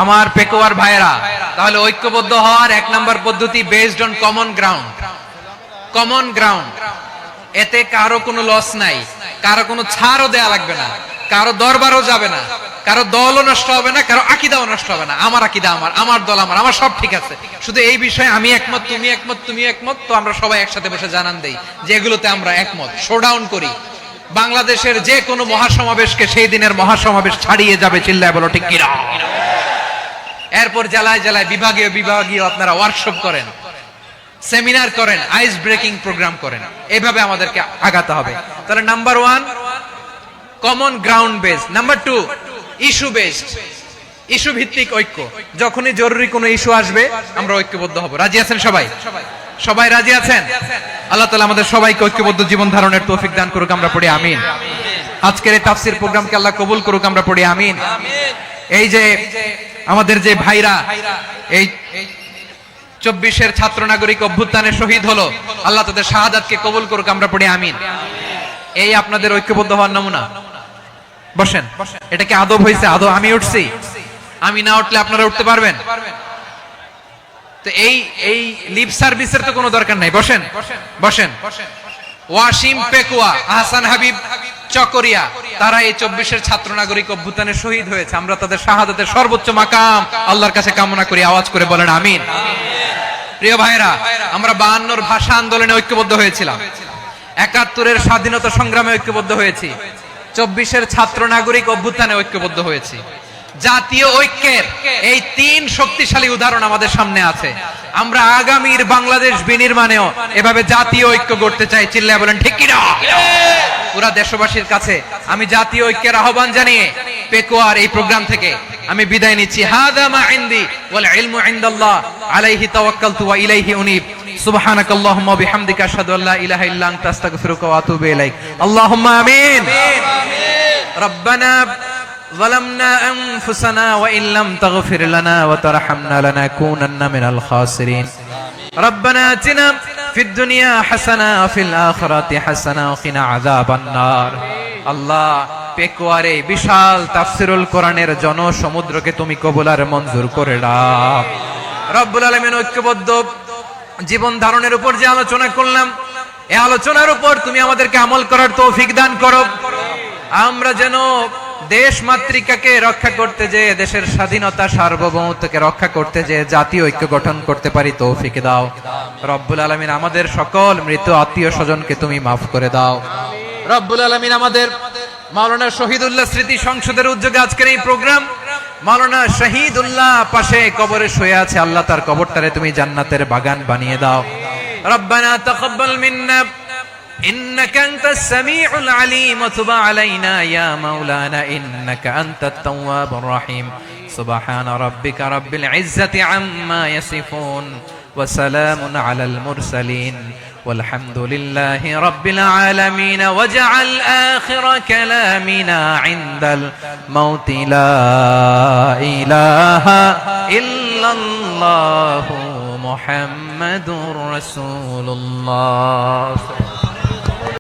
আমার পেকোয়ার ভাইরা, তাহলে ঐক্যবদ্ধ হওয়ার 1 নাম্বার পদ্ধতি based on common ground. Common ground, এতে কারো কোনো লস নাই, কারো কোনো ছাড়ও দেয়া লাগবে না, কারো দরবারও যাবে না, কারো দলও নষ্ট হবে না, কারো আকীদাও নষ্ট হবে না। আমার আকীদা আমার, আমার দল আমার, আমার সব ঠিক আছে, শুধু এই বিষয়ে আমি একমত, তুমি একমত, তুমি একমত, তো আমরা সবাই একসাথে বসে জানান দেই যে এগুলোতে আমরা একমত, শোডাউন করি। বাংলাদেশের যে কোনো মহাসমাবেশকে সেই দিনের মহাসমাবেশ ছাড়িয়ে যাবে, চিল্লায় বলো ঠিক কিনা? এরপর জেলায় জেলায় বিভাগীয় বিভাগীয় আপনারা ওয়ার্কশপ করেন, সেমিনার করেন, আইস ব্রেকিং প্রোগ্রাম করেন, এইভাবে আমাদেরকে আগাতে হবে। তাহলে number 1 common ground base, number 2 issue based, issue ভিত্তিক ঐক্য। যখনই জরুরি কোনো ইস্যু আসবে আমরা ঐক্যবদ্ধ হব। রাজি আছেন সবাই? সবাই রাজি আছেন? আল্লাহ তাআলা আমাদের সবাইকে ঐক্যবদ্ধ জীবন ধারণের তৌফিক দান করুক, আমরা পড়ি আমিন। আজকের এই তাফসীর প্রোগ্রামকে আল্লাহ কবুল করুক, আমরা পড়ি আমিন। এই যে আমাদের যে ভাইরা এই 24-এর ছাত্র নাগরিক অভ্যুত্থানে শহীদ হলো, আল্লাহ তাদের শাহাদাতকে কবুল করুক, আমরা পড়ি আমিন। এই আপনাদের ঐক্যবদ্ধ হওয়ার নমুনা। বসেন, এটা কি আদব হয়েছে? আদব আমি উঠছি, আমি না উঠলে আপনারা উঠতে পারবেন? তো এই লিপ সার্ভিসের তো কোনো দরকার নাই। বসেন বসেন। ওয়াসিম পেকুয়া, আহসান হাবিব চকরিয়া, তারা এই 24-এর ছাত্র নাগরিক অভ্যুত্থানে শহীদ হয়েছে। আমরা তাদের শাহাদাতের সর্বোচ্চ মাকাম আল্লাহর কাছে কামনা করি, আওয়াজ করে বলেন আমিন। প্রিয় ভাইরা, আমরা 52-র ভাষা আন্দোলনে ঐক্যবদ্ধ হয়েছিলাম, 71-এর স্বাধীনতা সংগ্রামে ঐক্যবদ্ধ হয়েছি, 24-এর ছাত্র নাগরিক অভ্যুত্থানে ঐক্যবদ্ধ হয়েছি। জাতীয় ঐক্যের এই 3 শক্তিশালী উদাহরণ আমাদের সামনে আছে। আমরা আগামীর বাংলাদেশ বিনির্মাণেও এভাবে জাতীয় ঐক্য গড়তে চাই, চিল্লায় বলেন ঠিক কিনা? পুরা দেশবাসীর কাছে আমি জাতীয় ঐক্যের আহ্বান জানিয়ে পেকুয়ার এই প্রোগ্রাম থেকে আমি বিদায় নিচ্ছি। হাদা মা ইনদি ওয়াল ইলমু ইনদাল্লাহ আলাইহি তাওয়াক্কালতু ওয়া ইলাইহি উনীব। সুবহানাকাল্লাহুম্মা ওয়া বিহামদিকা আশহাদু আল্লা ইলাহা ইল্লা আনতা আস্তাগফিরুকা ওয়া আতুবু ইলাইক। আল্লাহুম্মা আমিন। রব্বানা ظلمنا أنفسنا وإن لم تغفر لنا وترحمنا لنكونن من الخاسرين ربنا آتنا في الدنيا حسنة وفي الآخرة حسنة وقنا عذاب النار আল্লাহ পেকুয়ারে বিশাল তাফসিরুল কোরআনের জনসমুদ্রকে তুমি কবুল আর মঞ্জুর করে দাও রব্বুল আলামিন ঐক্যবদ্ধ জীবন ধারণের উপর যে আলোচনা করলাম এই আলোচনার উপর তুমি আমাদেরকে আমল করার তৌফিক দান করো আমরা যেন দেশ মাতৃকাকে রক্ষা করতে যে দেশের স্বাধীনতা সার্বভৌমত্বকে রক্ষা করতে যে জাতীয় ঐক্য গঠন করতে পারি তৌফিক দাও রব্বুল আলামিন আমাদের সকল মৃত আত্মীয় স্বজনকে তুমি মাফ করে দাও রব্বুল আলামিন আমাদের মাওলানা শহীদুল্লাহ স্মৃতি সংসদের উদ্যোগে আজকের এই প্রোগ্রাম মাওলানা শহীদুল্লাহ পাশে কবরে শুয়ে আছে আল্লাহ তার কবরটারে তুমি জান্নাতের বাগান বানিয়ে দাও রব্বানা তাকাব্বাল মিন্না إنك أنت السميع العليم وتب علينا يا مولانا إنك أنت التواب الرحيم سبحان ربك رب العزة عما يصفون وسلام على المرسلين والحمد لله رب العالمين واجعل آخر كلامنا عند الموت لا إله إلا الله محمد رسول الله